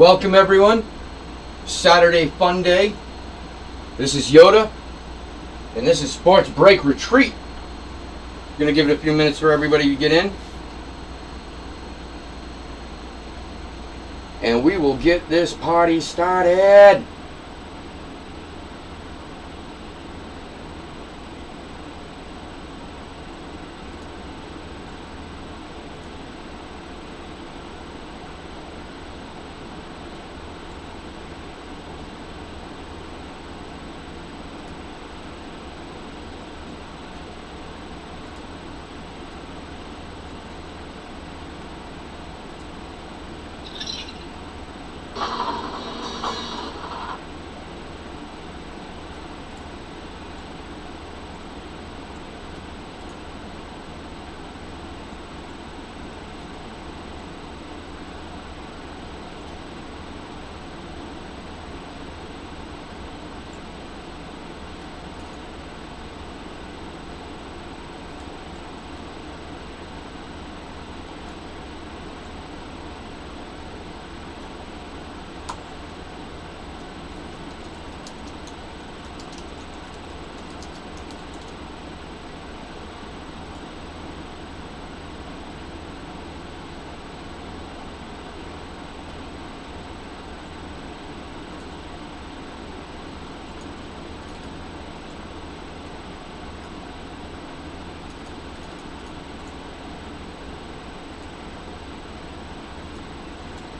Welcome everyone. Saturday fun day. This is Yoda, and this is Sports Break Retreat. Gonna give it a few minutes for everybody to get in, and we will get this party started.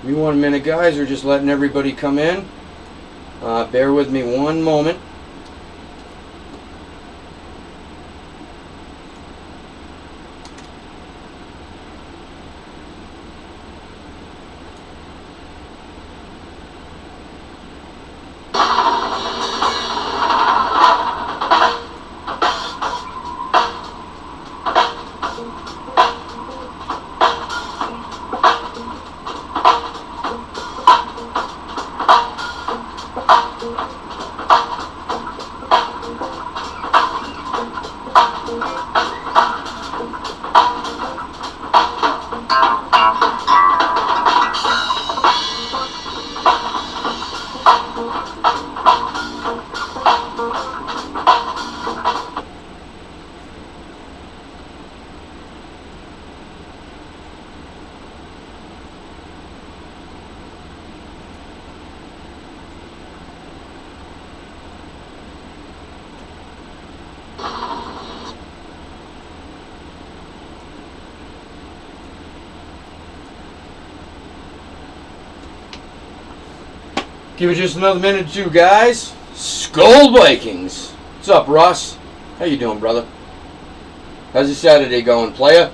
Give me 1 minute, guys. We're just letting everybody come in. Bear with me one moment. Give it just another minute or two, guys. Skull Vikings. What's up, Russ? How you doing, brother? How's your Saturday going, player?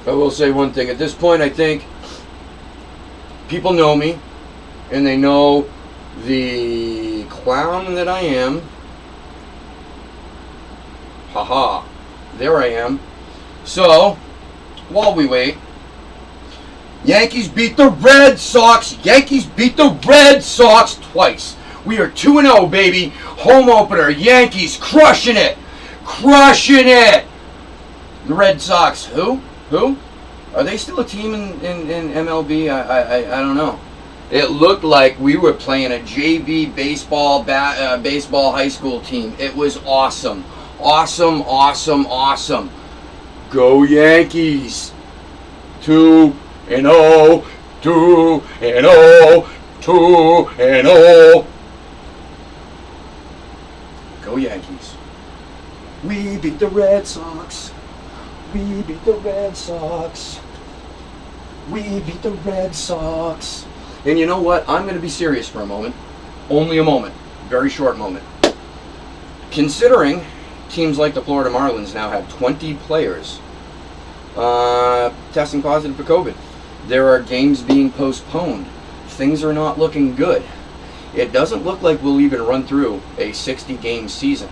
I will say one thing. At this point, I think people know me, and they know the clown that I am. Haha. There I am. So, while we wait, Yankees beat the Red Sox. Yankees beat the Red Sox twice. We are 2-0, baby. Home opener. Yankees crushing it. Crushing it. The Red Sox. Who? Are they still a team in MLB? I don't know. It looked like we were playing a JV baseball high school team. It was awesome. Awesome, awesome, awesome. Go Yankees. 2-0, 2-0, 2-0. Go Yankees. We beat the Red Sox. We beat the Red Sox. We beat the Red Sox. And you know what? I'm going to be serious for a moment. Only a moment. Very short moment. Considering teams like the Florida Marlins now have 20 players testing positive for COVID. There are games being postponed. Things are not looking good. It doesn't look like we'll even run through a 60-game season.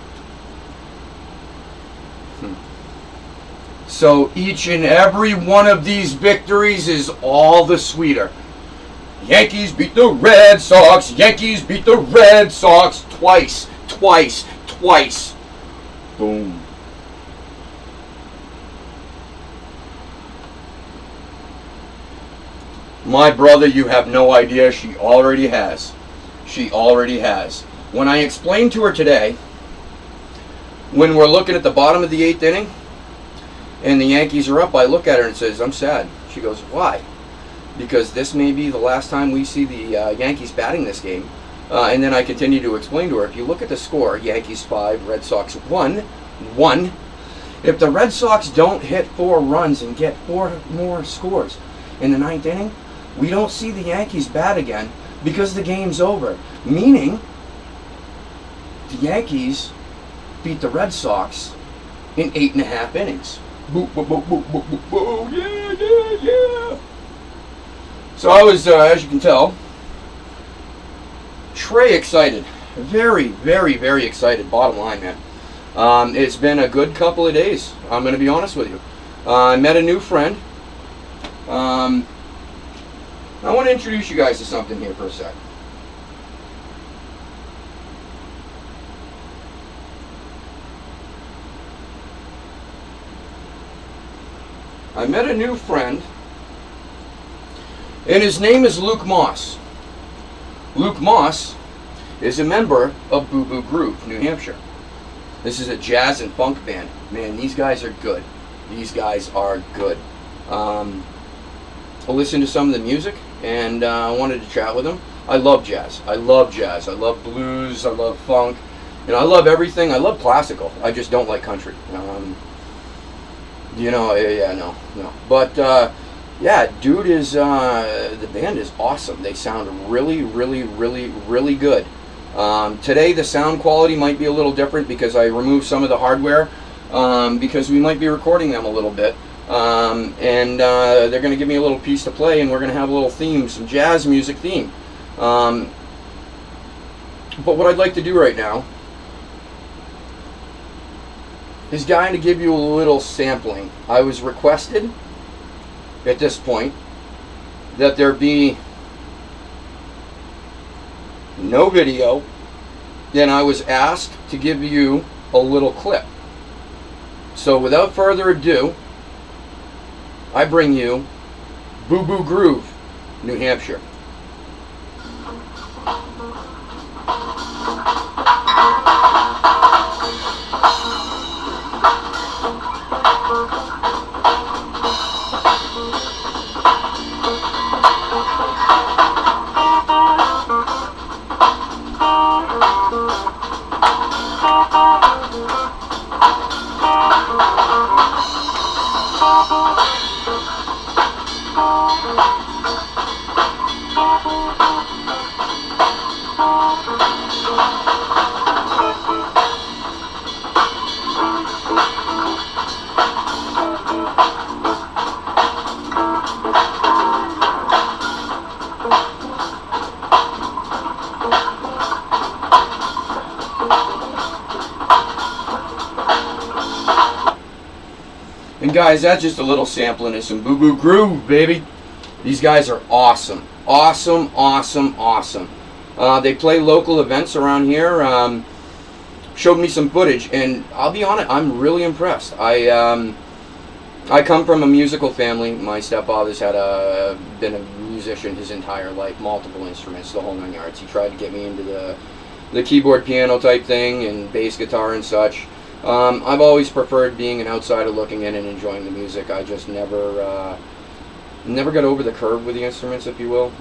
So each and every one of these victories is all the sweeter. Yankees beat the Red Sox. Yankees beat the Red Sox twice. Twice. Twice. Boom. My brother, you have no idea. She already has. She already has. When I explained to her today, when we're looking at the bottom of the 8th inning, and the Yankees are up, I look at her and says, I'm sad. She goes, why? Because this may be the last time we see the Yankees batting this game. And then I continue to explain to her, if you look at the score, Yankees 5, Red Sox 1, if the Red Sox don't hit 4 runs and get 4 more scores in the 9th inning, we don't see the Yankees bat again because the game's over. Meaning, the Yankees beat the Red Sox in 8.5 innings. Boo, boo, boo, boo, boo, boo, boo. Yeah, yeah, yeah. So I was, as you can tell, Trey excited. Very, very, very excited. Bottom line, man. It's been a good couple of days. I'm going to be honest with you. I met a new friend. I want to introduce you guys to something here for a sec. I met a new friend, and his name is Luke Moss. Luke Moss is a member of Boo Boo Groove, New Hampshire. This is a jazz and funk band. Man, these guys are good. These guys are good. I listened to some of the music, and I wanted to chat with them. I love jazz. I love jazz. I love blues. I love funk. You know, I love everything. I love classical. I just don't like country. You know, yeah, no. But, yeah, dude is, the band is awesome. They sound really, really, really, really good. Today the sound quality might be a little different because I removed some of the hardware, because we might be recording them a little bit. And they're going to give me a little piece to play, and we're going to have a little theme, some jazz music theme. But what I'd like to do right now is going to give you a little sampling. I was requested at this point that there be no video, then I was asked to give you a little clip. So without further ado, I bring you Boo Boo Groove, New Hampshire. And guys, that's just a little sampling of some Boo Boo Groove, baby. These guys are awesome. Awesome, awesome, awesome. They play local events around here. Showed me some footage, and I'll be honest, I'm really impressed. I come from a musical family. My stepfather's been a musician his entire life, multiple instruments, the whole 9 yards. He tried to get me into the keyboard piano type thing and bass guitar and such. I've always preferred being an outsider looking in and enjoying the music. I just never got over the curve with the instruments, if you will.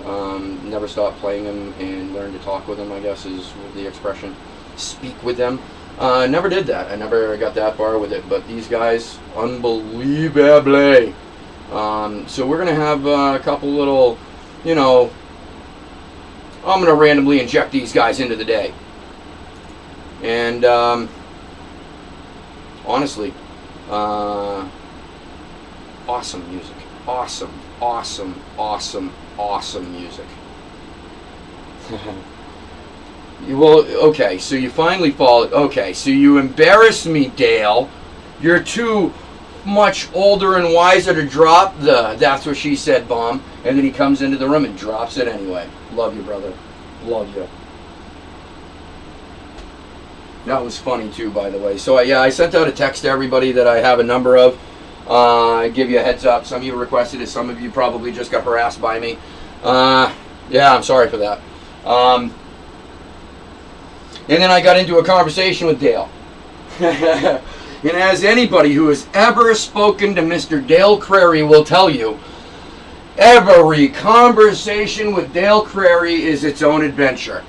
Never stopped playing them and learned to talk with them, I guess is the expression. Speak with them. Never did that. I never got that far with it. But these guys, unbelievable. So we're going to have a couple little, you know, I'm going to randomly inject these guys into the day. And honestly, awesome music. Awesome, awesome, awesome, awesome music. Well, okay, so you finally followed. Okay, so you embarrassed me, Dale. You're too much older and wiser to drop the "that's what she said" bomb, and then he comes into the room and drops it anyway. Love you, brother. Love you. That was funny too, by the way. So yeah, I sent out a text to everybody that I have a number of. I give you a heads up. Some of you requested it. Some of you probably just got harassed by me. Yeah, I'm sorry for that. And then I got into a conversation with Dale. And as anybody who has ever spoken to Mr. Dale Crary will tell you, every conversation with Dale Crary is its own adventure.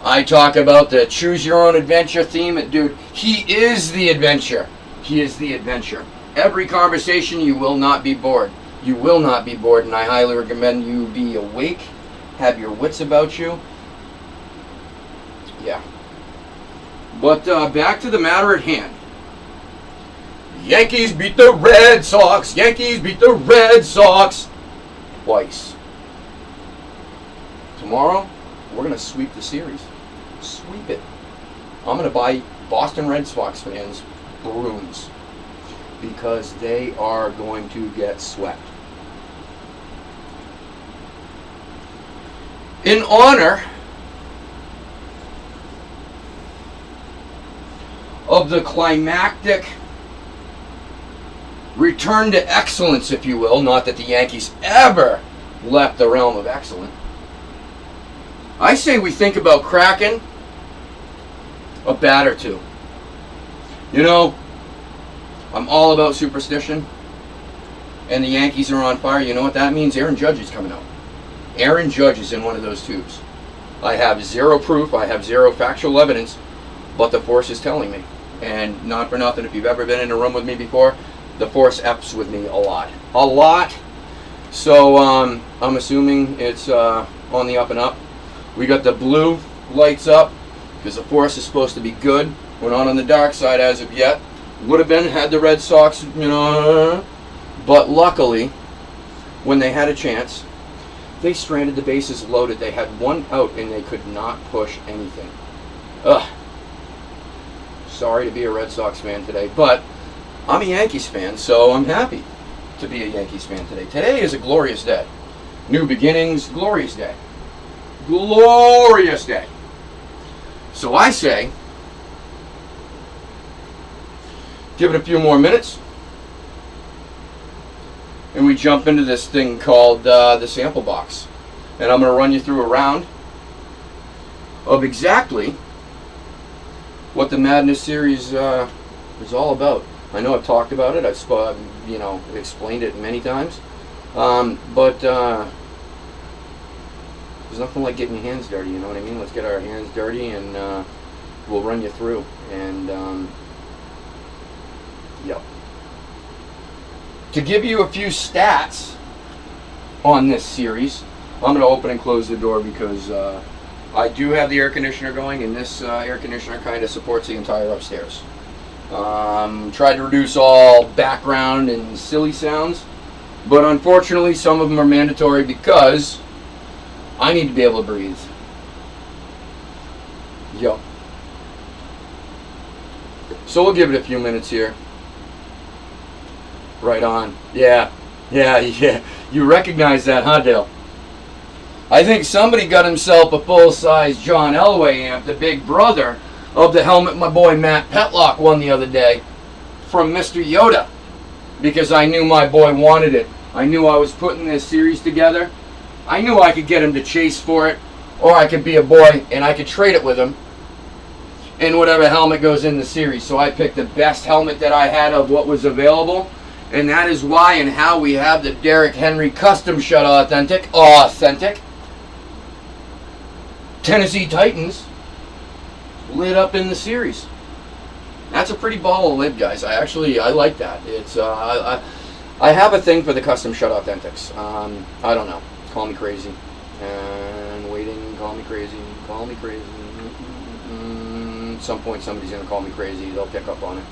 I talk about the choose your own adventure theme. Dude, he is the adventure. He is the adventure. Every conversation, you will not be bored. You will not be bored, and I highly recommend you be awake, have your wits about you. Yeah. But back to the matter at hand. Yankees beat the Red Sox. Yankees beat the Red Sox twice. Tomorrow, we're going to sweep the series. Sweep it. I'm going to buy Boston Red Sox fans brooms because they are going to get swept. In honor of the climactic return to excellence, if you will, not that the Yankees ever left the realm of excellence, I say we think about cracking a bat or two. You know, I'm all about superstition, and the Yankees are on fire. You know what that means? Aaron Judge is coming out. Aaron Judge is in one of those tubes. I have zero proof, I have zero factual evidence, but the force is telling me. And not for nothing, if you've ever been in a room with me before, the force F's with me a lot. A lot. So I'm assuming it's on the up and up. We got the blue lights up because the force is supposed to be good. We're not on the dark side as of yet. Would have been had the Red Sox, you know, but luckily, when they had a chance, they stranded the bases loaded. They had one out and they could not push anything. Ugh. Sorry to be a Red Sox fan today, but I'm a Yankees fan, so I'm happy to be a Yankees fan today. Today is a glorious day. New beginnings, glorious day. Glorious day. So I say, give it a few more minutes, and we jump into this thing called the sample box. And I'm going to run you through a round of exactly what the Madness series is all about. I know I've talked about it. I've explained it many times. But there's nothing like getting your hands dirty, you know what I mean? Let's get our hands dirty and we'll run you through. And, yep. To give you a few stats on this series, I'm going to open and close the door because I do have the air conditioner going, and this air conditioner kind of supports the entire upstairs. Tried to reduce all background and silly sounds, but unfortunately some of them are mandatory because I need to be able to breathe. Yup. So we'll give it a few minutes here. Right on. Yeah. You recognize that, huh, Dale? I think somebody got himself a full-size John Elway amp, the big brother of the helmet my boy Matt Petlock won the other day from Mr. Yoda, because I knew my boy wanted it. I knew I was putting this series together. I knew I could get him to chase for it, or I could be a boy and I could trade it with him in whatever helmet goes in the series. So I picked the best helmet that I had of what was available, and that is why and how we have the Derrick Henry Custom Shut Authentic Tennessee Titans lit up in the series. That's a pretty ball of lid, guys. I like that. It's I have a thing for the Custom Shut Authentics. I don't know. Call me crazy. And waiting. Call me crazy. Call me crazy. At some point, somebody's gonna call me crazy. They'll pick up on it.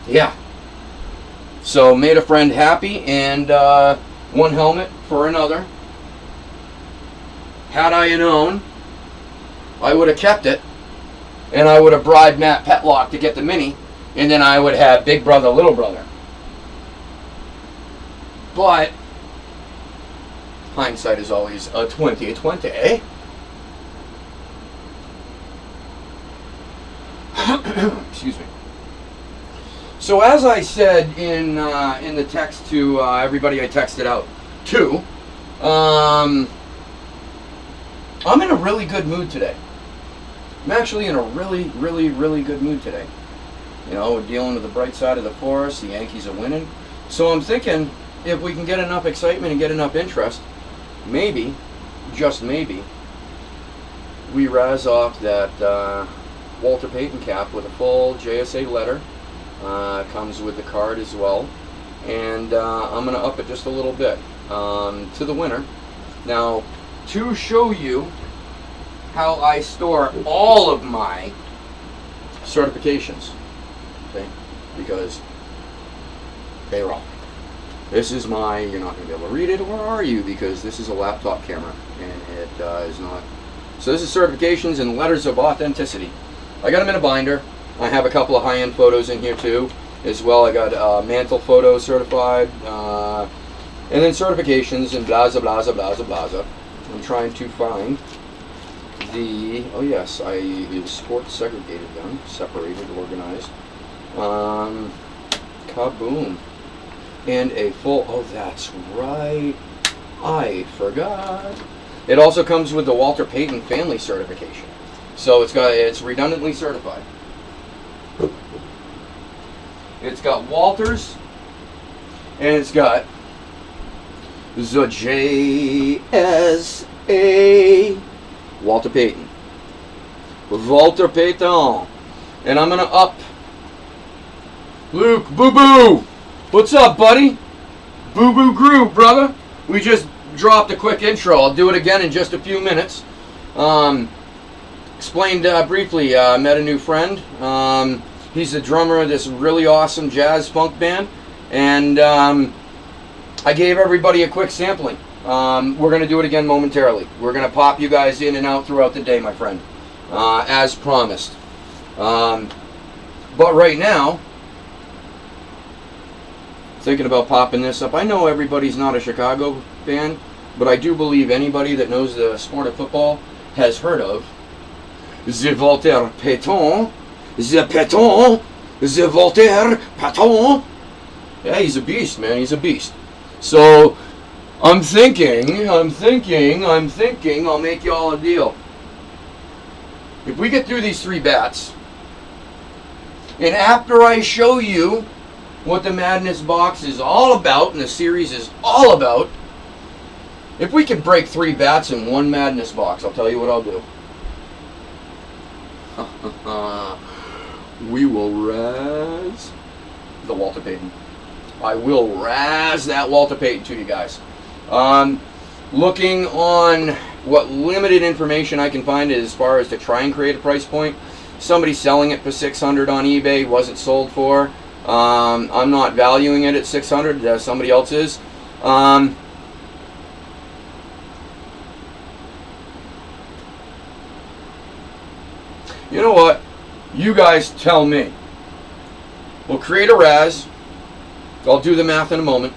Yeah. So made a friend happy, and one helmet for another. Had I known, I would have kept it, and I would have bribed Matt Petlock to get the mini, and then I would have Big Brother, Little Brother. But hindsight is always a 20/20, eh? Excuse me. So as I said in the text to everybody I texted out to, I'm in a really good mood today. I'm actually in a really, really, really good mood today. You know, we're dealing with the bright side of the forest. The Yankees are winning. So I'm thinking if we can get enough excitement and get enough interest, maybe, just maybe, we razz off that Walter Payton cap with a full JSA letter. Comes with the card as well. And I'm going to up it just a little bit to the winner. Now, to show you how I store all of my certifications, okay? Because they roll. This is my, you're not going to be able to read it, or are you? Because this is a laptop camera, and it is not. So this is certifications and letters of authenticity. I got them in a binder. I have a couple of high-end photos in here too, as well. I got mantle photo certified, and then certifications and blaza, blaza, blaza, blaza. I'm trying to find the, oh yes, it's sports segregated then, separated, organized. Kaboom. And a full, oh that's right, I forgot. It also comes with the Walter Payton family certification. So it's redundantly certified. It's got Walters, and it's got the JSA Walter Payton. Walter Payton. And I'm going to up Luke Boo Boo. What's up, buddy? Boo Boo Groove, brother. We just dropped a quick intro. I'll do it again in just a few minutes. Explained briefly, met a new friend. He's the drummer of this really awesome jazz funk band. And I gave everybody a quick sampling. We're going to do it again momentarily. We're going to pop you guys in and out throughout the day, my friend, as promised. But right now, thinking about popping this up. I know everybody's not a Chicago fan, but I do believe anybody that knows the sport of football has heard of the Walter Payton. The Payton. The Walter Payton. Yeah, he's a beast, man. He's a beast. So, I'm thinking, I'll make y'all a deal. If we get through these 3 bats, and after I show you what the Madness box is all about, and the series is all about, if we can break 3 bats in 1 Madness box, I'll tell you what I'll do. We will razz the Walter Payton. I will razz that Walter Payton to you guys. Looking on what limited information I can find as far as to try and create a price point. Somebody selling it for $600 on eBay, wasn't sold for. I'm not valuing it at $600. Somebody else is. You know what? You guys tell me. We'll create a razz. I'll do the math in a moment.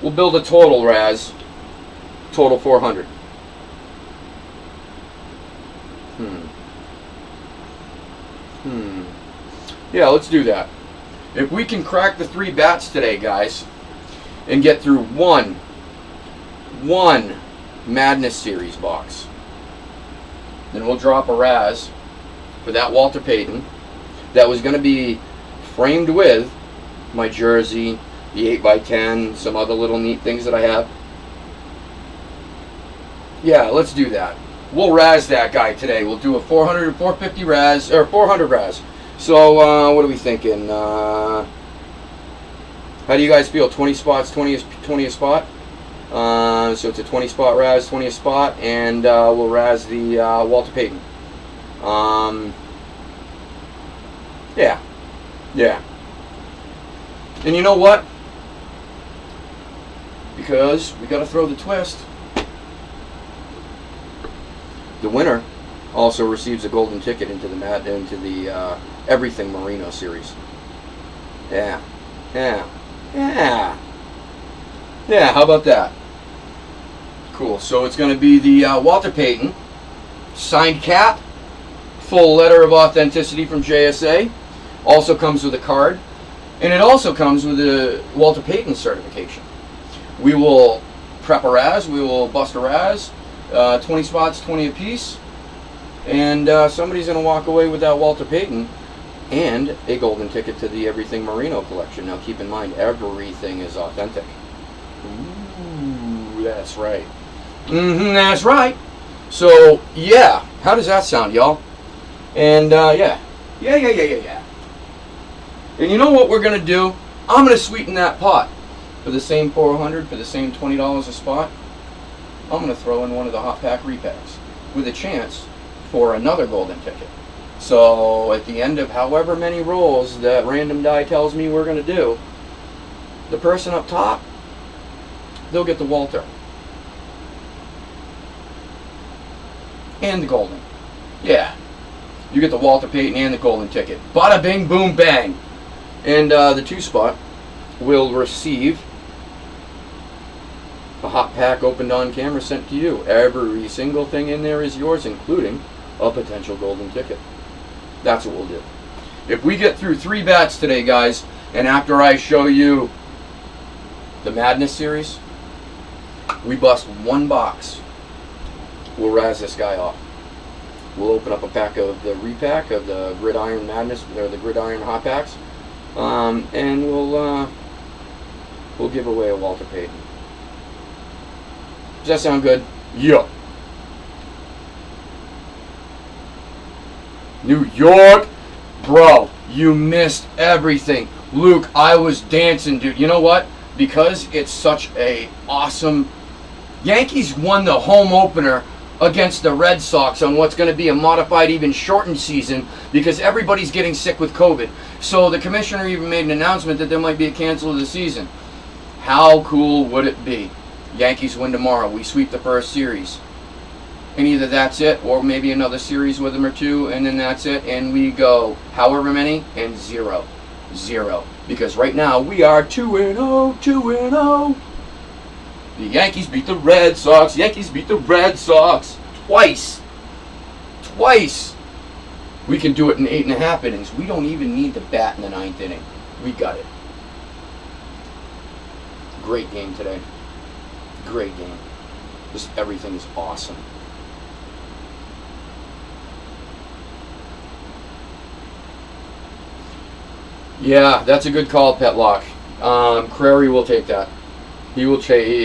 We'll build a total razz. Total 400. Yeah, let's do that. If we can crack the 3 bats today, guys, and get through one Madness Series box, then we'll drop a razz for that Walter Payton that was going to be framed with my jersey, the 8x10, some other little neat things that I have. Yeah, let's do that. We'll razz that guy today. We'll do a 400 or 450 razz, or 400 razz. So, what are we thinking? How do you guys feel? 20 spots, 20 a spot? So it's a 20 spot razz, 20 a spot, and we'll razz the Walter Payton. Yeah. And you know what? because we got to throw the twist. The winner also receives a golden ticket into the Everything Marino series. Yeah. How about that? Cool. So it's going to be the Walter Payton signed cap, full letter of authenticity from JSA. Also comes with a card, and it also comes with a Walter Payton certification. We will prep a Raz, we will bust a Raz, 20 spots, 20 apiece, and somebody's going to walk away with that Walter Payton and a golden ticket to the Everything Marino collection. Now keep in mind, everything is authentic. Ooh, that's right. That's right. So, yeah, how does that sound, y'all? And, yeah. And you know what we're going to do? I'm going to sweeten that pot. For the same 400, for the same $20 a spot, I'm going to throw in one of the Hot Pack repacks with a chance for another golden ticket. So at the end of however many rolls that Random Die tells me we're going to do, the person up top, they'll get the Walter. And the golden. Yeah. You get the Walter Payton and the golden ticket. Bada bing, boom, bang. And the 2 spot will receive a Hot Pack opened on camera sent to you. Every single thing in there is yours, including a potential golden ticket. That's what we'll do. If we get through 3 bats today, guys, and after I show you the Madness series, we bust 1 box, we'll razz this guy off. We'll open up a pack of the repack of the Gridiron Madness, or the Gridiron Hot Packs, and we'll give away a Walter Payton. Does that sound good? Yeah. New York, bro, you missed everything. Luke, I was dancing, dude. You know what? Because it's such a awesome... Yankees won the home opener against the Red Sox on what's going to be a modified, even shortened season because everybody's getting sick with COVID. So the commissioner even made an announcement that there might be a cancel of the season. How cool would it be? Yankees win tomorrow. We sweep the first series. And either that's it, or maybe another series with them or 2, and then that's it, and we go however many, and 0. Because right now, we are 2-0, 2-0. The Yankees beat the Red Sox. Yankees beat the Red Sox. Twice. We can do it in 8.5 innings. We don't even need to bat in the 9th inning. We got it. Great game today. Great game. Just everything is awesome. Yeah, that's a good call, Petlock. Crary will take that. He will take.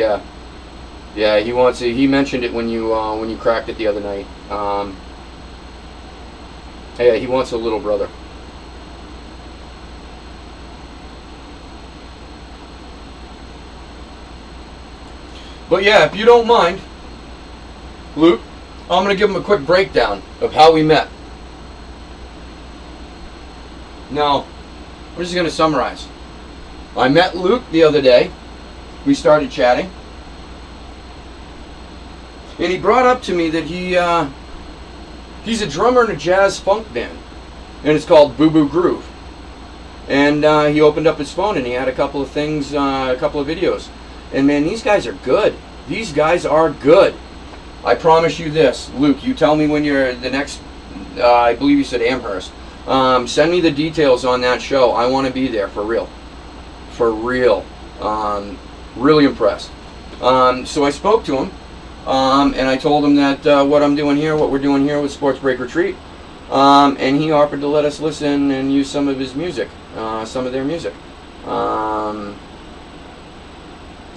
Yeah, he wants it. He mentioned it when you cracked it the other night. Yeah, he wants a little brother. But yeah, if you don't mind, Luke, I'm going to give him a quick breakdown of how we met. Now, I'm just going to summarize. I met Luke the other day. We started chatting. And he brought up to me that he's a drummer in a jazz funk band. And it's called Boo Boo Groove. And he opened up his phone and he had a couple of things, a couple of videos. And man, these guys are good. These guys are good. I promise you this. Luke, you tell me when you're the next, I believe you said Amherst. Send me the details on that show. I want to be there for real. For real. Really impressed. So I spoke to him. And I told him that what I'm doing here, what we're doing here with Sports Break Retreat. And he offered to let us listen and use some of his music. Some of their music.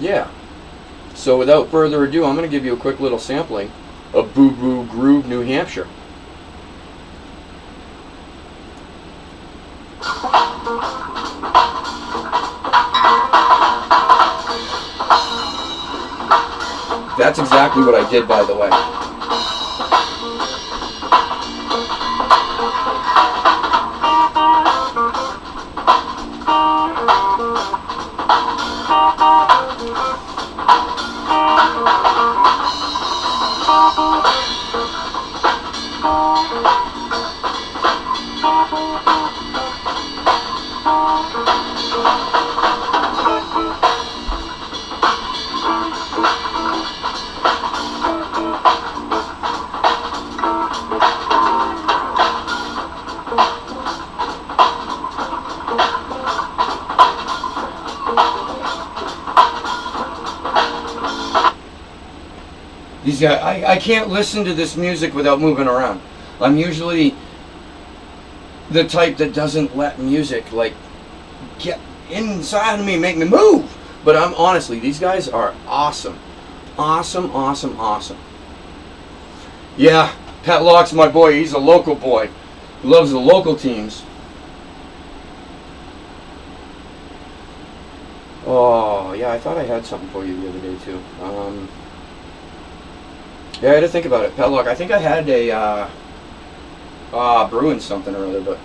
Yeah. So without further ado, I'm going to give you a quick little sampling of Boo Boo Groove, New Hampshire. That's exactly what I did, by the way. These guys, I can't listen to this music without moving around. I'm usually the type that doesn't let music like get inside of me, make me move. But I'm honestly, these guys are awesome. Awesome, awesome, awesome. Yeah, Pat Locke's my boy. He's a local boy. He loves the local teams. Oh, yeah, I thought I had something for you the other day, too. Yeah, I had to think about it. Pat Locke, I think I had a Bruins something or other, but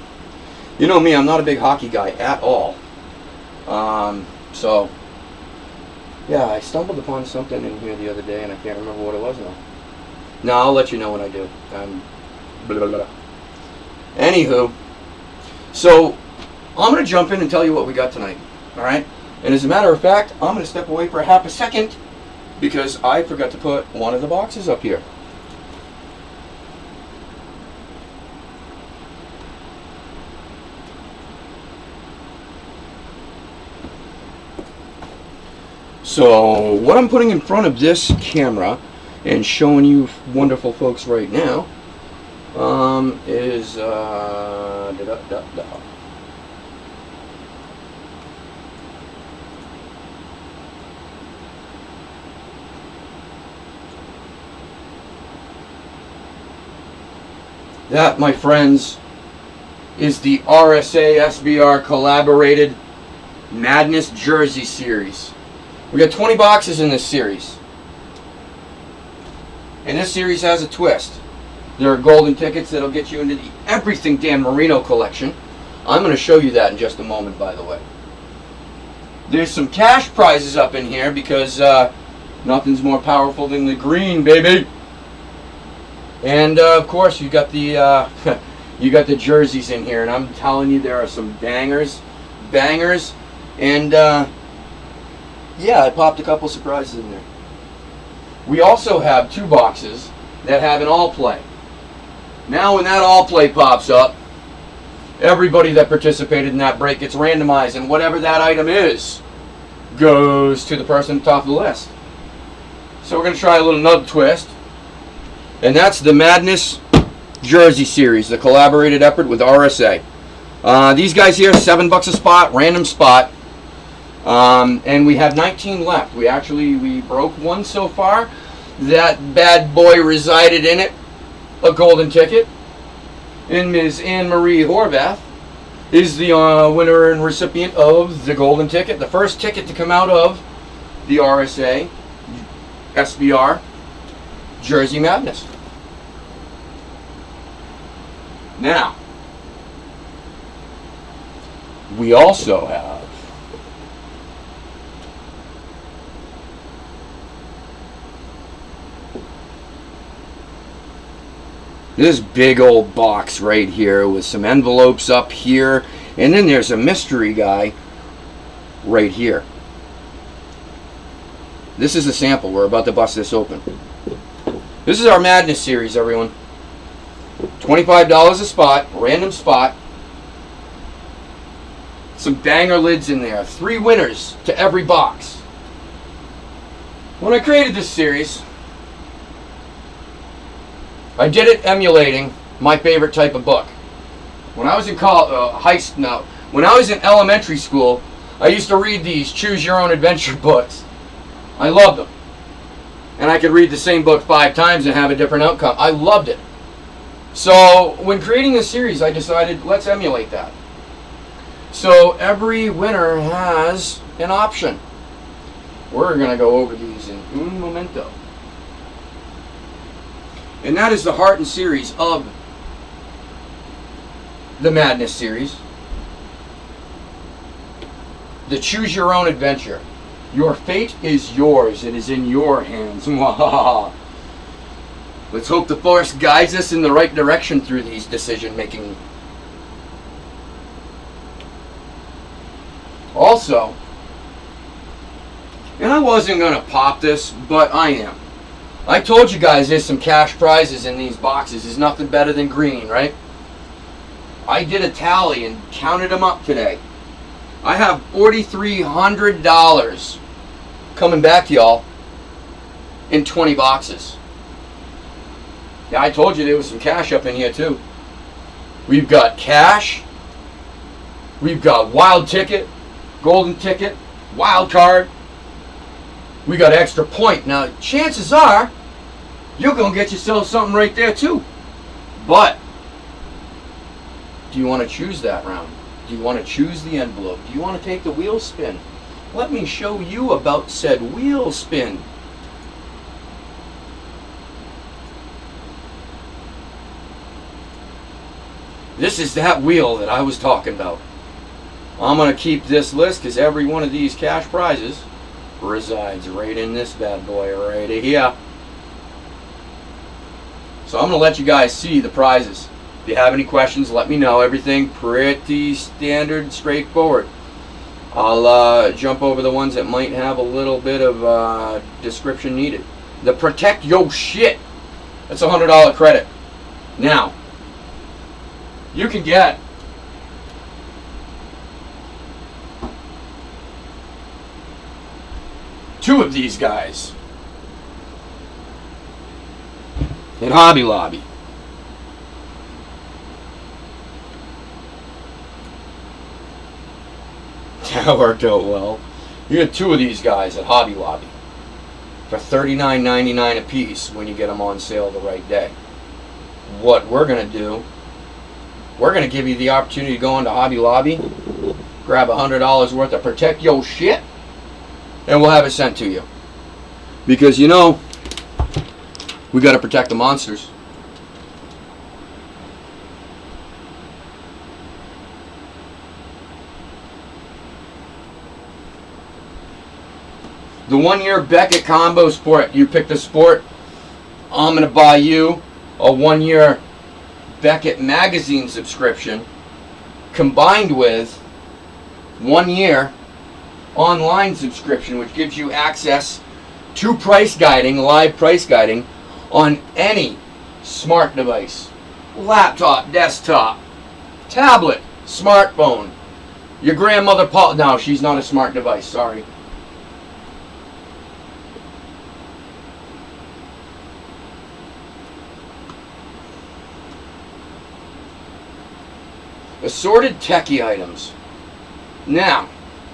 you know me, I'm not a big hockey guy at all. So, yeah, I stumbled upon something in here the other day, and I can't remember what it was now. No, I'll let you know when I do. Blah, blah, blah. Anywho, so I'm going to jump in and tell you what we got tonight, all right? And as a matter of fact, I'm going to step away for a half a second because I forgot to put one of the boxes up here. So what I'm putting in front of this camera and showing you wonderful folks right now is that, my friends, is the RSA SBR collaborated Madness Jersey Series. We got 20 boxes in this series. And this series has a twist. There are golden tickets that'll get you into the Everything Dan Marino collection. I'm going to show you that in just a moment, by the way. There's some cash prizes up in here because nothing's more powerful than the green, baby. And of course, you got the you got the jerseys in here, and I'm telling you, there are some bangers, and yeah, I popped a couple surprises in there. We also have 2 boxes that have an all play. Now, when that all play pops up, everybody that participated in that break gets randomized, and whatever that item is goes to the person at the top of the list. So we're going to try a little nub twist. And that's the Madness Jersey Series, the collaborated effort with RSA. These guys here, $7 a spot, random spot. And we have 19 left. We broke one so far. That bad boy resided in it. A golden ticket. And Ms. Anne-Marie Horvath is the winner and recipient of the golden ticket. The first ticket to come out of the RSA SBR Jersey Madness. Now, we also have this big old box right here with some envelopes up here, and then there's a mystery guy right here. This is a sample. We're about to bust this open. This is our Madness series, everyone. $25 a spot, random spot. Some banger lids in there. 3 winners to every box. When I created this series, I did it emulating my favorite type of book. When I was in when I was in elementary school, I used to read these Choose Your Own Adventure books. I loved them. And I could read the same book 5 times and have a different outcome. I loved it. So when creating this series, I decided, let's emulate that. So every winner has an option. We're going to go over these in un momento. And that is the heart and series of the Madness series. The Choose Your Own Adventure. Your fate is yours. It is in your hands. Let's hope the Force guides us in the right direction through these decision making. Also, and I wasn't going to pop this, but I am. I told you guys there's some cash prizes in these boxes. There's nothing better than green, right? I did a tally and counted them up today. I have $4,300 coming back to y'all in 20 boxes. Yeah, I told you there was some cash up in here too. We've got cash. We've got wild ticket, golden ticket, wild card. We got extra point. Now, chances are you're going to get yourself something right there too. But do you want to choose that round? Do you want to choose the envelope? Do you want to take the wheel spin? Let me show you about said wheel spin. This is that wheel that I was talking about. I'm going to keep this list because every one of these cash prizes resides right in this bad boy right here. So I'm going to let you guys see the prizes. If you have any questions, let me know. Everything pretty standard, straightforward. I'll jump over the ones that might have a little bit of description needed. The Protect Yo Shit. That's a $100 credit. Now, you can get two of these guys at Hobby Lobby. That worked out well. You get two of these guys at Hobby Lobby for $39.99 a piece when you get them on sale the right day. What we're going to do, we're going to give you the opportunity to go into Hobby Lobby, grab $100 worth of Protect Yo Shit, and we'll have it sent to you. Because, you know, we got to protect the monsters. The 1 year Beckett combo sport. You pick the sport, I'm going to buy you a 1 year Beckett magazine subscription combined with 1 year online subscription, which gives you access to price guiding, live price guiding on any smart device, laptop, desktop, tablet, smartphone. Your grandmother, no, she's not a smart device, sorry. Assorted techie items. Now,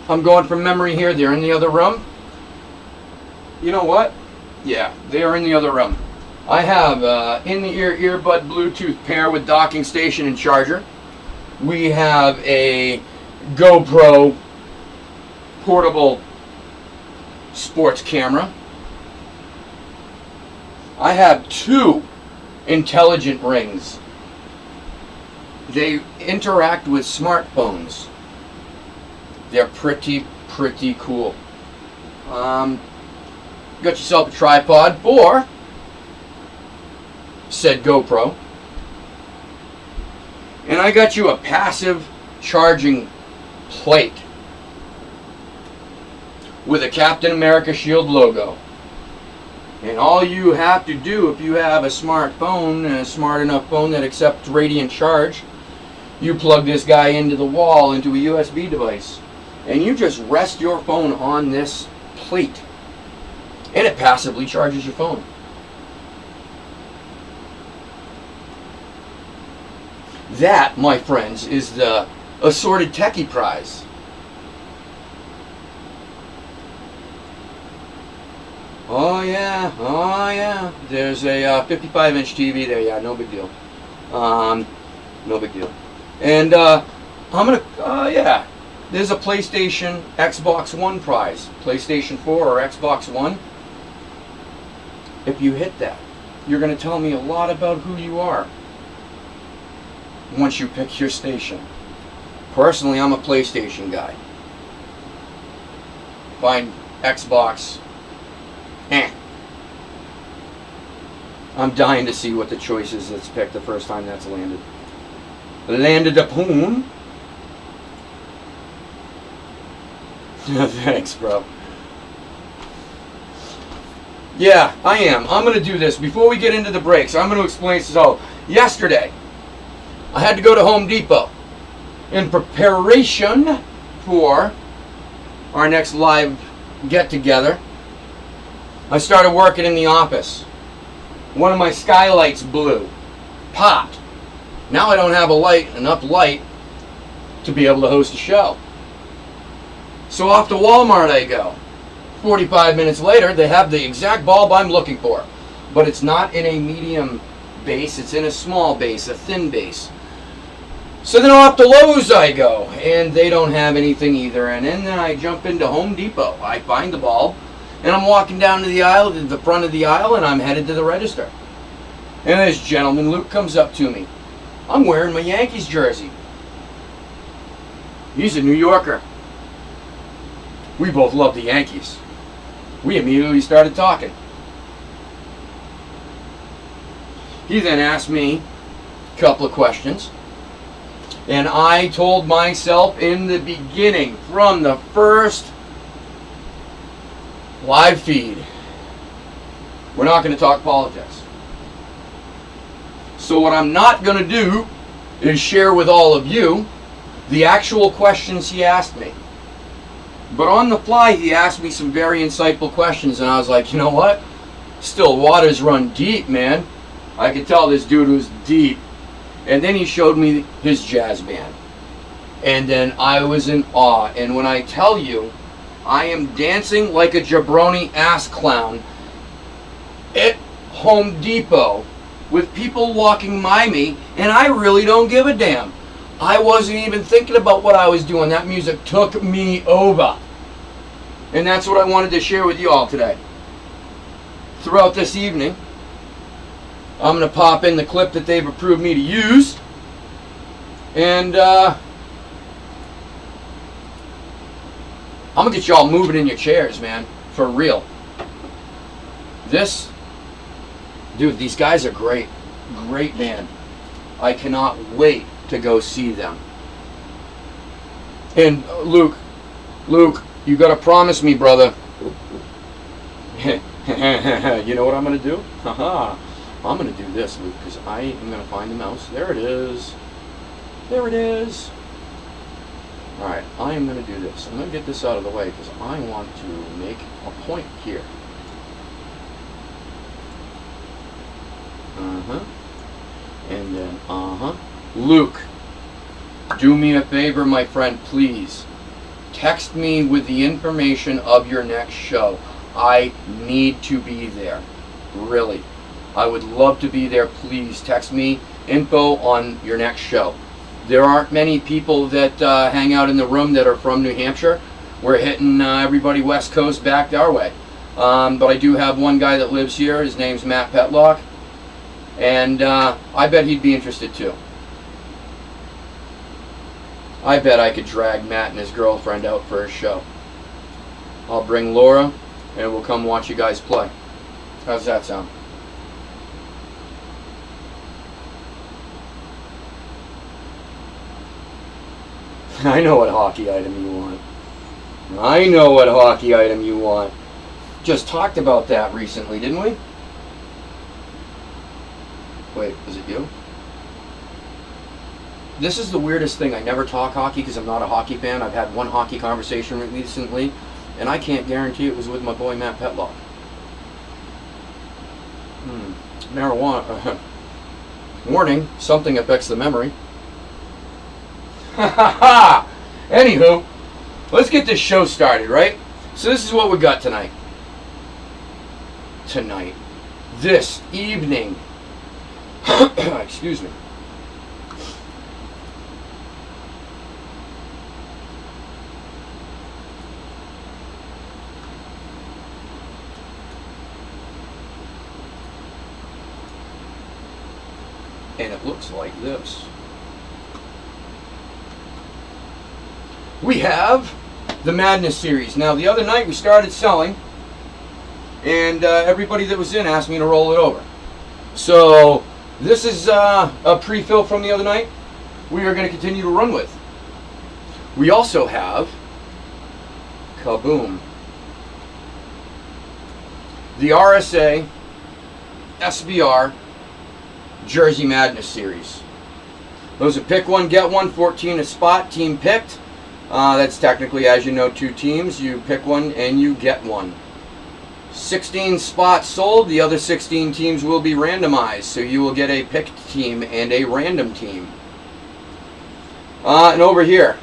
I'm going from memory here. They're in the other room. You know what? Yeah, they are in the other room. I have in-the-ear earbud Bluetooth pair with docking station and charger. We have a GoPro portable sports camera. I have two intelligent rings. They interact with smartphones. They're pretty cool. Got yourself a tripod for said GoPro. And I got you a passive charging plate with a Captain America shield logo. And all you have to do if you have a smartphone, a smart enough phone that accepts radiant charge, you plug this guy into the wall, into a USB device, and you just rest your phone on this plate, and it passively charges your phone. That, my friends, is the Assorted Techie Prize. Oh yeah. There's a 55-inch TV there. Yeah, no big deal. No big deal. And yeah, there's a PlayStation Xbox One prize. PlayStation 4 or Xbox One. If you hit that, you're going to tell me a lot about who you are once you pick your station. Personally, I'm a PlayStation guy. Find Xbox, I'm dying to see what the choice is that's picked the first time that's landed. Landed upon. Thanks, bro. Yeah, I am. I'm going to do this. Before we get into the breaks, I'm going to explain. So, yesterday, I had to go to Home Depot in preparation for our next live get-together. I started working in the office. One of my skylights blew. Popped. Now I don't have enough light to be able to host a show. So off to Walmart I go. 45 minutes later, they have the exact bulb I'm looking for. But it's not in a medium base, it's in a small base, a thin base. So then off to Lowe's I go, and they don't have anything either. And then I jump into Home Depot. I find the bulb, and I'm walking down to the aisle, to the front of the aisle, and I'm headed to the register. And this gentleman, Luke, comes up to me. I'm wearing my Yankees jersey. He's a New Yorker. We both love the Yankees. We immediately started talking. He then asked me a couple of questions. And I told myself in the beginning, from the first live feed, we're not going to talk politics. So what I'm not going to do is share with all of you the actual questions he asked me. But on the fly, he asked me some very insightful questions, and I was like, you know what? Still, waters run deep, man. I could tell this dude was deep. And then he showed me his jazz band. And then I was in awe. And when I tell you, I am dancing like a jabroni ass clown at Home Depot with people walking by me, and I really don't give a damn. I wasn't even thinking about what I was doing. That music took me over. And that's what I wanted to share with you all today. Throughout this evening, I'm going to pop in the clip that they've approved me to use. And I'm going to get y'all moving in your chairs, man. For real. Dude, these guys are great. Great band. I cannot wait to go see them. And Luke, you got to promise me, brother. You know what I'm going to do? Haha. I'm going to do this, Luke, because I am going to find the mouse. There it is. There it is. Alright, I am going to do this. I'm going to get this out of the way because I want to make a point here. And then, Luke, do me a favor, my friend, please. Text me with the information of your next show. I need to be there. Really. I would love to be there. Please text me info on your next show. There aren't many people that hang out in the room that are from New Hampshire. We're hitting everybody West Coast back our way. But I do have one guy that lives here. His name's Matt Petlock. And I bet he'd be interested too. I bet I could drag Matt and his girlfriend out for a show. I'll bring Laura and we'll come watch you guys play. How's that sound? I know what hockey item you want. I know what hockey item you want. Just talked about that recently, didn't we? Wait, was it you? This is the weirdest thing. I never talk hockey because I'm not a hockey fan. I've had one hockey conversation recently, and I can't guarantee it was with my boy Matt Petlock. Marijuana. Warning, something affects the memory. Anywho, let's get this show started, right? So this is what we got tonight. This evening. Excuse me. And it looks like this. We have the Madness series. Now, the other night we started selling, and everybody that was in asked me to roll it over. So this is a pre-fill from the other night. We are going to continue to run with. We also have kaboom, the RSA SBR Jersey Madness series. Those are pick one, get one, 14 a spot, team picked. That's technically, as you know, 2 teams. You pick one and you get one. 16 spots sold. The other 16 teams will be randomized. So you will get a picked team and a random team. And over here,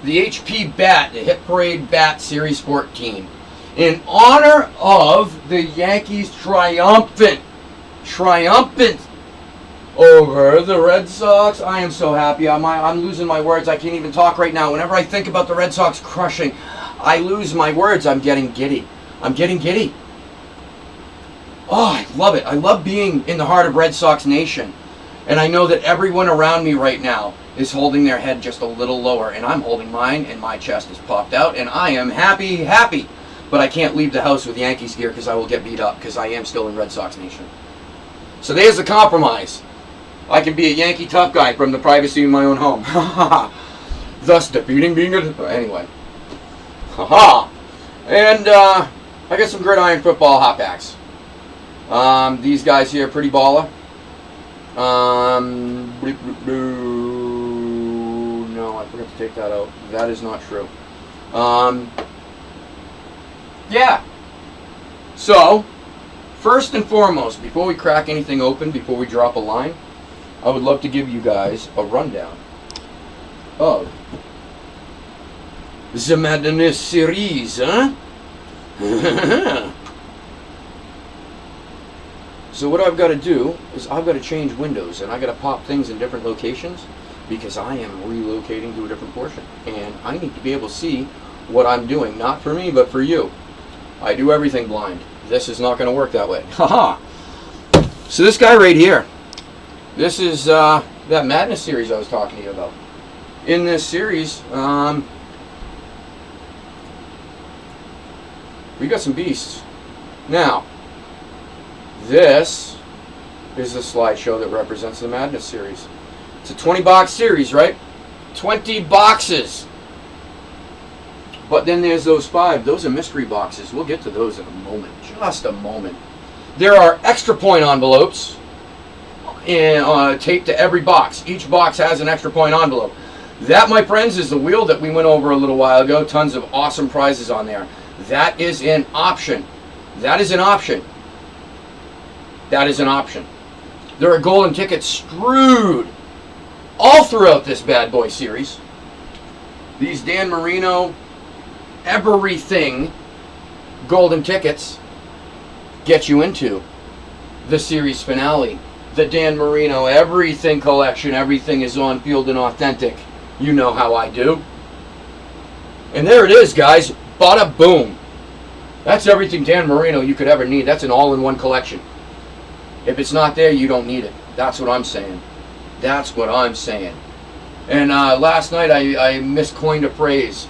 the HP Bat, the Hit Parade Bat Series 14. In honor of the Yankees triumphant over the Red Sox. I am so happy. I'm losing my words. I can't even talk right now. Whenever I think about the Red Sox crushing, I lose my words. I'm getting giddy. Oh, I love it. I love being in the heart of Red Sox Nation. And I know that everyone around me right now is holding their head just a little lower. And I'm holding mine, and my chest is popped out. And I am happy. But I can't leave the house with Yankees gear because I will get beat up because I am still in Red Sox Nation. So there's the compromise. I can be a Yankee tough guy from the privacy of my own home. Thus defeating being a... Anyway. Haha. And I got some Gridiron Football hot packs. These guys here, pretty baller. No, I forgot to take that out. That is not true. Yeah. So, first and foremost, before we crack anything open, before we drop a line, I would love to give you guys a rundown of the Madness series, huh? So what I've got to do is I've got to change windows, and I've got to pop things in different locations because I am relocating to a different portion. And I need to be able to see what I'm doing, not for me, but for you. I do everything blind. This is not going to work that way. Haha. So this guy right here, this is that Madness series I was talking to you about. In this series, we got some beasts. Now, this is the slideshow that represents the Madness series. It's a 20-box series, right? 20 boxes. But then there's those 5. Those are mystery boxes. We'll get to those in a moment. Just a moment. There are extra point envelopes taped to every box. Each box has an extra point envelope. That, my friends, is the wheel that we went over a little while ago. Tons of awesome prizes on there. That is an option. That is an option. That is an option. There are golden tickets strewed all throughout this bad boy series. These Dan Marino everything golden tickets get you into the series finale. The Dan Marino everything collection. Everything is on field and authentic. You know how I do. And there it is, guys. Bada boom. That's everything Dan Marino you could ever need. That's an all-in-one collection. If it's not there, you don't need it. That's what I'm saying. That's what I'm saying. And last night I miscoined a phrase.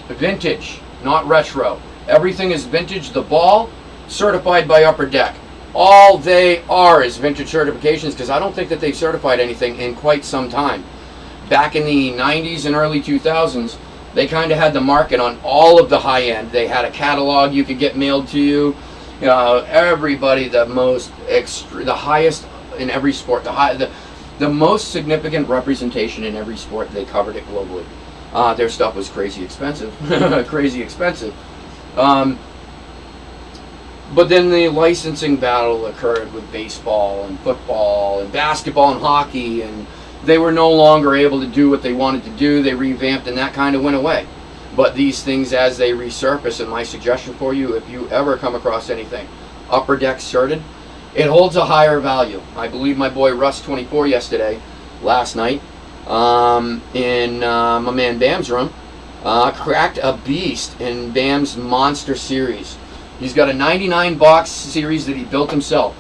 Vintage, not retro. Everything is vintage. The ball, certified by Upper Deck. All they are is vintage certifications because I don't think that they've certified anything in quite some time. Back in the 90s and early 2000s, they kind of had the market on all of the high end. They had a catalog you could get mailed to you. You know, everybody, the highest in every sport, the most significant representation in every sport. They covered it globally. Their stuff was crazy expensive, crazy expensive. But then the licensing battle occurred with baseball and football and basketball and hockey, and they were no longer able to do what they wanted to do. They revamped, and that kind of went away. But these things, as they resurface, and my suggestion for you, if you ever come across anything Upper Deck certed, it holds a higher value. I believe my boy Russ24 last night, in my man Bam's room, cracked a beast in Bam's Monster Series. He's got a 99-box series that he built himself.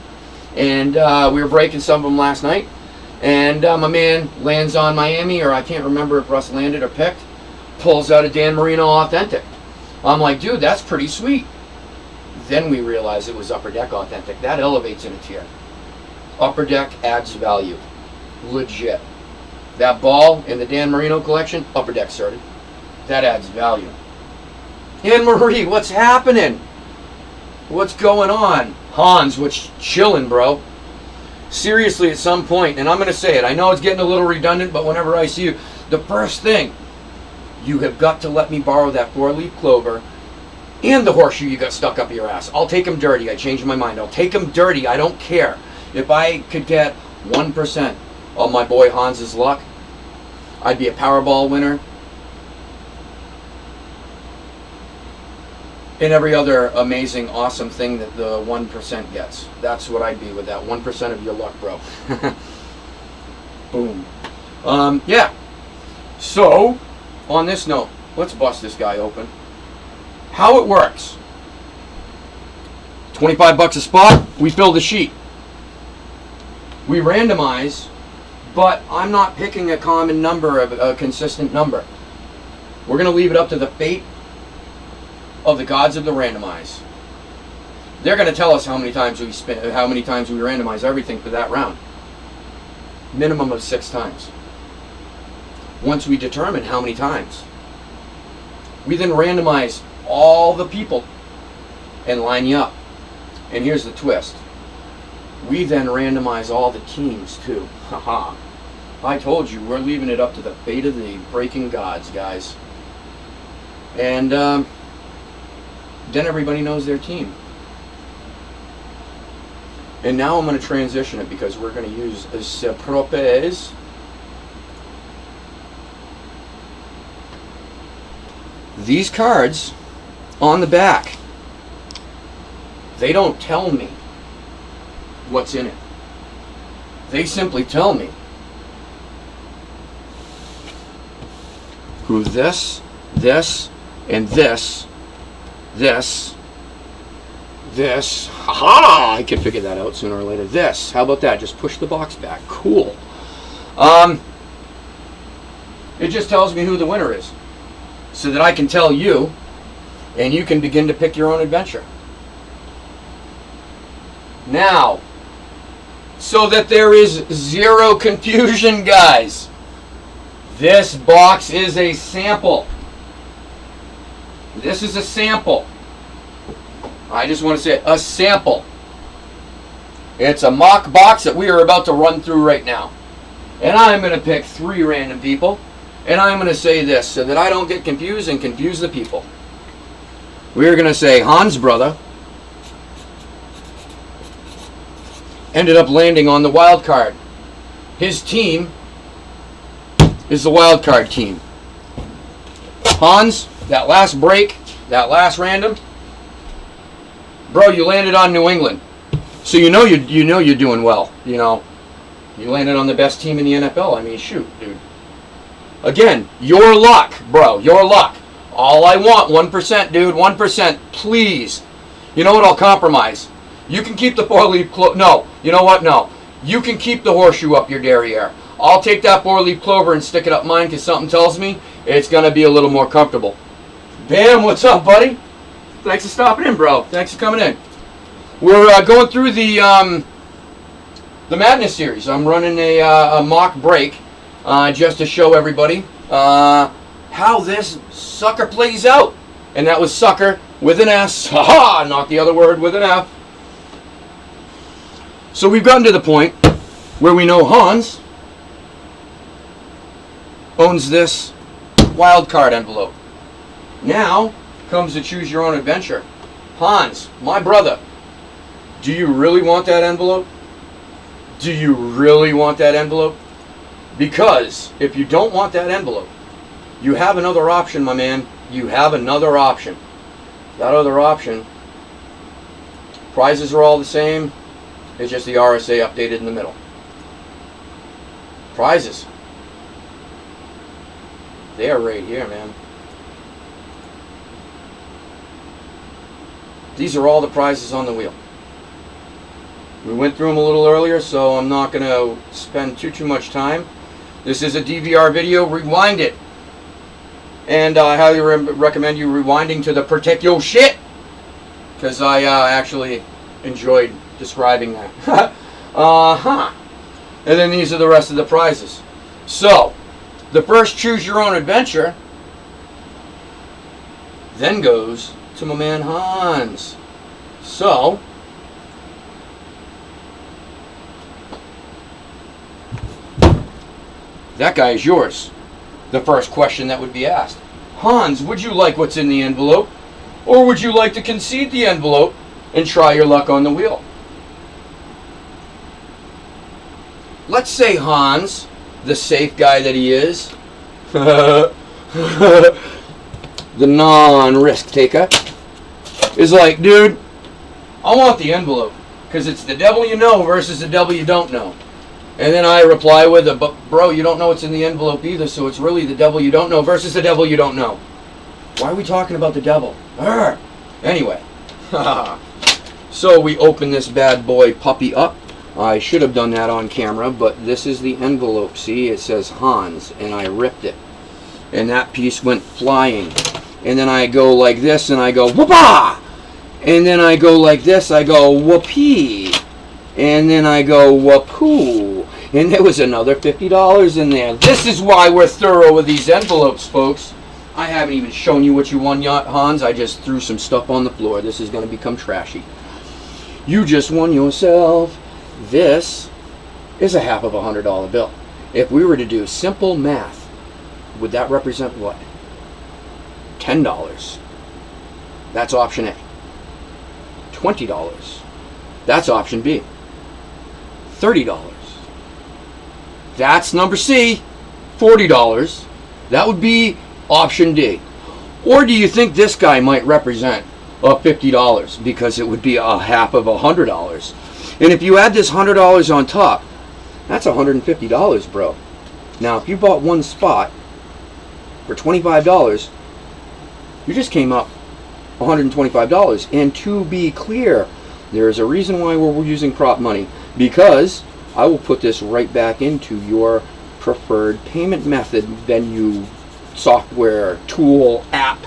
And we were breaking some of them last night. And my man lands on Miami, or I can't remember if Russ landed or picked, pulls out a Dan Marino Authentic. I'm like, dude, that's pretty sweet. Then we realized it was Upper Deck Authentic. That elevates in a tier. Upper Deck adds value. Legit. That ball in the Dan Marino collection, Upper Deck sorted. That adds value. Anne Marie, what's happening? What's going on? Hans, what's chilling, bro? Seriously, at some point, and I'm going to say it, I know it's getting a little redundant, but whenever I see you, the first thing, you have got to let me borrow that 4-leaf clover and the horseshoe you got stuck up your ass. I'll take them dirty. I changed my mind. I'll take them dirty. I don't care. If I could get 1% of my boy Hans's luck, I'd be a Powerball winner. And every other amazing, awesome thing that the 1% gets. That's what I'd be with that 1% of your luck, bro. Boom. Yeah. So, on this note, let's bust this guy open. How it works. 25 bucks a spot, we fill the sheet. We randomize, but I'm not picking a common number, a consistent number. We're going to leave it up to the fate of the gods of the randomize. They're going to tell us how many times we randomize everything for that round. Minimum of 6 times. Once we determine how many times, we then randomize all the people and line you up. And here's the twist. We then randomize all the teams too. Haha. I told you, we're leaving it up to the fate of the breaking gods, guys. And then everybody knows their team. And now I'm going to transition it because we're going to use Sepropes. These cards on the back, they don't tell me what's in it. They simply tell me who this, and this, haha, I can figure that out sooner or later. This, how about that? Just push the box back. Cool. It just tells me who the winner is, so that I can tell you, and you can begin to pick your own adventure. Now, so that there is zero confusion, guys, this box is a sample. This is a sample. I just want to say a sample. It's a mock box that we are about to run through right now. And I'm going to pick 3 random people. And I'm going to say this so that I don't get confused and confuse the people. We're going to say Hans' brother ended up landing on the wild card. His team is the wild card team. Hans, that last break, that last random, bro, you landed on New England. So you know you're doing well. You know, you landed on the best team in the NFL. I mean, shoot, dude. Again, your luck, bro, your luck. All I want, 1%, dude, 1%, please. You know what, I'll compromise. You can keep the 4-leaf clover. No, you know what, no. You can keep the horseshoe up your derriere. I'll take that 4-leaf clover and stick it up mine because something tells me it's going to be a little more comfortable. Bam, what's up, buddy? Thanks for stopping in, bro. Thanks for coming in. We're going through the Madness series. I'm running a mock break just to show everybody how this sucker plays out. And that was sucker with an S. Ha-ha! Not the other word with an F. So we've gotten to the point where we know Hans owns this wild card envelope. Now comes the choose your own adventure. Hans, my brother, do you really want that envelope? Do you really want that envelope? Because if you don't want that envelope, you have another option, my man. You have another option. That other option, prizes are all the same. It's just the RSA updated in the middle. Prizes. They are right here, man. These are all the prizes on the wheel. We went through them a little earlier, so I'm not going to spend too much time. This is a DVR video. Rewind it. And I highly recommend you rewinding to the protect your shit. because I actually enjoyed describing that. And then these are the rest of the prizes. So, the first Choose Your Own Adventure then goes to my man Hans. So, that guy is yours. The first question that would be asked. Hans, would you like what's in the envelope? Or would you like to concede the envelope and try your luck on the wheel? Let's say Hans, the safe guy that he is, the non-risk taker, is like, dude, I want the envelope because it's the devil you know versus the devil you don't know. And then I reply with but bro, you don't know what's in the envelope either, so it's really the devil you don't know versus the devil you don't know. Why are we talking about the devil? Arr! Anyway, so we open this bad boy puppy up. I should have done that on camera, but this is the envelope. See, it says Hans, and I ripped it. And that piece went flying. And then I go like this, and I go, whoopah! And then I go like this, I go, whoopee! And then I go, whoopoo! And there was another $50 in there. This is why we're thorough with these envelopes, folks. I haven't even shown you what you won yet, Hans. I just threw some stuff on the floor. This is going to become trashy. You just won yourself. This is a half of $100 bill. If we were to do simple math, would that represent what? $10. That's option A. $20. That's option B. $30. That's number C. $40. That would be option D. Or do you think this guy might represent $50 because it would be a half of $100? And if you add this $100 on top, that's $150, bro. Now, if you bought one spot for $25, you just came up $125. And to be clear, there is a reason why we're using prop money, because I will put this right back into your preferred payment method, venue, software, tool, app.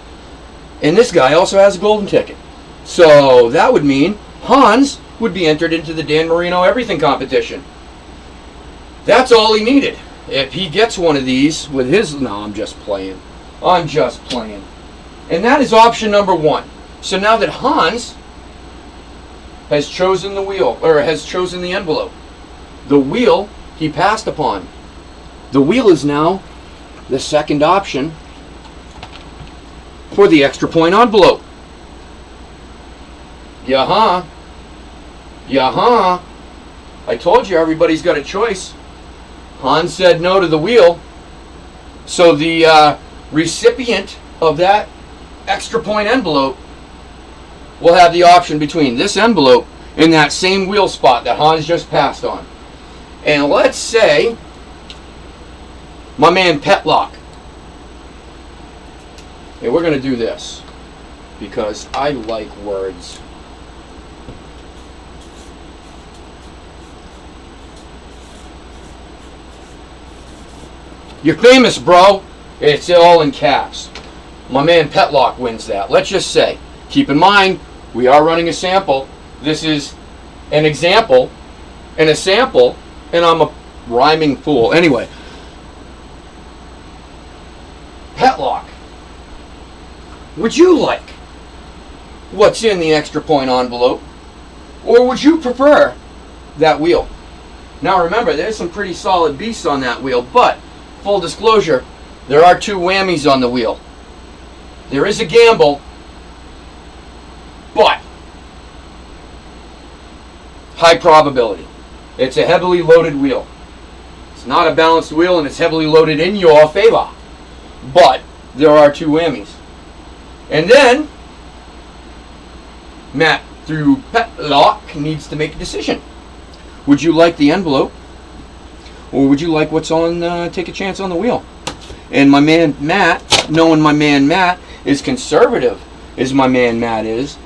And this guy also has a golden ticket. So that would mean Hans would be entered into the Dan Marino Everything competition. That's all he needed. If he gets one of these with his... No, I'm just playing. I'm just playing. And that is option number 1. So now that Hans has chosen the wheel, or has chosen the envelope, the wheel he passed upon. The wheel is now the second option for the extra point envelope. Yeah-huh. Yeah-huh. I told you everybody's got a choice. Hans said no to the wheel. So the recipient of that extra point envelope will have the option between this envelope and that same wheel spot that Hans just passed on. And let's say my man Petlock. And we're going to do this because I like words. You're famous, bro. It's all in caps. My man Petlock wins that. Let's just say, keep in mind, we are running a sample. This is an example and a sample, and I'm a rhyming fool. Anyway, Petlock, would you like what's in the extra point envelope, or would you prefer that wheel? Now remember, there's some pretty solid beasts on that wheel, but full disclosure, there are 2 whammies on the wheel. There is a gamble, but high probability. It's a heavily loaded wheel. It's not a balanced wheel, and it's heavily loaded in your favor. But there are 2 whammies. And then Matt, through Petlock, needs to make a decision. Would you like the envelope, or would you like what's on Take a Chance on the Wheel? And my man Matt, knowing my man Matt is conservative as my man Matt is,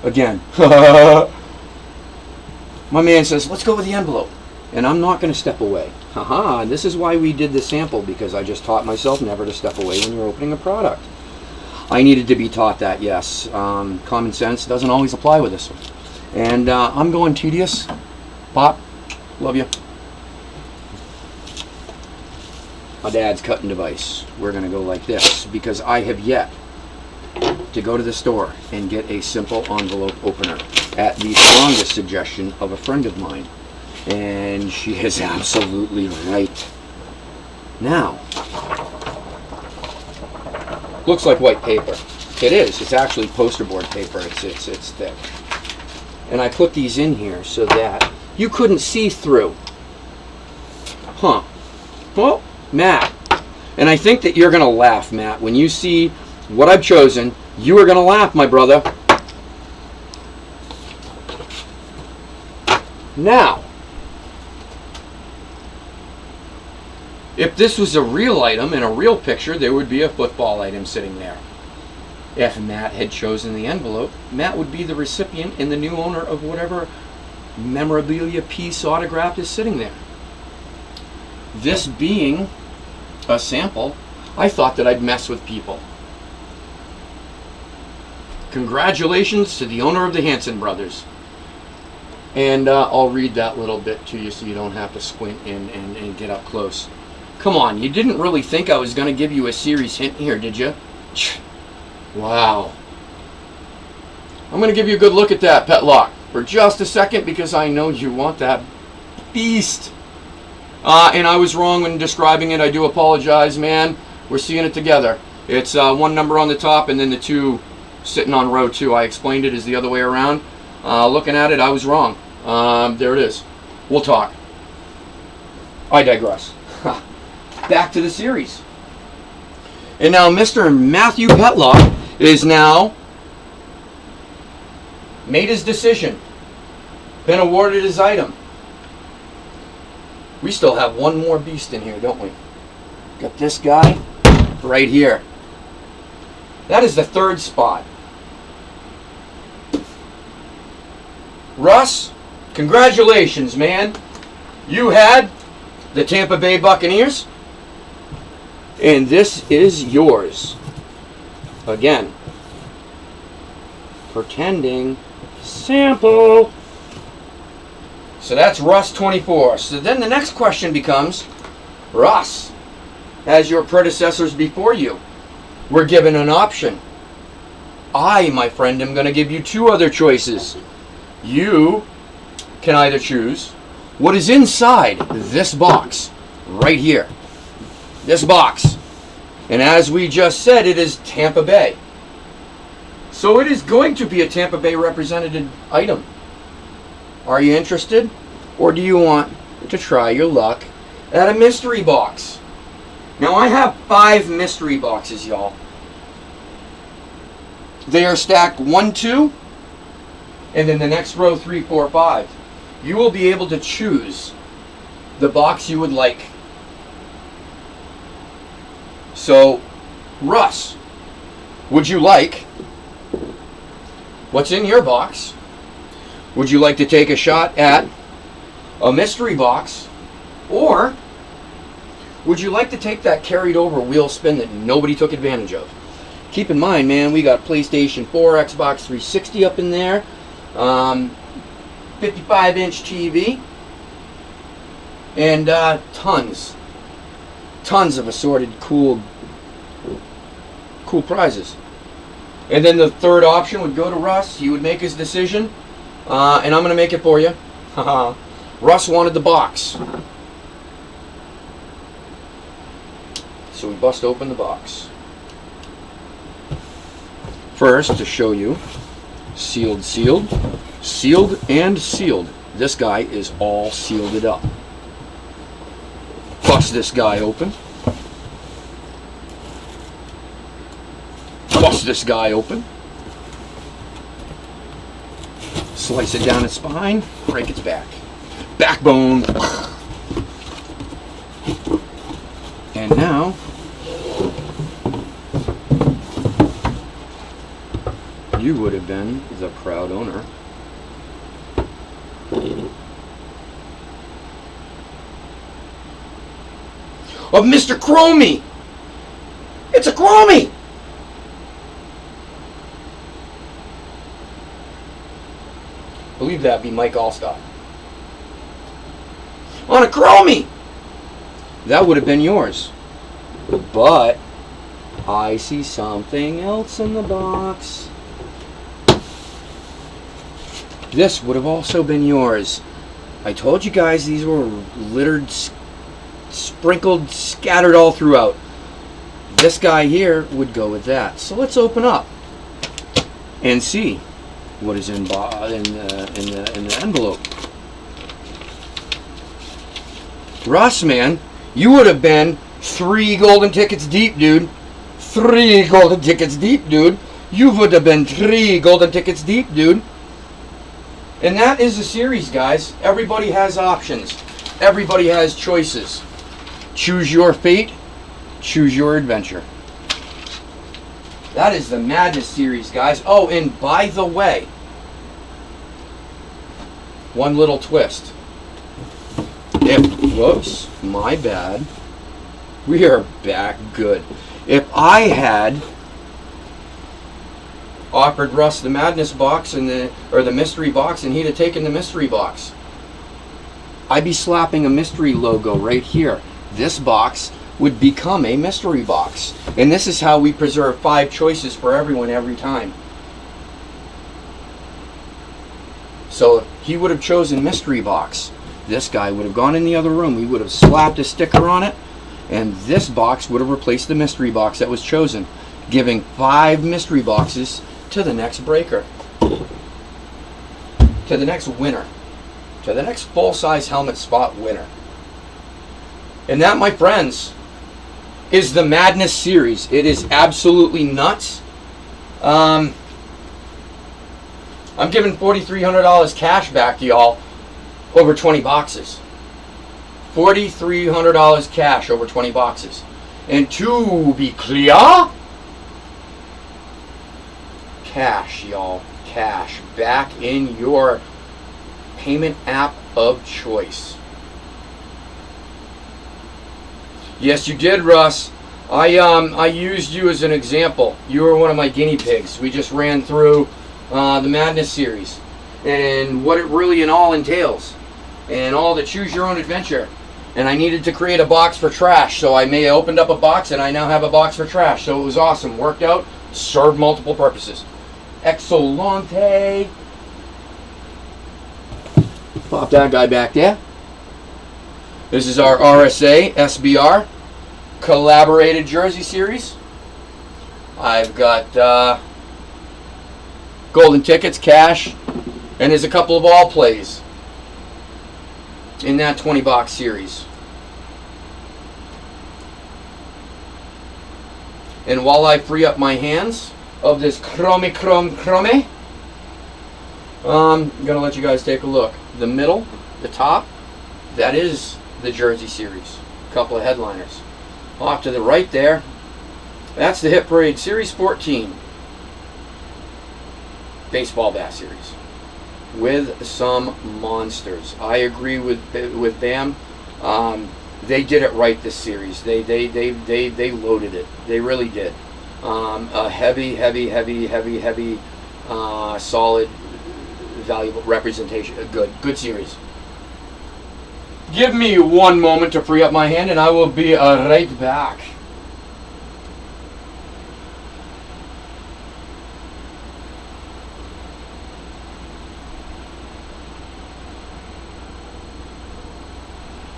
again, my man says, let's go with the envelope. And I'm not going to step away. This is why we did the sample, because I just taught myself never to step away when you're opening a product. I needed to be taught that, yes. Common sense doesn't always apply with this one. And I'm going tedious. Pop, love you. My dad's cutting device. We're going to go like this because I have yet to go to the store and get a simple envelope opener at the strongest suggestion of a friend of mine. And she is absolutely right. Now, looks like white paper. It is. It's actually poster board paper. It's thick. And I put these in here so that you couldn't see through. Huh. Well, Matt, and I think that you're going to laugh, Matt, when you see what I've chosen. You are going to laugh, my brother. Now, if this was a real item in a real picture, there would be a football item sitting there. If Matt had chosen the envelope, Matt would be the recipient and the new owner of whatever memorabilia piece autographed is sitting there. This being a sample, I thought that I'd mess with people. Congratulations to the owner of the Hanson Brothers. And I'll read that little bit to you so you don't have to squint and get up close. Come on, you didn't really think I was going to give you a series hint here, did you? Wow. I'm going to give you a good look at that, Petlock, for just a second because I know you want that beast. And I was wrong when describing it. I do apologize, man. We're seeing it together. It's one number on the top and then the two sitting on row 2. I explained it as the other way around. Looking at it, I was wrong. There it is. We'll talk. I digress. Back to the series. And now Mr. Matthew Petlock is now made his decision. Been awarded his item. We still have one more beast in here, don't we? Got this guy right here. That is the third spot. Russ, congratulations, man. You had the Tampa Bay Buccaneers, and this is yours. Again, pretending sample. So that's Russ 24. So then the next question becomes, Russ, as your predecessors before you, were given an option. I, my friend, am going to give you two other choices. You can either choose what is inside this box right here. This box. And as we just said, it is Tampa Bay. So it is going to be a Tampa Bay represented item. Are you interested? Or do you want to try your luck at a mystery box? Now I have 5 mystery boxes, y'all. They are stacked 1, 2, and then the next row 3, 4, 5. You will be able to choose the box you would like. So, Russ, would you like what's in your box? Would you like to take a shot at a mystery box? Or would you like to take that carried over wheel spin that nobody took advantage of? Keep in mind, man, we got PlayStation 4, Xbox 360 up in there, 55-inch TV, and tons of assorted cool prizes. And then the third option would go to Russ. He would make his decision, and I'm going to make it for you. Russ wanted the box. So we bust open the box. First, to show you, sealed, and sealed. This guy is all sealed it up. Bust this guy open. Bust this guy open. Slice it down its spine, break its back. Backbone. And now, you would have been the proud owner of Mr. Chromie. It's a Chromie. believe that'd be Mike Allstott. On a Chromie! That would have been yours. But I see something else in the box. This would have also been yours. I told you guys these were littered, sprinkled, scattered all throughout. This guy here would go with that. So let's open up and see what is in the envelope. Russ, man, you would have been 3 golden tickets deep, dude. 3 golden tickets deep, dude. You would have been 3 golden tickets deep, dude. And that is the series, guys. Everybody has options. Everybody has choices. Choose your fate. Choose your adventure. That is the Madness series, guys. Oh, and by the way, one little twist. Whoops, my bad. We are back good. If I had offered Russ the Madness box and the mystery box, and he'd have taken the mystery box, I'd be slapping a mystery logo right here. This box would become a mystery box, and this is how we preserve 5 choices for everyone every time. So he would have chosen mystery box. This guy would have gone in the other room. We would have slapped a sticker on it, and this box would have replaced the mystery box that was chosen, giving 5 mystery boxes to the next breaker, to the next winner, to the next full-size helmet spot winner. And that, my friends, is the Madness series. It is absolutely nuts. I'm giving $4,300 cash back to y'all over 20 boxes. $4,300 cash over 20 boxes. And to be clear, cash, y'all. Cash back in your payment app of choice. Yes, you did, Russ. I used you as an example. You were one of my guinea pigs. We just ran through the Madness series and what it really and all entails, and all the choose your own adventure. And I needed to create a box for trash, so I opened up a box, and I now have a box for trash. So it was awesome. Worked out. Served multiple purposes. Excellente. Pop that guy back there. This is our RSA SBR collaborated jersey series. I've got golden tickets, cash, and there's a couple of all plays in that 20 box series. And while I free up my hands of this chrome, I'm gonna let you guys take a look. The middle, the top, that is the jersey series. A couple of headliners. Off to the right there, that's the Hit Parade Series 14 baseball bat series with some monsters. I agree with Bam. They did it right this series. They loaded it. They really did. A heavy, solid, valuable representation. A good series. Give me one moment to free up my hand, and I will be right back.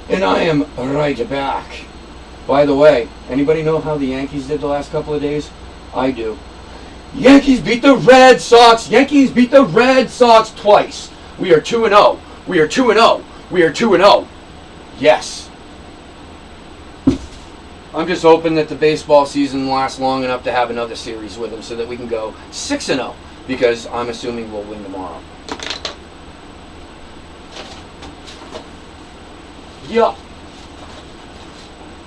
And I am right back. By the way, anybody know how the Yankees did the last couple of days? I do. Yankees beat the Red Sox. Yankees beat the Red Sox twice. We are 2-0. We are 2-0. We are 2-0. Yes. I'm just hoping that the baseball season lasts long enough to have another series with them so that we can go 6-0, because I'm assuming we'll win tomorrow. Yeah.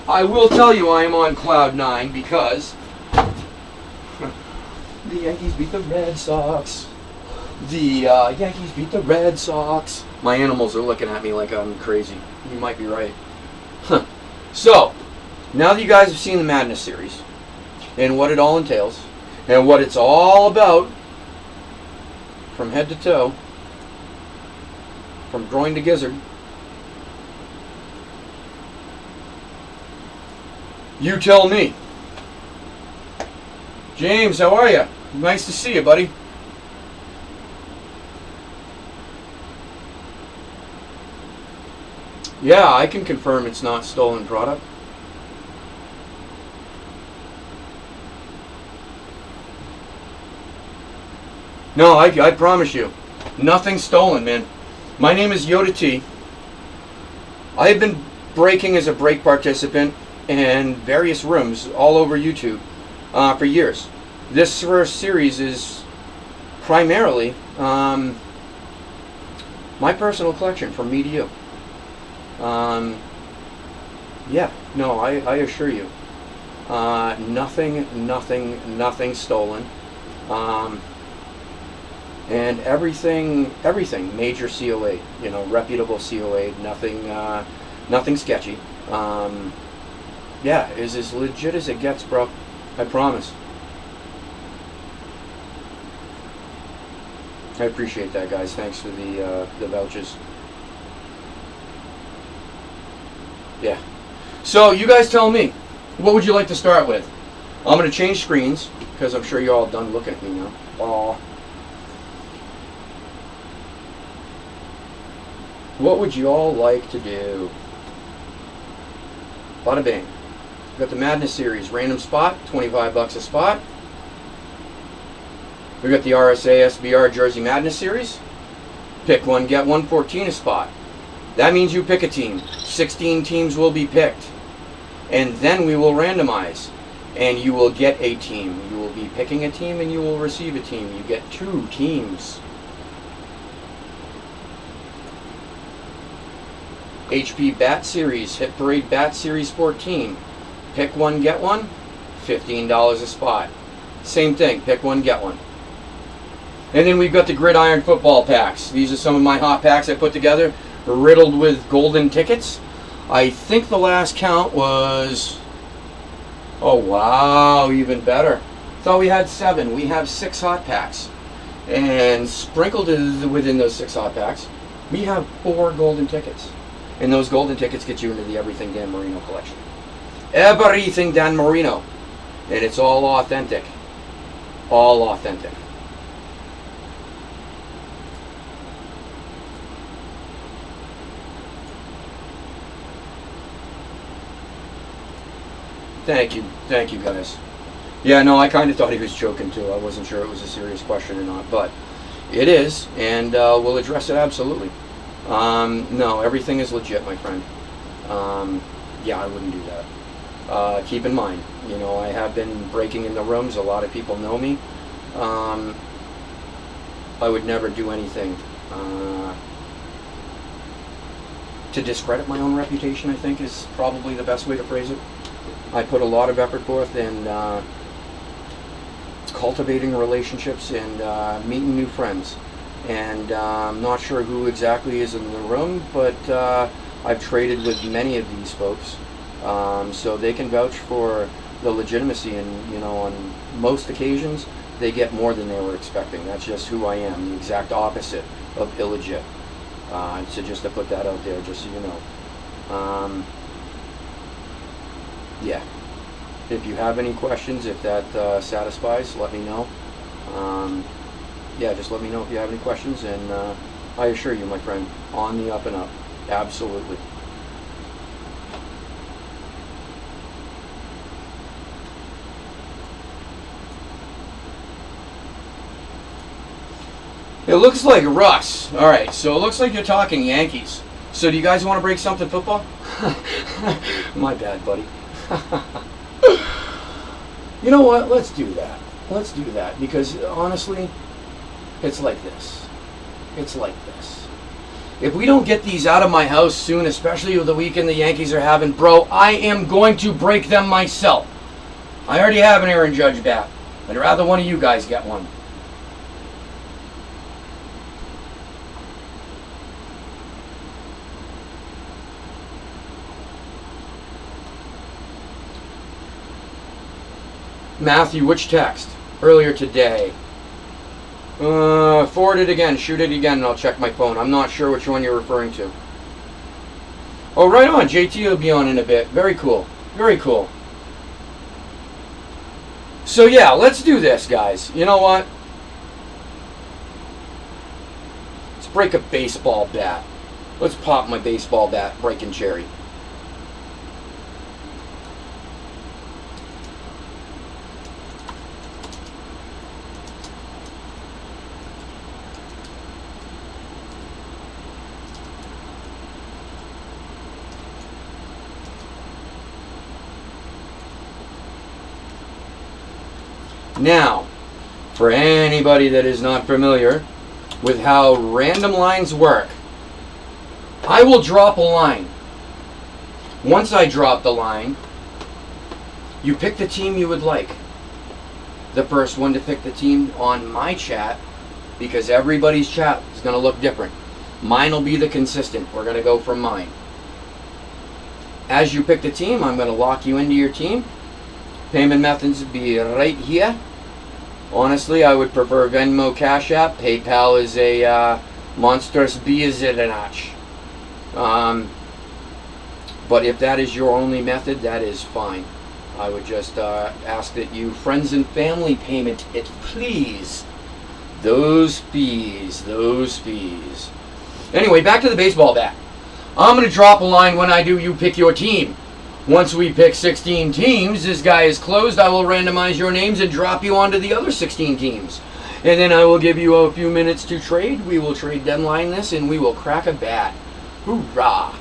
I will tell you I am on cloud 9 because the Yankees beat the Red Sox. The Yankees beat the Red Sox. My animals are looking at me like I'm crazy. You might be right. Huh. So, now that you guys have seen the Madness series and what it all entails and what it's all about from head to toe, From groin to gizzard. You tell me. James, how are you? Nice to see you, buddy. Yeah, I can confirm it's not stolen product. No, I promise you. Nothing stolen, man. My name is Yoda T. I have been breaking as a break participant in various rooms all over YouTube for years. This first series is primarily my personal collection from me to you. Yeah, no, I assure you. Nothing stolen. And everything major COA, reputable COA, nothing sketchy. Yeah, is as legit as it gets, bro. I promise. I appreciate that, guys. Thanks for the vouchers. Yeah. So you guys tell me, what would you like to start with? I'm going to change screens because I'm sure you're all done looking at me now. Aw. What would you all like to do? Bada bing. We've got the Madness Series, random spot, $25 a spot. We've got the RSA SBR Jersey Madness Series. Pick one, get one, 14 a spot. That means you pick a team. 16 teams will be picked. And then we will randomize. And you will get a team. You will be picking a team and you will receive a team. You get 2 teams. HP Bat Series, Hit Parade Bat Series 14. Pick one, get one, $15 a spot. Same thing, pick one, get one. And then we've got the Gridiron Football Packs. These are some of my hot packs I put together, riddled with golden tickets. I think the last count was, oh wow, even better. Thought we had 7. We have 6 hot packs. And sprinkled within those 6 hot packs, we have 4 golden tickets. And those golden tickets get you into the Everything Dan Marino collection. Everything Dan Marino. And it's all authentic. All authentic. Thank you guys. Yeah, no, I kind of thought he was joking too. I wasn't sure it was a serious question or not, but it is, and we'll address it absolutely. No, everything is legit, my friend. Yeah, I wouldn't do that. Keep in mind, I have been breaking in the rooms. A lot of people know me. I would never do anything to discredit my own reputation, I think, is probably the best way to phrase it. I put a lot of effort forth in cultivating relationships and meeting new friends. And I'm not sure who exactly is in the room, but I've traded with many of these folks, so they can vouch for the legitimacy. And on most occasions, they get more than they were expecting. That's just who I am, the exact opposite of illegit. So just to put that out there, just so you know. Yeah. If you have any questions, if that satisfies, let me know. Yeah, just let me know if you have any questions, and I assure you, my friend, on the up and up. Absolutely. It looks like Russ. All right, so it looks like you're talking Yankees. So do you guys want to break something football? My bad, buddy. You know what? Let's do that. Let's do that, because honestly, it's like this. It's like this. If we don't get these out of my house soon, especially with the weekend the Yankees are having, bro, I am going to break them myself. I already have an Aaron Judge bat. I'd rather one of you guys get one. Matthew, which text? Earlier today. Forward it again. Shoot it again, and I'll check my phone. I'm not sure which one you're referring to. Oh, right on. JT will be on in a bit. Very cool. Very cool. So yeah, let's do this, guys. You know what? Let's break a baseball bat. Let's pop my baseball bat, breaking cherry. Now, for anybody that is not familiar with how random lines work, I will drop a line. Once I drop the line, you pick the team you would like. The first one to pick the team on my chat, because everybody's chat is going to look different. Mine will be the consistent. We're going to go from mine. As you pick the team, I'm going to lock you into your team. Payment methods will be right here. Honestly, I would prefer Venmo, Cash App. PayPal is a monstrous bizarrenach. But if that is your only method, that is fine. I would just ask that you friends and family payment it, please. Those fees. Anyway, back to the baseball bat. I'm going to drop a line when I do. You pick your team. Once we pick 16 teams, this guy is closed. I will randomize your names and drop you onto the other 16 teams. And then I will give you a few minutes to trade. We will trade deadline this, and we will crack a bat. Hoorah!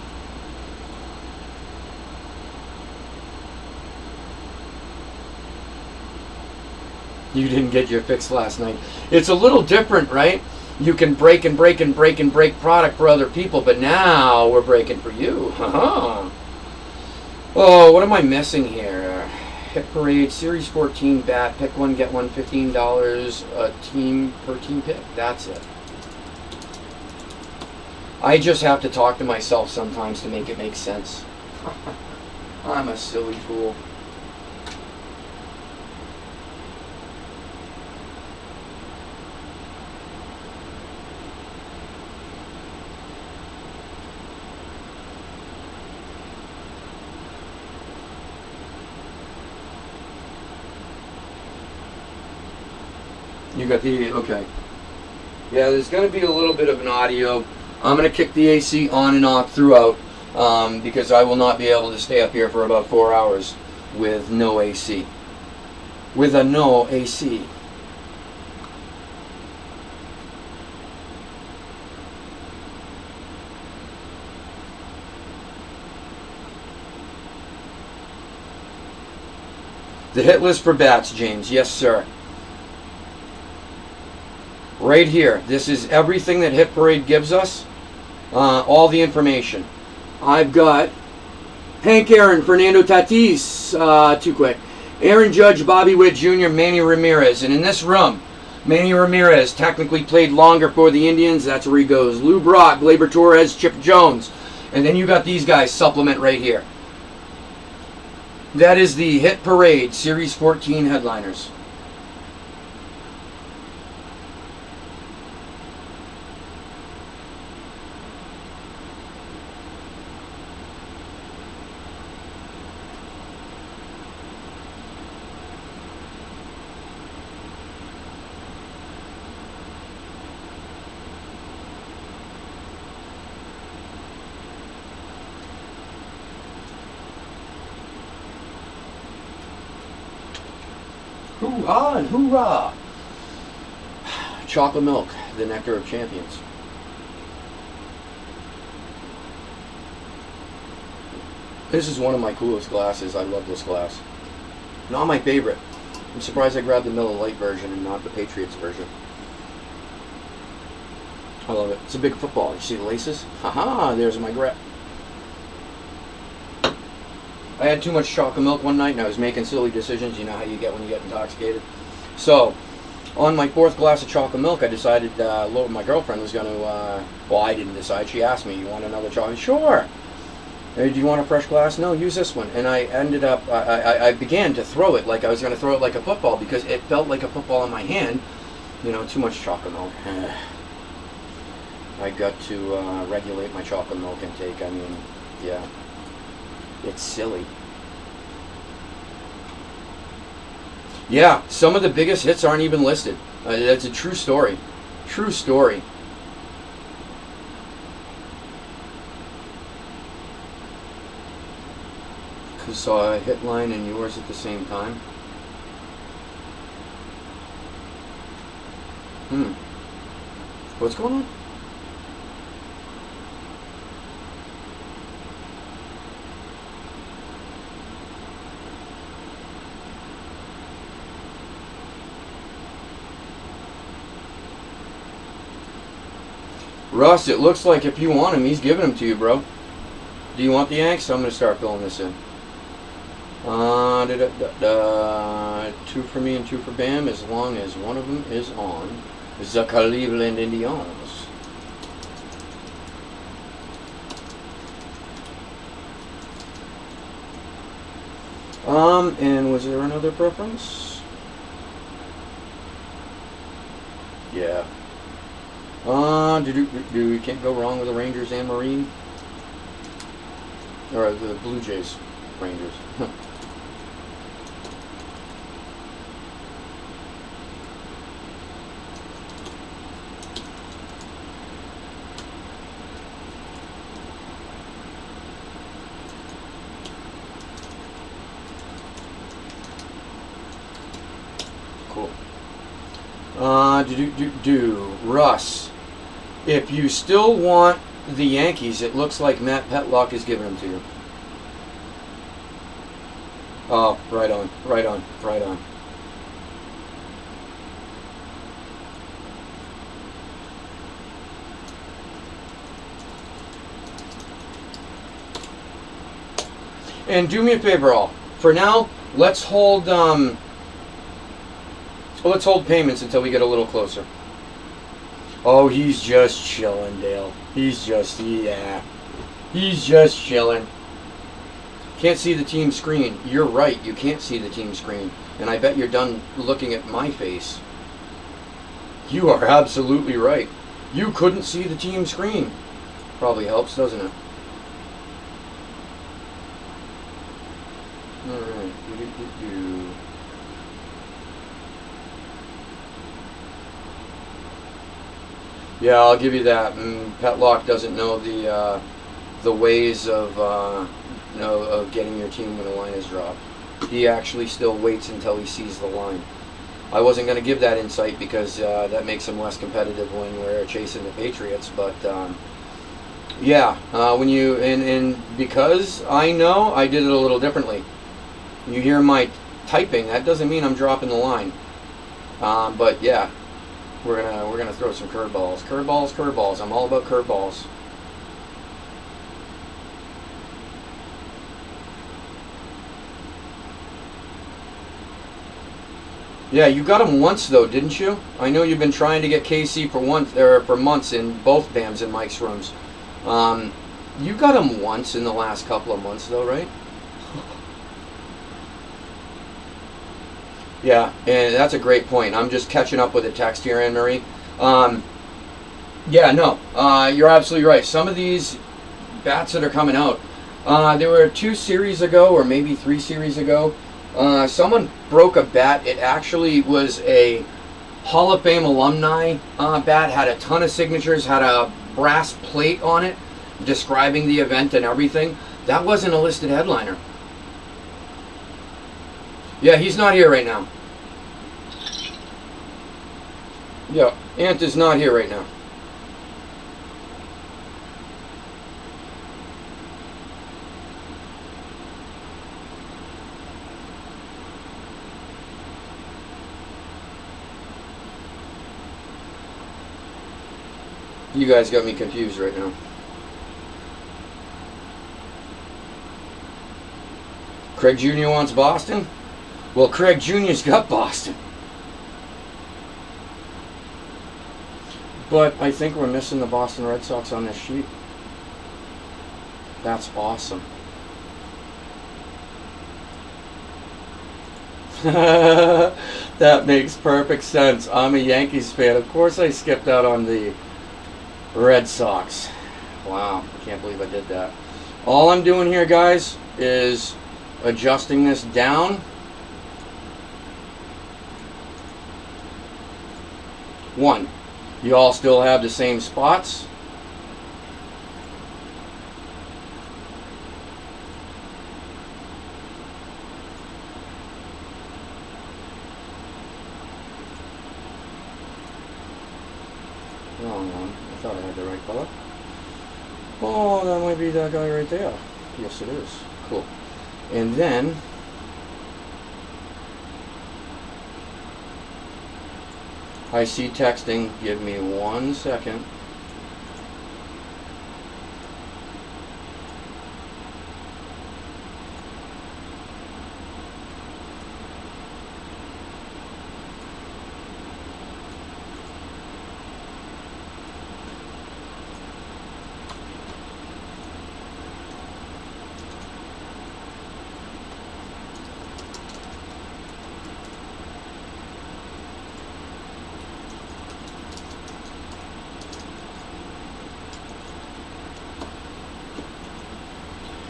You didn't get your fix last night. It's a little different, right? You can break and break and break and break product for other people, but now we're breaking for you. Haha. Oh, what am I missing here? Hit Parade, Series 14 bat, pick one, get one, $15 a team per team pick. That's it. I just have to talk to myself sometimes to make it make sense. I'm a silly fool. You got the, okay. Yeah, there's going to be a little bit of an audio. I'm going to kick the AC on and off throughout because I will not be able to stay up here for about 4 hours with no AC. With a no AC. The hit list for bats, James. Yes, sir. Right here. This is everything that Hit Parade gives us. All the information. I've got Hank Aaron, Fernando Tatis, too quick. Aaron Judge, Bobby Witt Jr., Manny Ramirez. And in this room, Manny Ramirez technically played longer for the Indians. That's where he goes. Lou Brock, Gleyber Torres, Chip Jones. And then you got these guys supplement right here. That is the Hit Parade Series 14 headliners. Hoorah and hoorah! Chocolate milk, the nectar of champions. This is one of my coolest glasses. I love this glass. Not my favorite. I'm surprised I grabbed the Miller Lite version and not the Patriots version. I love it. It's a big football. You see the laces? Haha, there's my grip. I had too much chocolate milk one night and I was making silly decisions. You know how you get when you get intoxicated. So, on my fourth glass of chocolate milk, I decided my girlfriend was going to, well, I didn't decide. She asked me, you want another chocolate? Sure. Hey, do you want a fresh glass? No, use this one. And I ended up, I began to throw it like I was going to throw it like a football because it felt like a football in my hand. You know, too much chocolate milk. I got to regulate my chocolate milk intake. I mean, yeah, it's silly. Yeah, some of the biggest hits aren't even listed. That's a true story. True story. Because saw a hit line and yours at the same time. What's going on? Russ, it looks like if you want him, he's giving them to you, bro. Do you want the Yanks? I'm going to start filling this in. 2 for me and 2 for Bam, as long as one of them is on the Cleveland Indians. And was there another preference? Yeah. We can't go wrong with the Rangers and Marine. Or the Blue Jays. Rangers. Cool. Russ. If you still want the Yankees, it looks like Matt Petlock is giving them to you. Oh, right on, right on, right on. And do me a favor, all. For now, let's hold payments until we get a little closer. Oh, he's just chilling, Dale. He's just chilling. Can't see the team screen. You're right, you can't see the team screen. And I bet you're done looking at my face. You are absolutely right. You couldn't see the team screen. Probably helps, doesn't it? Alright. Yeah, I'll give you that. Petlock doesn't know the ways of of getting your team when the line is dropped. He actually still waits until he sees the line. I wasn't going to give that insight because that makes him less competitive when we're chasing the Patriots. But when you and because I know I did it a little differently. You hear my typing, that doesn't mean I'm dropping the line. But yeah. We're gonna throw some curveballs. Curveballs. I'm all about curveballs. Yeah, you got him once though, didn't you? I know you've been trying to get KC for months in both Bam's and Mike's rooms. You got him once in the last couple of months though, right? Yeah, and that's a great point. I'm just catching up with a text here, Anne-Marie. You're absolutely right. Some of these bats that are coming out, there were 2 series ago, or maybe 3 series ago, someone broke a bat. It actually was a Hall of Fame alumni bat, had a ton of signatures, had a brass plate on it describing the event and everything. That wasn't a listed headliner. Yeah, he's not here right now. Yeah, Ant is not here right now. You guys got me confused right now. Craig Jr. wants Boston? Well, Craig Jr.'s got Boston. But I think we're missing the Boston Red Sox on this sheet. That's awesome. That makes perfect sense. I'm a Yankees fan. Of course I skipped out on the Red Sox. Wow, I can't believe I did that. All I'm doing here, guys, is adjusting this down. One, you all still have the same spots. Wrong one. I thought I had the right color. Oh, that might be that guy right there. Yes, it is. Cool. And then I see texting. Give me 1 second.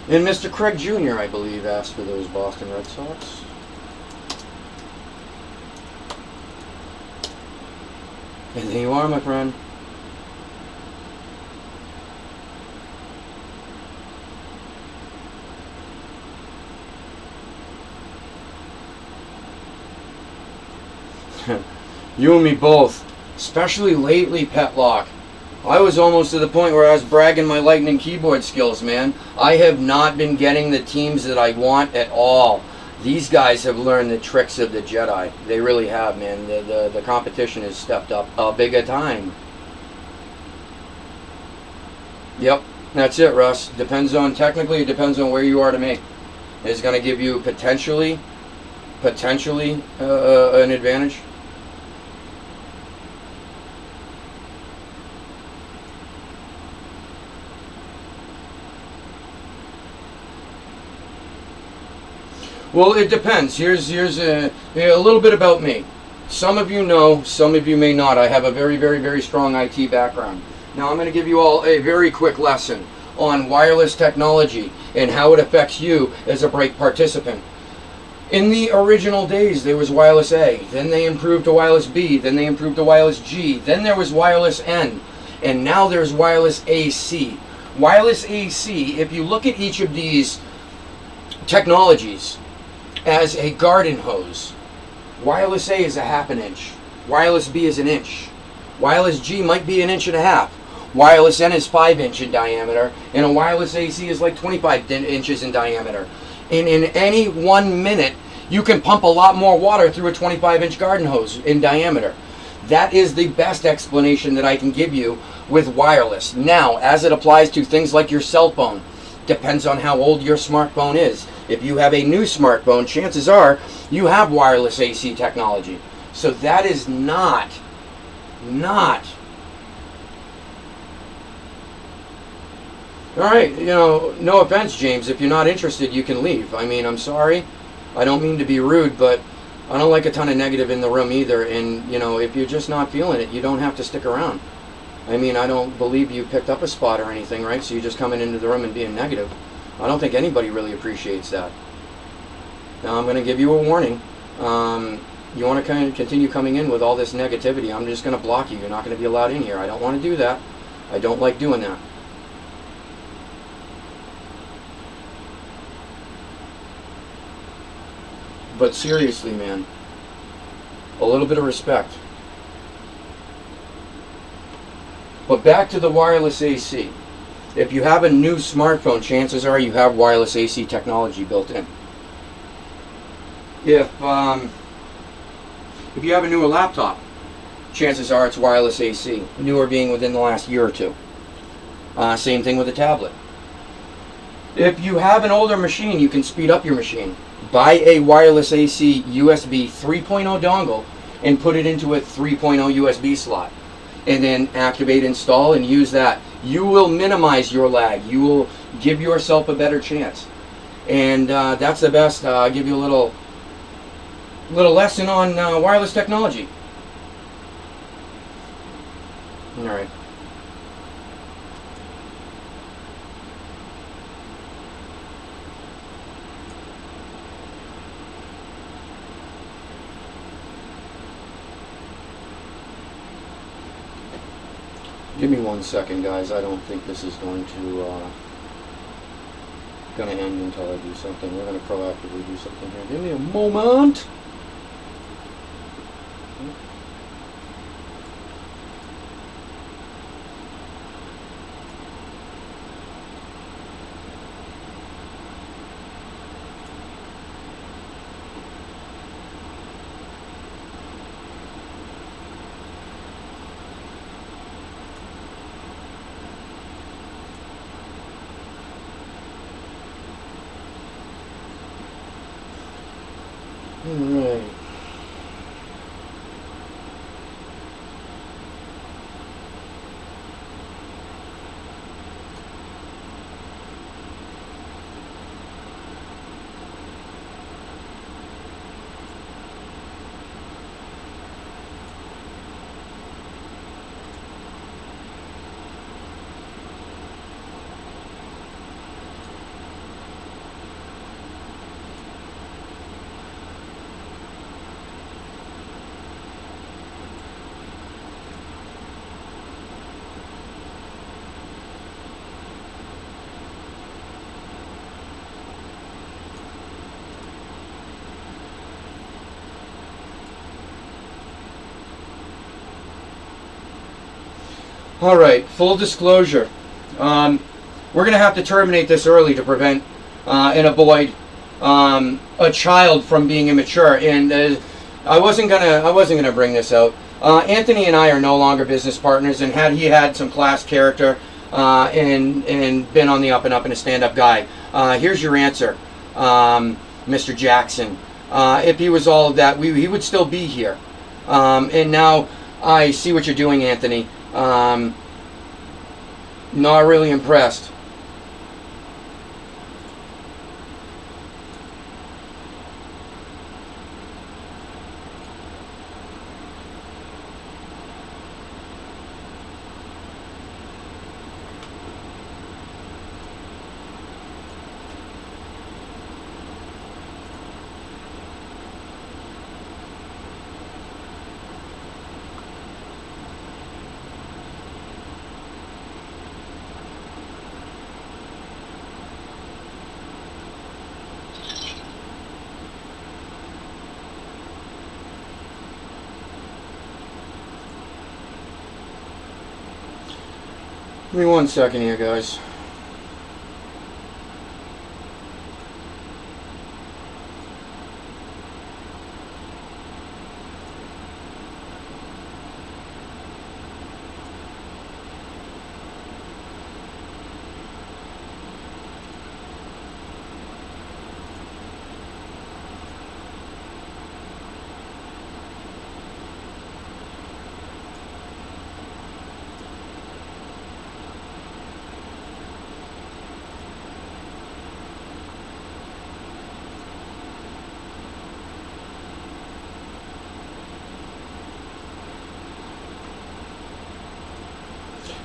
And Mr. Craig Jr., I believe, asked for those Boston Red Sox. And there you are, my friend. You and me both. Especially lately, Petlock. I was almost to the point where I was bragging my Lightning keyboard skills, man. I have not been getting the teams that I want at all. These guys have learned the tricks of the Jedi. They really have, man. The competition has stepped up a bigger time. Yep, that's it, Russ. Technically, it depends on where you are to me. It's going to give you potentially an advantage. Well, it depends. Here's a little bit about me. Some of you know, some of you may not. I have a very, very, very strong IT background. Now I'm going to give you all a very quick lesson on wireless technology and how it affects you as a break participant. In the original days, there was wireless A, then they improved to wireless B, then they improved to wireless G, then there was wireless N, and now there's wireless AC. Wireless AC, if you look at each of these technologies as a garden hose, wireless A is a half an inch, wireless B is an inch, wireless G might be an inch and a half, wireless N is 5 inch in diameter, and a wireless AC is like 25 inches in diameter. And in any 1 minute, you can pump a lot more water through a 25-inch garden hose in diameter. That is the best explanation that I can give you with wireless. Now, as it applies to things like your cell phone, depends on how old your smartphone is. If you have a new smartphone, chances are you have wireless AC technology. So that is not. All right, no offense, James. If you're not interested, you can leave. I mean, I'm sorry. I don't mean to be rude, but I don't like a ton of negative in the room either. And, if you're just not feeling it, you don't have to stick around. I mean, I don't believe you picked up a spot or anything, right? So you're just coming into the room and being negative. I don't think anybody really appreciates that. Now, I'm going to give you a warning. You want to continue coming in with all this negativity, I'm just going to block you. You're not going to be allowed in here. I don't want to do that. I don't like doing that. But seriously, man, a little bit of respect. But back to the wireless AC. If you have a new smartphone, chances are you have wireless AC technology built in. If you have a newer laptop, chances are it's wireless AC. Newer being within the last year or two. Same thing with a tablet. If you have an older machine, you can speed up your machine. Buy a wireless AC USB 3.0 dongle and put it into a 3.0 USB slot. And then activate, install, and use that. You will minimize your lag. You will give yourself a better chance. And that's the best. I'll give you a little Little lesson on wireless technology. All right. Give me 1 second, guys. I don't think this is going to end until I do something. We're going to proactively do something here. Give me a moment. Alright. All right, full disclosure. We're going to have to terminate this early to prevent and avoid a child from being immature. And I wasn't gonna bring this out. Anthony and I are no longer business partners. And had he had some class, character, and been on the up and up and a stand-up guy, here's your answer, Mr. Jackson. If he was all of that, he would still be here. And now I see what you're doing, Anthony. Not really impressed. Give me 1 second here, guys.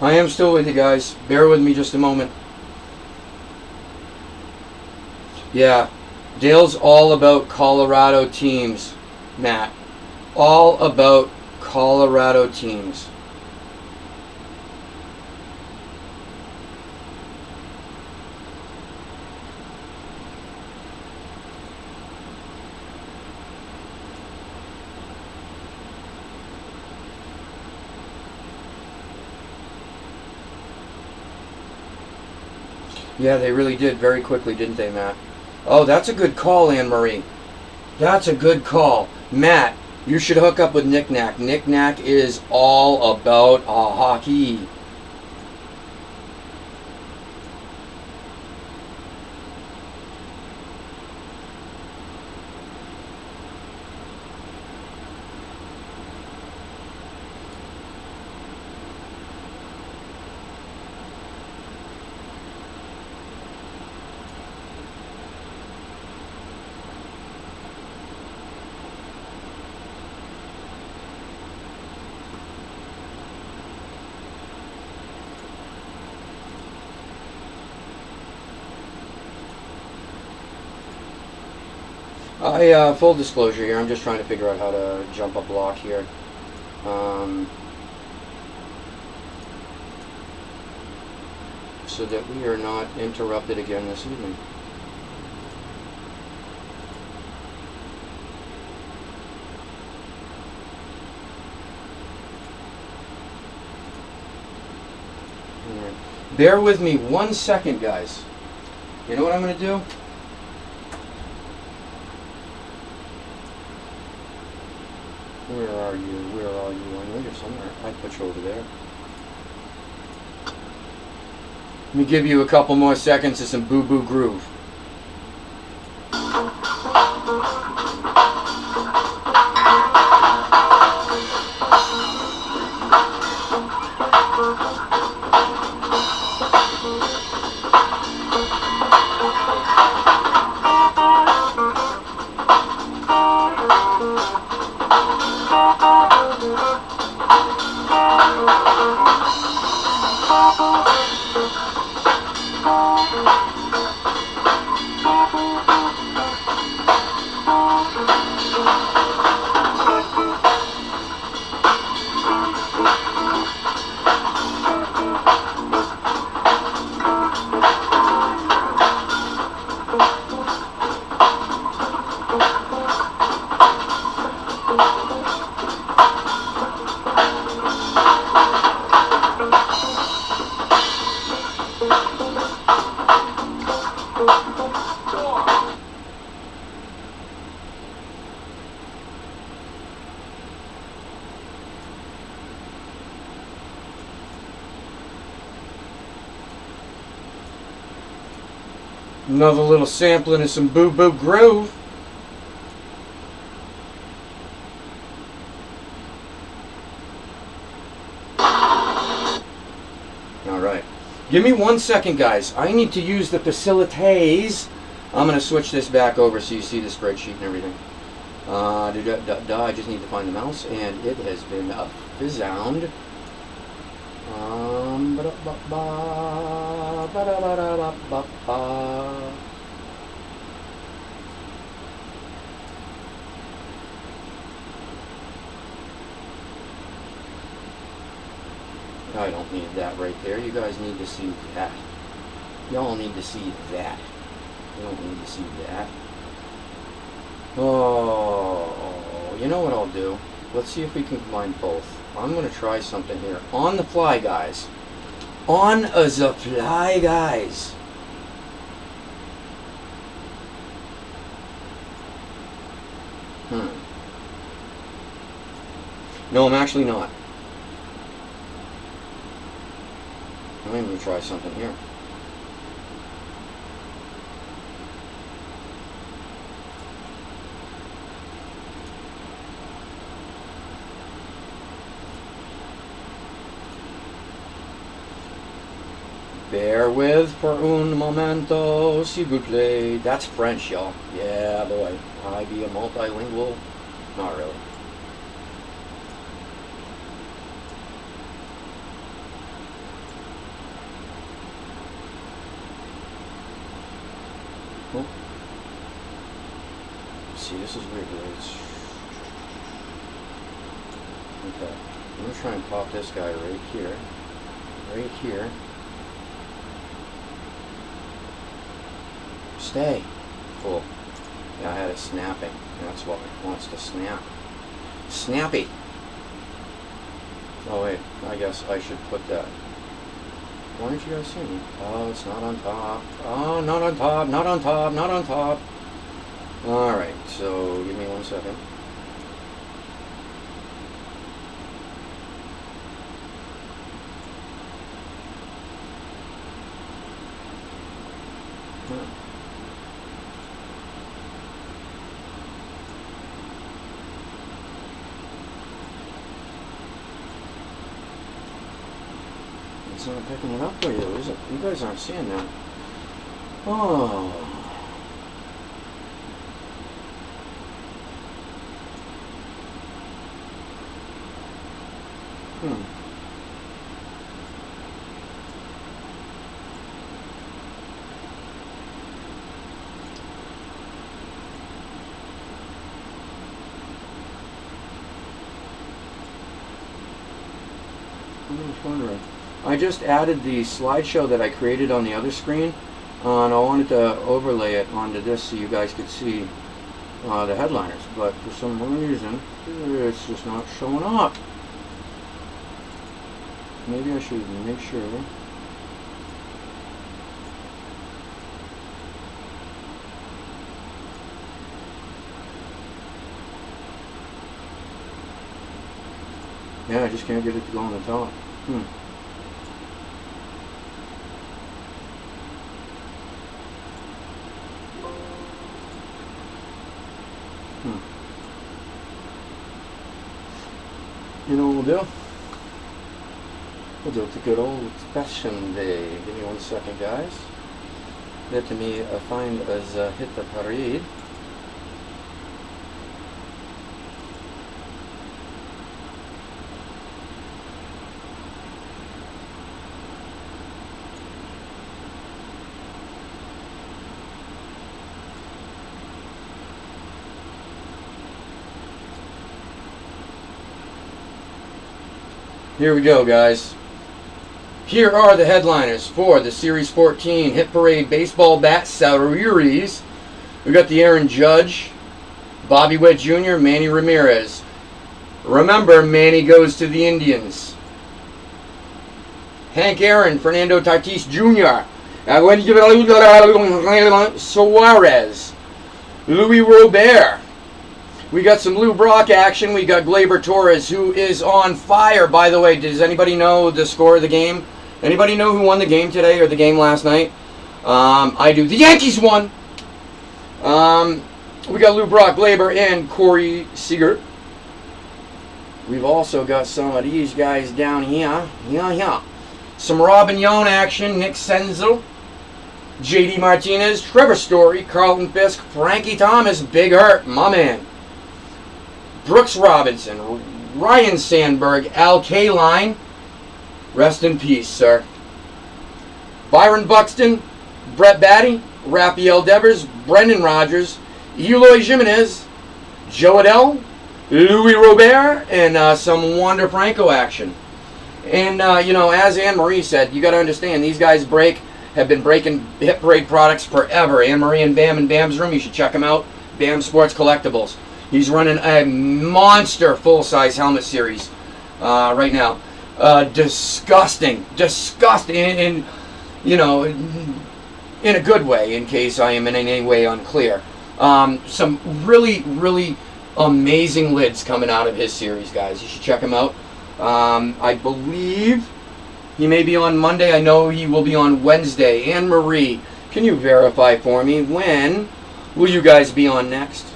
I am still with you guys. Bear with me just a moment. Yeah, Dale's all about Colorado teams, Matt. All about Colorado teams. Yeah, they really did very quickly, didn't they, Matt? Oh, that's a good call, Anne-Marie. That's a good call. Matt, you should hook up with Nick Knack. Nick Knack is all about hockey. Full disclosure here, I'm just trying to figure out how to jump a block here. So that we are not interrupted again this evening. Alright. Bear with me 1 second, guys. You know what I'm going to do? Where are you? Where are you? I know you're somewhere. I'd put you over there. Let me give you a couple more seconds of some Boo Boo Groove. Another little sampling of some Boo Boo Groove. Alright. Give me 1 second, guys. I need to use the facilities. I'm going to switch this back over so you see the spreadsheet and everything. I just need to find the mouse, and it has been found. I don't need that right there. You guys need to see that. Y'all need to see that. You don't need to see that. Oh, you know what I'll do? Let's see if we can combine both. I'm going to try something here. On the fly, guys. On the fly, guys. No, I'm actually not. I'm going to try something here. Bear with for un momento, s'il vous plaît. That's French, y'all. Yeah, boy. I be a multilingual. Not really. Oh. See, this is weird. Okay. I'm going to try and pop this guy right here. Right here. Stay. Cool. Yeah, I had it snapping. That's what it wants to snap. Snappy. Oh wait, I guess I should put that. Why aren't you guys seeing me? Oh, it's not on top. Oh, not on top, not on top, not on top. Alright, so give me 1 second. It's not picking it up for you, is it? You guys aren't seeing that. Oh. I was wondering. I just added the slideshow that I created on the other screen, and I wanted to overlay it onto this so you guys could see the headliners, but for some reason it's just not showing up. Maybe I should make sure. Yeah, I just can't get it to go on the top. You know what we'll do? We'll do it the good old-fashioned way. Give me 1 second, guys. Let me find us hit the parade. Here we go, guys. Here are the headliners for the Series 14 Hit Parade Baseball Bat Series. We got the Aaron Judge, Bobby Witt Jr., Manny Ramirez. Remember, Manny goes to the Indians. Hank Aaron, Fernando Tatis Jr., Suarez, Louis Robert. We got some Lou Brock action. We got Gleyber Torres, who is on fire. By the way, does anybody know the score of the game? Anybody know who won the game today or the game last night? I do. The Yankees won. We got Lou Brock, Gleyber, and Corey Seager. We've also got some of these guys down here. Some Robin Yount action. Nick Senzel, JD Martinez, Trevor Story, Carlton Fisk, Frankie Thomas, Big Hurt, my man. Brooks Robinson, Ryan Sandberg, Al Kaline, rest in peace, sir. Byron Buxton, Brett Batty, Rafael Devers, Brendan Rodgers, Eloy Jimenez, Joe Adell, Louis Robert, and some Wander Franco action. And, as Anne-Marie said, you got to understand, these guys have been breaking Hit Parade products forever. Anne-Marie and Bam in Bam's room, you should check them out. Bam Sports Collectibles. He's running a monster full-size helmet series right now. Disgusting, in a good way, in case I am in any way unclear. Some really, really amazing lids coming out of his series, guys. You should check him out. I believe he may be on Monday. I know he will be on Wednesday. Anne-Marie, can you verify for me, when will you guys be on next?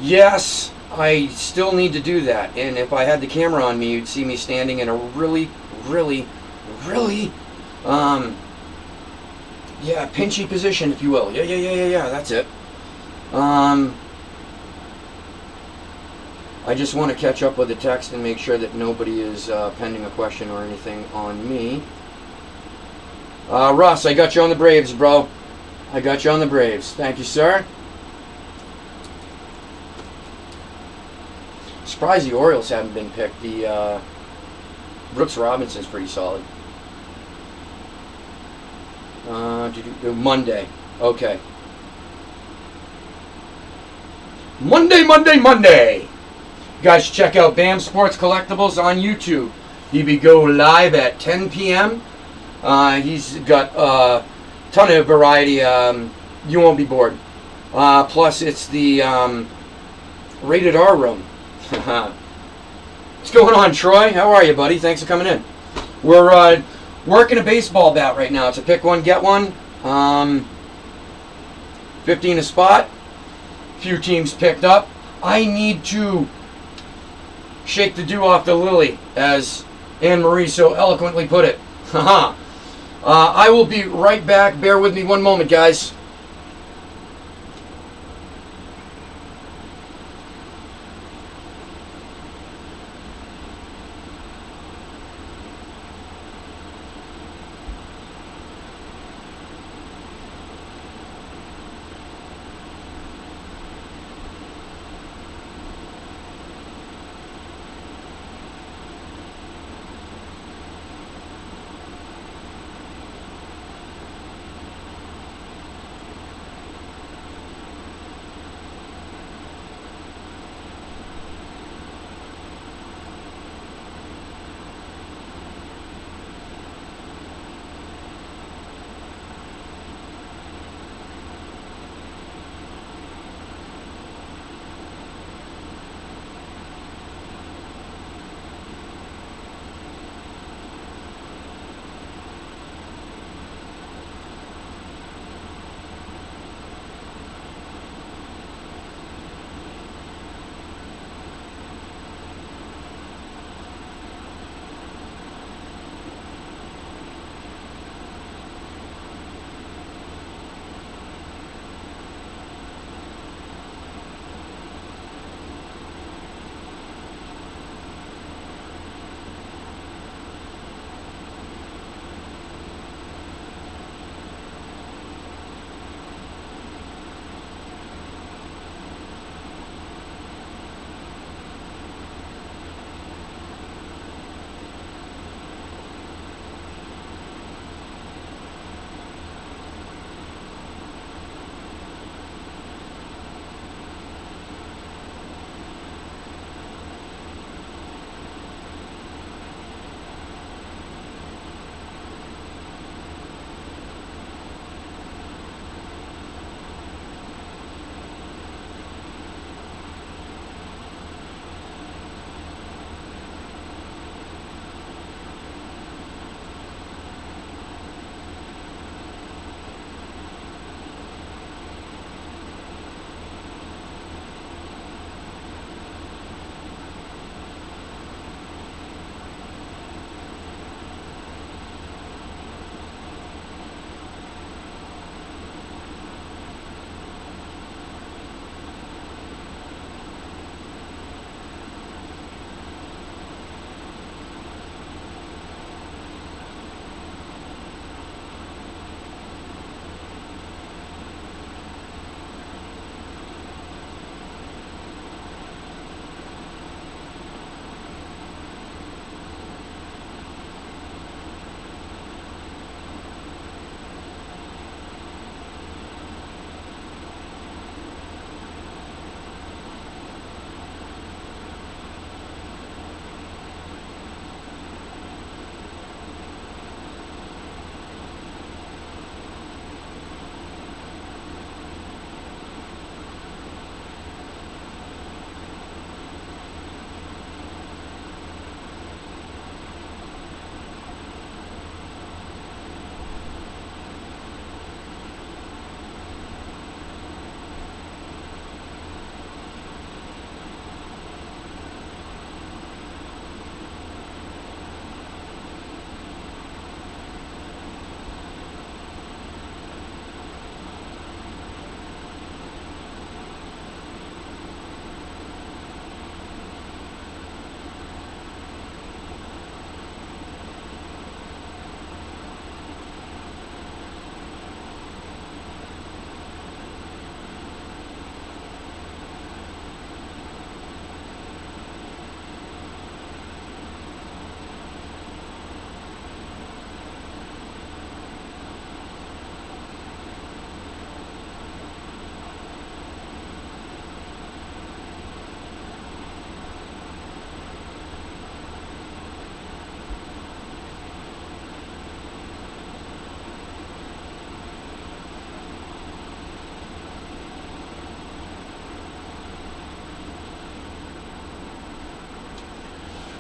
Yes, I still need to do that, and if I had the camera on me, you'd see me standing in a really, really, really, pinchy position, if you will. Yeah, that's it. I just want to catch up with the text and make sure that nobody is pending a question or anything on me. Russ, I got you on the Braves, bro. I got you on the Braves. Thank you, sir. Surprised the Orioles haven't been picked. The Brooks Robinson's pretty solid. Monday. Okay. Monday. You guys check out Bam Sports Collectibles on YouTube. He be go live at 10 p.m. He's got a ton of variety. You won't be bored. Plus, it's the Rated R room. What's going on, Troy? How are you, buddy? Thanks for coming in. We're working a baseball bat right now. It's a pick one, get one. 15 a spot. Few teams picked up. I need to shake the dew off the lily, as Anne-Marie so eloquently put it. I will be right back. Bear with me one moment, guys.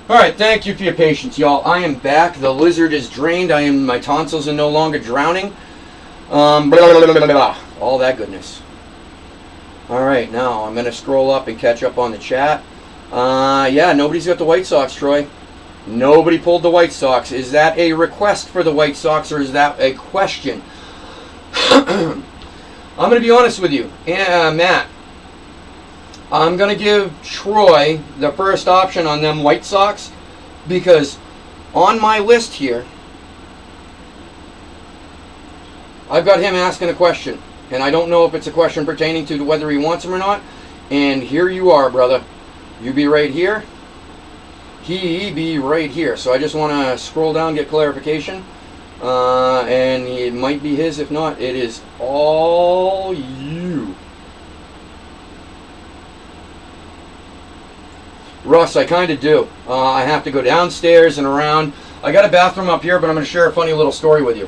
All right, thank you for your patience, y'all. I am back. The lizard is drained. My tonsils are no longer drowning. Blah, blah, blah, blah, blah. All that goodness. All right, now I'm going to scroll up and catch up on the chat. Yeah, nobody's got the White Sox, Troy. Nobody pulled the White Sox. Is that a request for the White Sox, or is that a question? I'm going to be honest with you. Yeah, Matt. I'm going to give Troy the first option on them White Sox, because on my list here, I've got him asking a question. And I don't know if it's a question pertaining to whether he wants him or not. And here you are, brother. You be right here. He be right here. So I just want to scroll down, get clarification. And it might be his. If not, it is all you. Russ, I kind of do. I have to go downstairs and around. I got a bathroom up here, but I'm going to share a funny little story with you.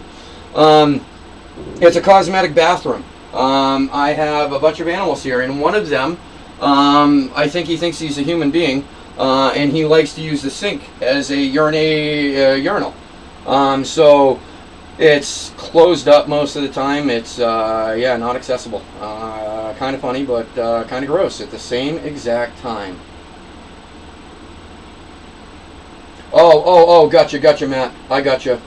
It's a cosmetic bathroom. I have a bunch of animals here, and one of them, I think he thinks he's a human being, and he likes to use the sink as a urinal. So it's closed up most of the time. It's, yeah, not accessible. Kind of funny, but kind of gross at the same exact time. Oh, gotcha, Matt. I gotcha.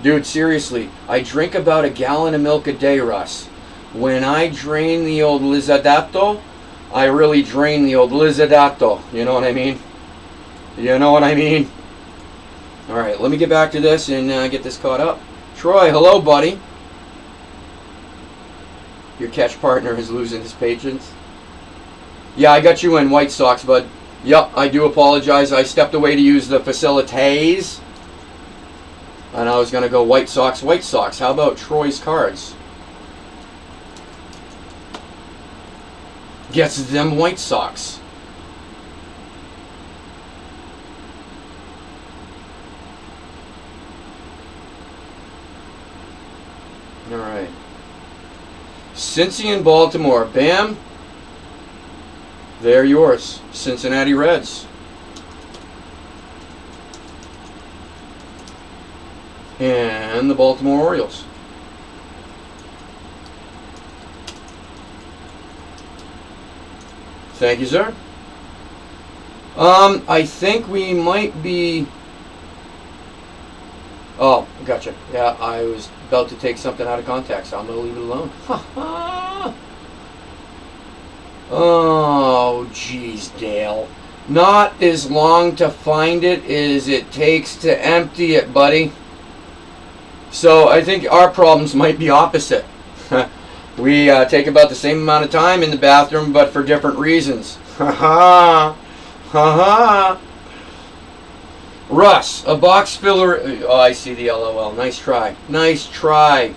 Dude, seriously, I drink about a gallon of milk a day, Russ. When I drain the old Lizadato, I really drain the old Lizadato. You know what I mean? All right, let me get back to this and get this caught up. Troy, hello, buddy. Your catch partner is losing his patience. Yeah, I got you in White Sox, bud. Yup, I do apologize. I stepped away to use the facilities. And I was going to go White Sox. How about Troy's cards? Gets them White Sox. All right. Cincy and Baltimore. Bam. They're yours. Cincinnati Reds. And the Baltimore Orioles. Thank you, sir. I think we might be... Oh, gotcha. Yeah, I was about to take something out of context, so I'm going to leave it alone. Oh, geez, Dale. Not as long to find it as it takes to empty it, buddy. So I think our problems might be opposite. We take about the same amount of time in the bathroom, but for different reasons. Russ, a box filler. Oh, I see the LOL. Nice try. Nice try.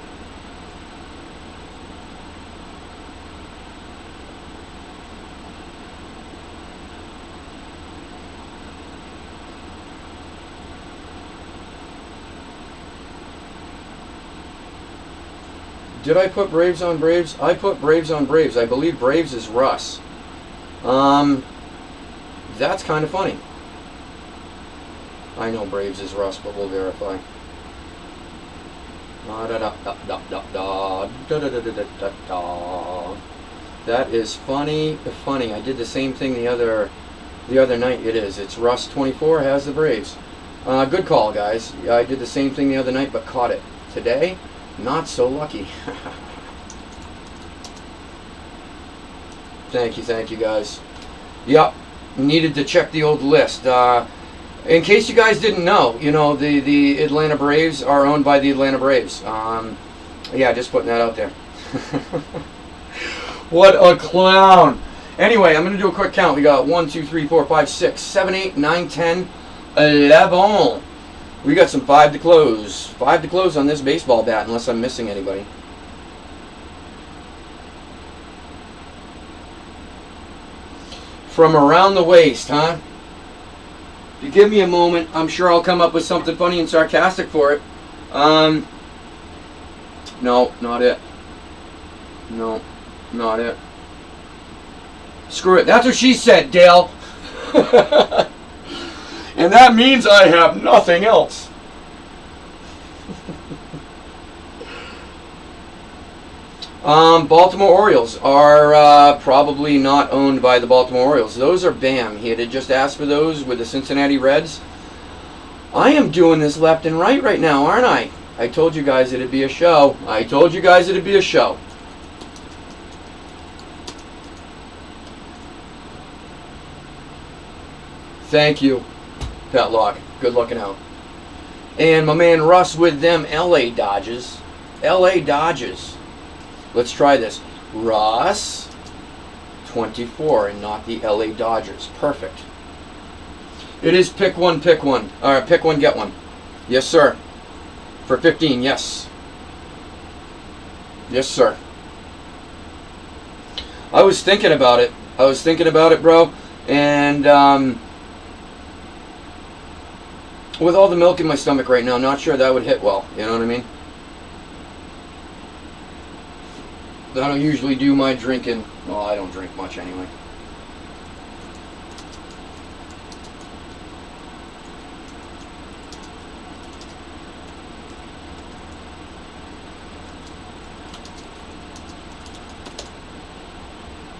Did I put Braves on Braves? I put Braves on Braves. I believe Braves is Russ. That's kind of funny. I know Braves is Russ, but we'll verify. That is funny. I did the same thing the other night. It is. It's Russ 24 has the Braves. Good call, guys. I did the same thing the other night, but caught it. Today, not so lucky. Thank you, guys. Yep, needed to check the old list. In case you guys didn't know, you know, the Atlanta Braves are owned by the Atlanta Braves. Yeah, just putting that out there. What a clown. Anyway, I'm going to do a quick count. We got 1, 2, 3, 4, 5, 6, 7, 8, 9, 10, 11. We got some 5 to close. 5 to close on this baseball bat, unless I'm missing anybody. From around the waist, huh? If you give me a moment, I'm sure I'll come up with something funny and sarcastic for it. No, not it. No, not it. Screw it. That's what she said, Dale. And that means I have nothing else. Baltimore Orioles are probably not owned by the Baltimore Orioles. Those are BAM. He had just asked for those with the Cincinnati Reds. I am doing this left and right now, aren't I? I told you guys it'd be a show. I told you guys it'd be a show. Thank you, Petlock. Good looking out. And my man Russ with them LA Dodgers. LA Dodgers. Let's try this. Russ, 24, and not the LA Dodgers. Perfect. It is pick one, pick one. Pick one, get one. Yes, sir. For 15, yes. Yes, sir. I was thinking about it. Bro. And with all the milk in my stomach right now, not sure that would hit well. You know what I mean? I don't usually do my drinking. Well, I don't drink much anyway.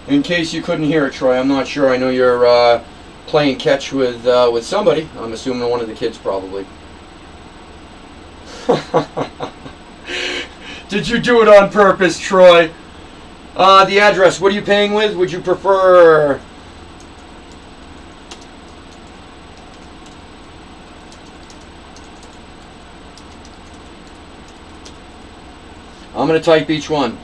In case you couldn't hear it, Troy, I'm not sure. I know you're playing catch with somebody. I'm assuming one of the kids, probably. Did you do it on purpose, Troy? The address, what are you paying with? Would you prefer... I'm going to type each one.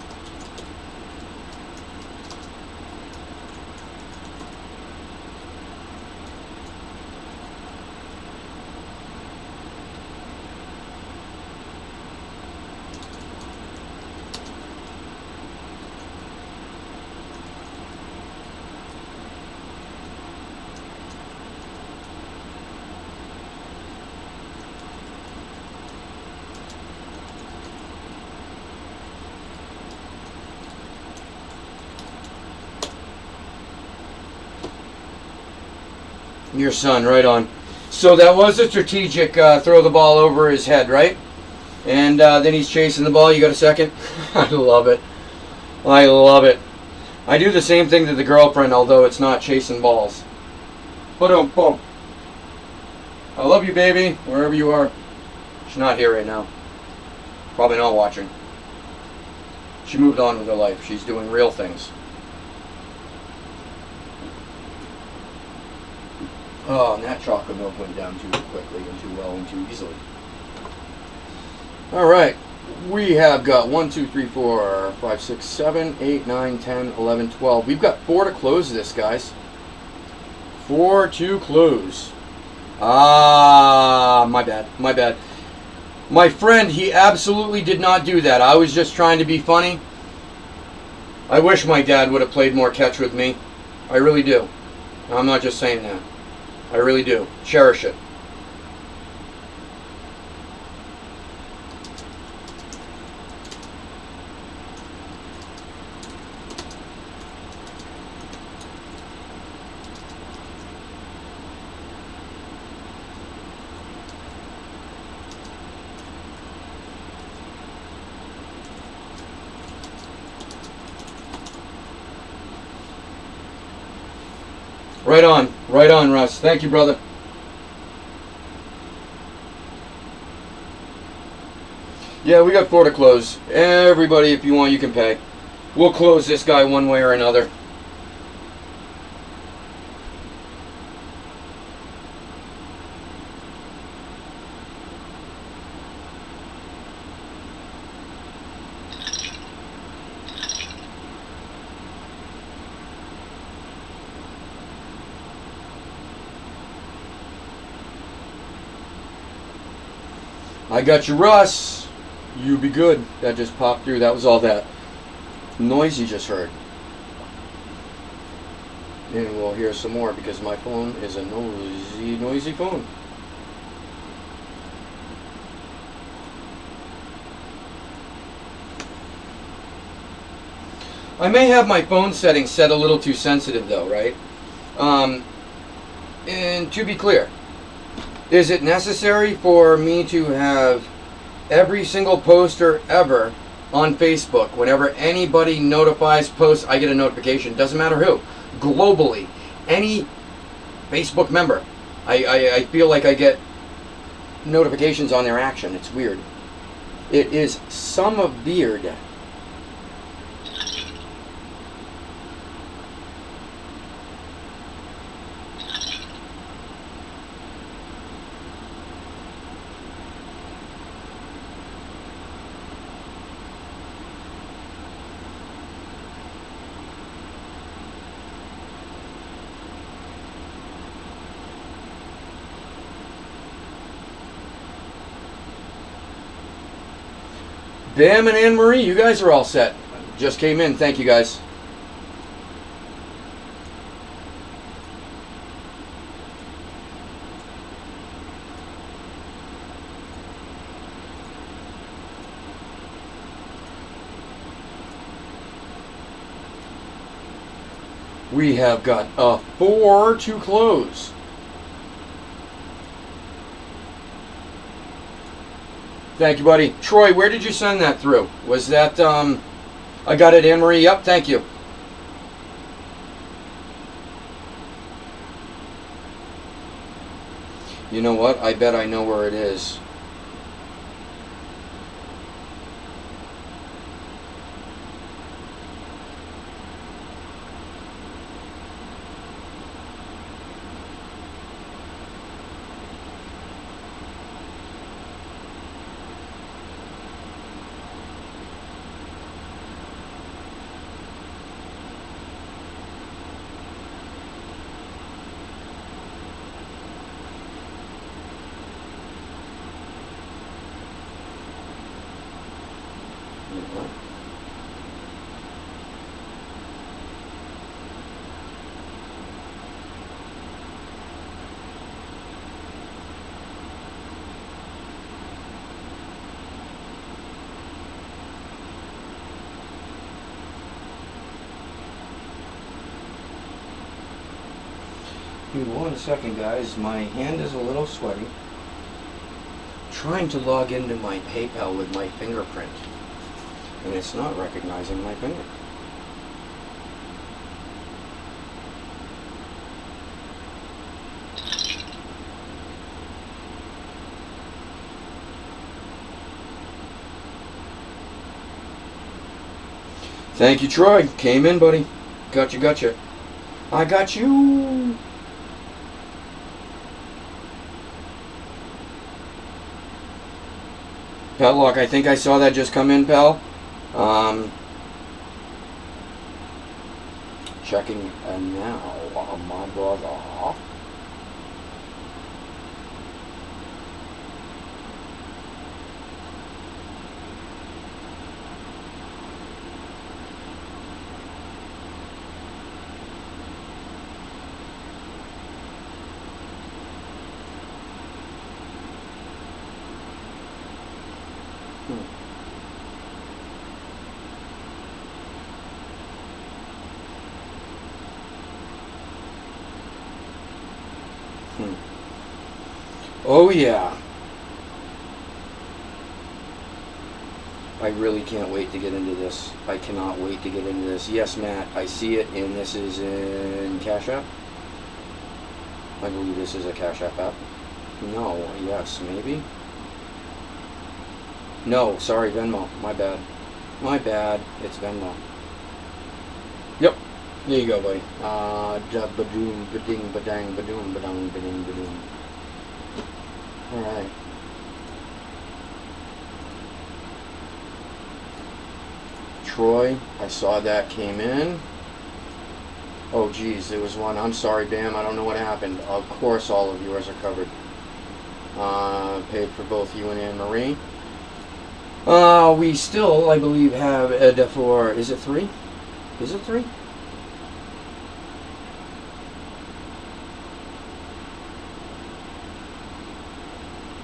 Your son, right on. So that was a strategic throw the ball over his head, right? And then he's chasing the ball. You got a second? I love it. I love it. I do the same thing to the girlfriend, although it's not chasing balls. Boom, boom. I love you, baby, wherever you are. She's not here right now. Probably not watching. She moved on with her life. She's doing real things. Oh, and that chocolate milk went down too quickly and too well and too easily. All right. We have got 1, 2, 3, 4, 5, 6, 7, 8, 9, 10, 11, 12. We've got 4 to close this, guys. 4 to close. Ah, my bad. My bad. My friend, he absolutely did not do that. I was just trying to be funny. I wish my dad would have played more catch with me. I really do. I'm not just saying that. I really do. Cherish it. Right on, Russ. Thank you, brother. Yeah, we got 4 to close. Everybody, if you want, you can pay. We'll close this guy one way or another. I got you, Russ. You be good. That just popped through. That was all that noise you just heard. And we'll hear some more because my phone is a noisy phone. I may have my phone settings set a little too sensitive though, right? And to be clear, is it necessary for me to have every single poster ever on Facebook, whenever anybody notifies posts, I get a notification, doesn't matter who, globally, any Facebook member, I feel like I get notifications on their action. It's weird. It is some weird. Bam and Anne Marie, you guys are all set. Just came in. Thank you, guys. We have got a 4 to close. Thank you, buddy. Troy, where did you send that through? Was that, I got it, Anne Marie. Yep, thank you. You know what? I bet I know where it is. Dude, 1 second, guys. My hand is a little sweaty. Trying to log into my PayPal with my fingerprint, and it's not recognizing my finger. Thank you, Troy. Came in, buddy. Gotcha, gotcha. I got you. Petlock, I think I saw that just come in, pal. Checking now, my brother. Oh yeah. I really can't wait to get into this. I cannot wait to get into this. Yes, Matt, I see it, and this is in Cash App. I believe this is a Cash App app. No, yes, maybe. No, sorry, Venmo. My bad. My bad. It's Venmo. Yep. There you go, buddy. Ba-doom, ba-ding, ba-dang, ba-doom, ba-dong, ba-ding, ba-doom. Alright. Troy, I saw that came in. Oh geez, there was one. I'm sorry, Bam, I don't know what happened. Of course all of yours are covered. Paid for both you and Anne Marie. We still, I believe, have for, is it 3? Is it 3?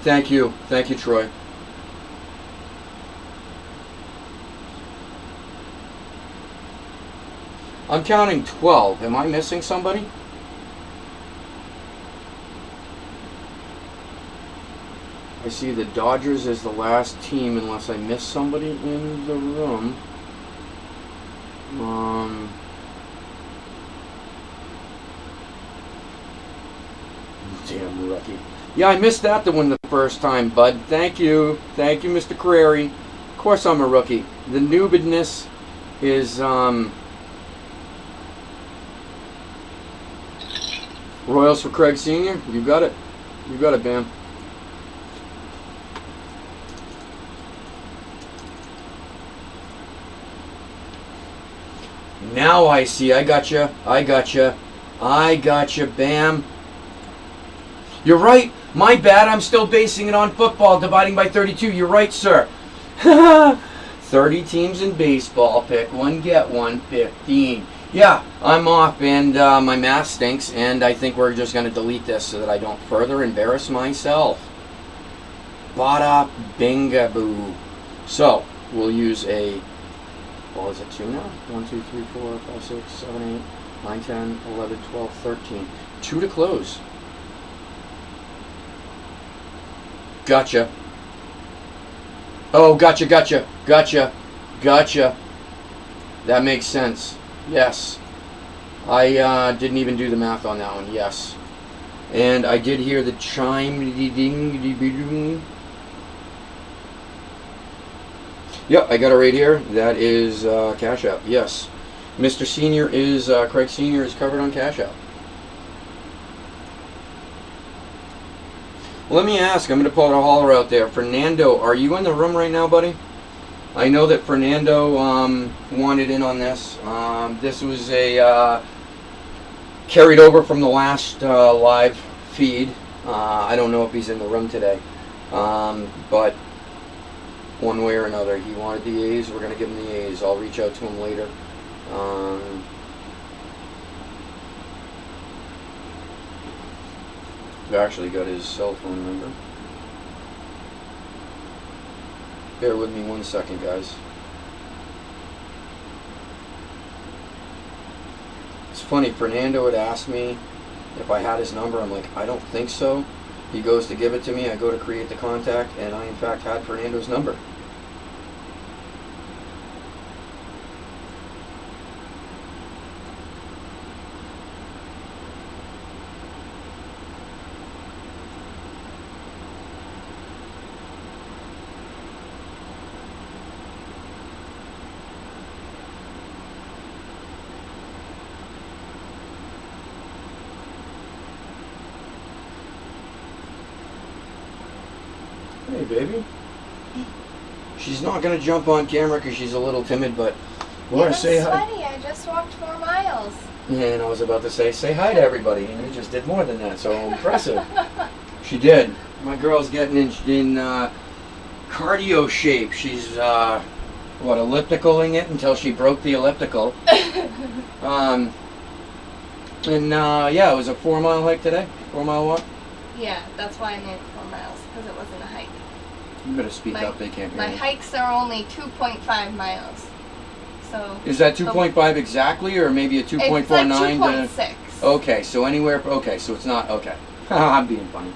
Thank you, Troy. I'm counting 12. Am I missing somebody? I see the Dodgers as the last team unless I miss somebody in the room. Damn rookie. Yeah, I missed that to win the first time, bud. Thank you. Thank you, Mr. Carreri. Of course I'm a rookie. The noobedness is, Royals for Craig Sr.? You got it. You got it, Bam. Now I see. I gotcha. I gotcha. I gotcha, Bam. You're right. My bad. I'm still basing it on football, dividing by 32. You're right, sir. 30 teams in baseball. Pick one, get one. 15. Yeah, I'm off, and my math stinks, and I think we're just going to delete this so that I don't further embarrass myself. Bada binga boo. So, we'll use a... Well, is it 2 now? 1, 2, 3, 4, 5, 6, 7, 8, 9, 10, 11, 12, 13. 2 to close. Gotcha. Oh, gotcha, gotcha, gotcha, gotcha. That makes sense. Yes. I didn't even do the math on that one. Yes. And I did hear the chime. Yep, I got it right here. That is Cash App. Yes. Mr. Senior is, Craig Senior is covered on Cash App. Let me ask, I'm going to put a holler out there. Fernando, are you in the room right now, buddy? I know that Fernando wanted in on this. This was a carried over from the last live feed. I don't know if he's in the room today. But one way or another, he wanted the A's. We're going to give him the A's. I'll reach out to him later. I've actually got his cell phone number. Bear with me 1 second, guys. It's funny, Fernando had asked me if I had his number. I'm like, I don't think so. He goes to give it to me. I go to create the contact, and I, in fact, had Fernando's number. Hey, baby. She's not going to jump on camera because she's a little timid, but You want look to say hi. sweaty. I just walked 4 miles. Yeah, and I was about to say hi to everybody, and you just did more than that, so impressive. She did. My girl's getting in cardio shape. She's, ellipticaling it until she broke the elliptical. Yeah, it was a 4-mile hike today. 4-mile walk. Yeah, that's why I made 4 miles, because it wasn't a hike. You better speak up, they can't hear My you. hikes are only 2.5 miles. So Is that 2.5 exactly, or maybe a it's 2.49? like 2.6. Okay, so anywhere, okay, so it's not, okay. I'm being funny.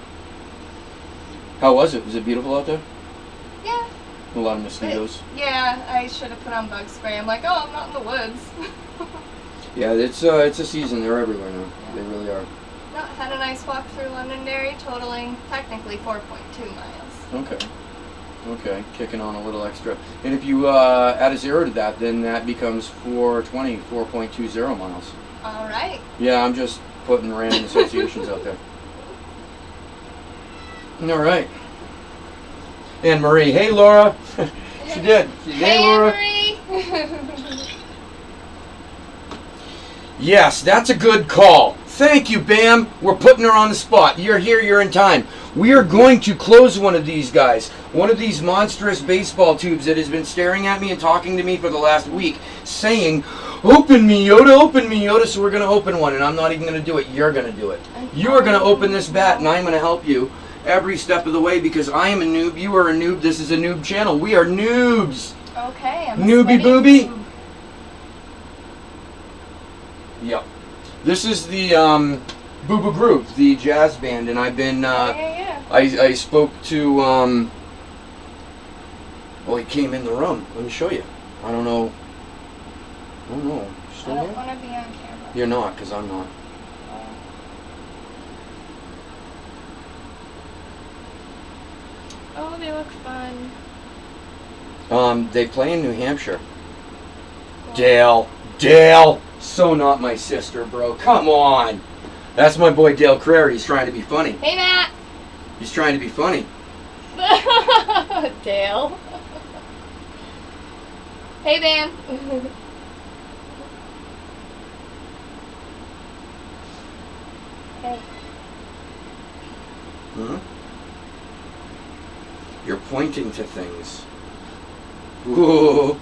How was it? Was it beautiful out there? Yeah. A lot of mosquitoes. Yeah, I should have put on bug spray. I'm like, oh, I'm not in the woods. Yeah, it's a season. They're everywhere now. They really are. No, had a nice walk through Londonderry, totaling technically 4.2 miles. Okay. Okay, kicking on a little extra. And if you add a 0 to that, then that becomes 420, 4.20 miles. All right. Yeah, I'm just putting random associations out there. All right. And Marie. Hey, Laura. She did. Hey, Laura. Marie. Yes, that's a good call. Thank you, Bam. We're putting her on the spot. You're here, you're in time. We are going to close one of these guys. One of these monstrous baseball tubes that has been staring at me and talking to me for the last week, saying, open me, Yoda, so we're going to open one, and I'm not even going to do it. You're going to do it. You are going to open this bat, and I'm going to help you every step of the way because I am a noob. You are a noob. This is a noob channel. We are noobs. Okay. I'm a Newbie sweaty booby. noob. Yep. This is the Boo Boo Groove, the jazz band, and I've been. Yeah. I spoke to. Well, he came in the room. Let me show you. I don't know. I Still don't here? want to be on camera. You're not, because I'm not. Oh, they look fun. They play in New Hampshire. Dale, so not my sister, bro. Come on. That's my boy Dale Crary. He's trying to be funny. Hey, Matt. He's trying to be funny. Dale. Hey, Dan. Hey. Hmm? You're pointing to things. Ooh.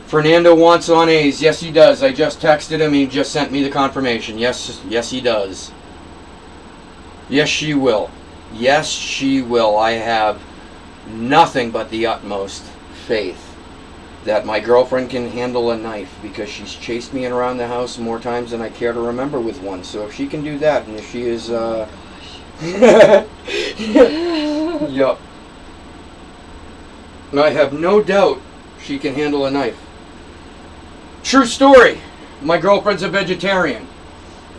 Fernando wants on A's. Yes, he does. I just texted him. He just sent me the confirmation. Yes, he does. Yes, she will. Yes, she will. I have nothing but the utmost faith that my girlfriend can handle a knife, because she's chased me around the house more times than I care to remember with one. So if she can do that, and if she is, yup. I have no doubt she can handle a knife. True story. My girlfriend's a vegetarian.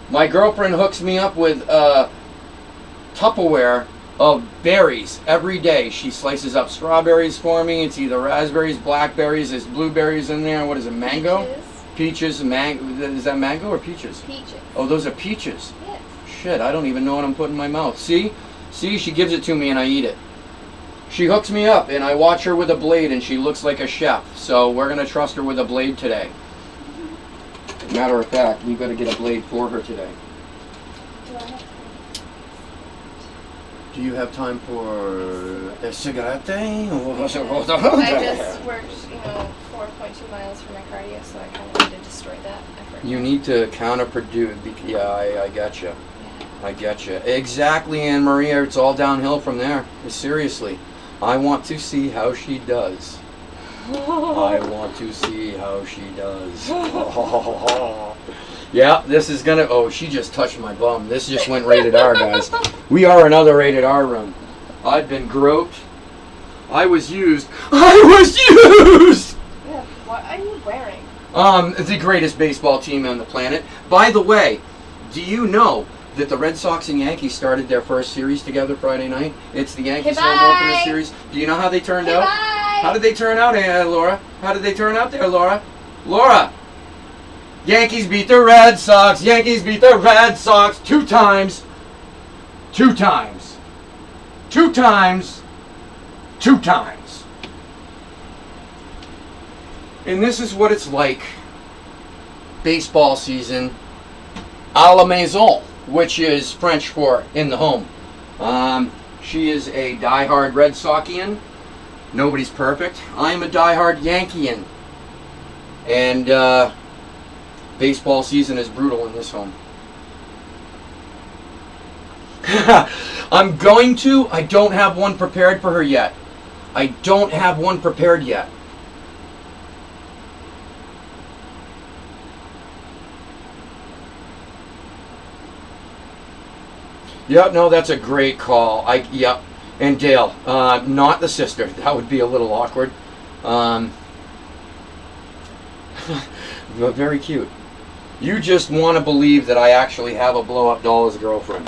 My girlfriend hooks me up with Tupperware of berries every day. She slices up strawberries for me. It's either raspberries, blackberries, there's blueberries in there. What is it, mango? Peaches, mango. Is that mango or peaches? Peaches. Oh, those are peaches. Yes. Shit, I don't even know what I'm putting in my mouth. See, she gives it to me and I eat it. She hooks me up and I watch her with a blade and she looks like a chef. So we're going to trust her with a blade today. Matter of fact, we got to get a blade for her today. Do you have time for a cigarette? I just worked, 4.2 miles for my cardio, so I kind of need to destroy that effort. You need to counterproduce. Yeah, I gotcha. Yeah. I getcha. Exactly, Anne Maria. It's all downhill from there. Seriously. I want to see how she does. I want to see how she does. Yeah, this is gonna. Oh, she just touched my bum. This just went rated R, guys. We are another rated R room. I've been groped. I was used. Yeah, what are you wearing? The greatest baseball team on the planet. By the way, do you know that the Red Sox and Yankees started their first series together Friday night? It's the Yankees home opener series. Do you know how they turned out? Bye. How did they turn out, Laura? How did they turn out there, Laura? Laura! Yankees beat the Red Sox. Yankees beat the Red Sox 2 times. 2 times. 2 times. 2 times. And this is what it's like. Baseball season à la maison, which is French for in the home. She is a diehard Red Soxian. Nobody's perfect. I'm a diehard Yankeean. And baseball season is brutal in this home. I don't have one prepared for her yet. I don't have one prepared yet. Yep, no, that's a great call. Yep. And Dale, not the sister. That would be a little awkward. But very cute. You just want to believe that I actually have a blow-up doll as a girlfriend.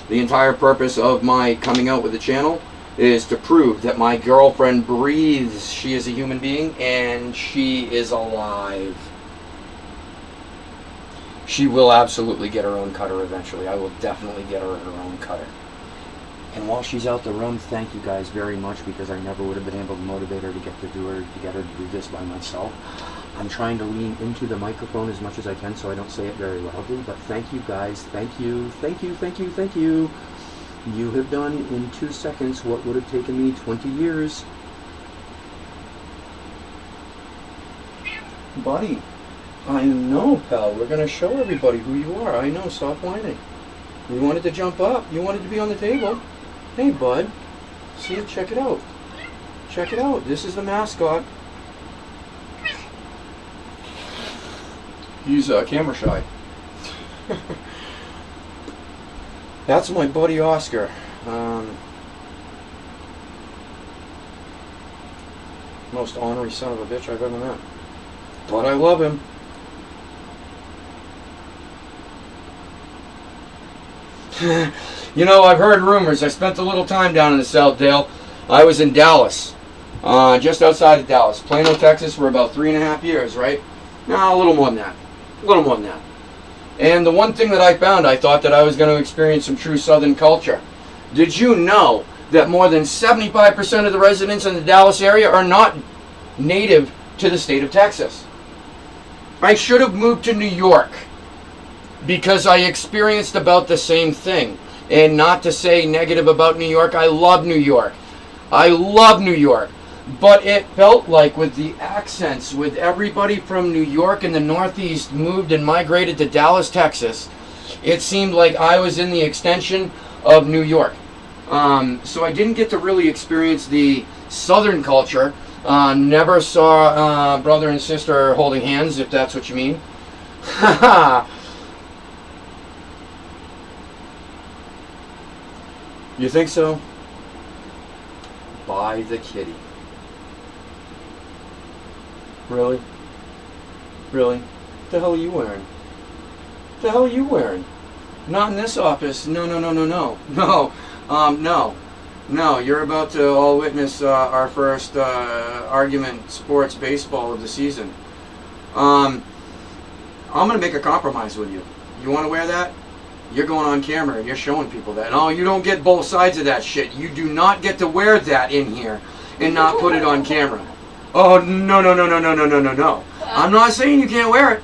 The entire purpose of my coming out with the channel is to prove that my girlfriend breathes. She is a human being and she is alive. She will absolutely get her own cutter eventually. I will definitely get her own cutter. And while she's out the room, thank you guys very much, because I never would have been able to motivate her to get her to do this by myself. I'm trying to lean into the microphone as much as I can so I don't say it very loudly, but thank you guys. Thank you. Thank you. Thank you. Thank you. You have done in 2 seconds what would have taken me 20 years. Buddy. I know, pal. We're going to show everybody who you are. I know. Stop whining. You wanted to jump up. You wanted to be on the table. Hey, bud. See, check it out. Check it out. This is the mascot. He's camera shy. That's my buddy Oscar. Most ornery son of a bitch I've ever met. But I love him. You know, I've heard rumors. I spent a little time down in the South, Dale. I was in Dallas, just outside of Dallas. Plano, Texas, for about 3.5 years, right? No, a little more than that. A little more than that. And the one thing that I found, I thought that I was going to experience some true Southern culture. Did you know that more than 75% of the residents in the Dallas area are not native to the state of Texas? I should have moved to New York because I experienced about the same thing. And not to say negative about New York, I love New York. I love New York. But it felt like with the accents, with everybody from New York and the Northeast moved and migrated to Dallas, Texas, it seemed like I was in the extension of New York. So I didn't get to really experience the Southern culture. Never saw brother and sister holding hands, if that's what you mean. You think so? Buy the kitty. Really? Really? The hell are you wearing? The hell are you wearing? Not in this office. No, no, no, no, no. No. No. No, you're about to all witness our first argument, sports baseball of the season. I'm going to make a compromise with you. You want to wear that? You're going on camera and you're showing people that. No, you don't get both sides of that shit. You do not get to wear that in here and not put it on camera. Oh, no, no, no, no, no, no, no, no, no. I'm not saying you can't wear it,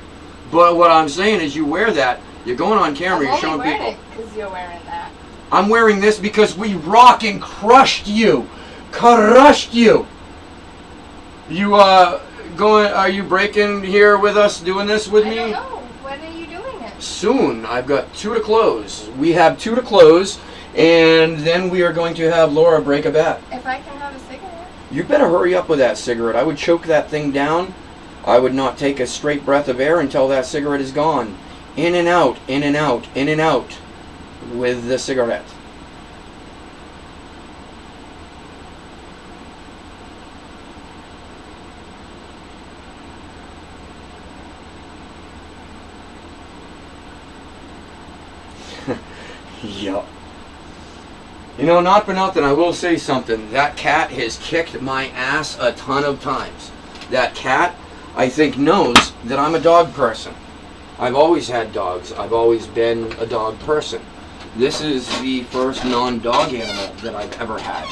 but what I'm saying is you wear that, you're going on camera, you're showing people. I'm only wearing it because you're wearing that. I'm wearing this because we rock and crushed you. Crushed you. You, going, are you breaking here with us, doing this with me? I don't know. When are you doing it? Soon. I've got 2 to close. We have 2 to close, and then we are going to have Laura break a bat. If I can have a cigarette. You better hurry up with that cigarette. I would choke that thing down. I would not take a straight breath of air until that cigarette is gone. In and out, in and out, in and out with the cigarette. Yup. You know, not for nothing, I will say something. That cat has kicked my ass a ton of times. That cat, I think, knows that I'm a dog person. I've always had dogs. I've always been a dog person. This is the first non-dog animal that I've ever had.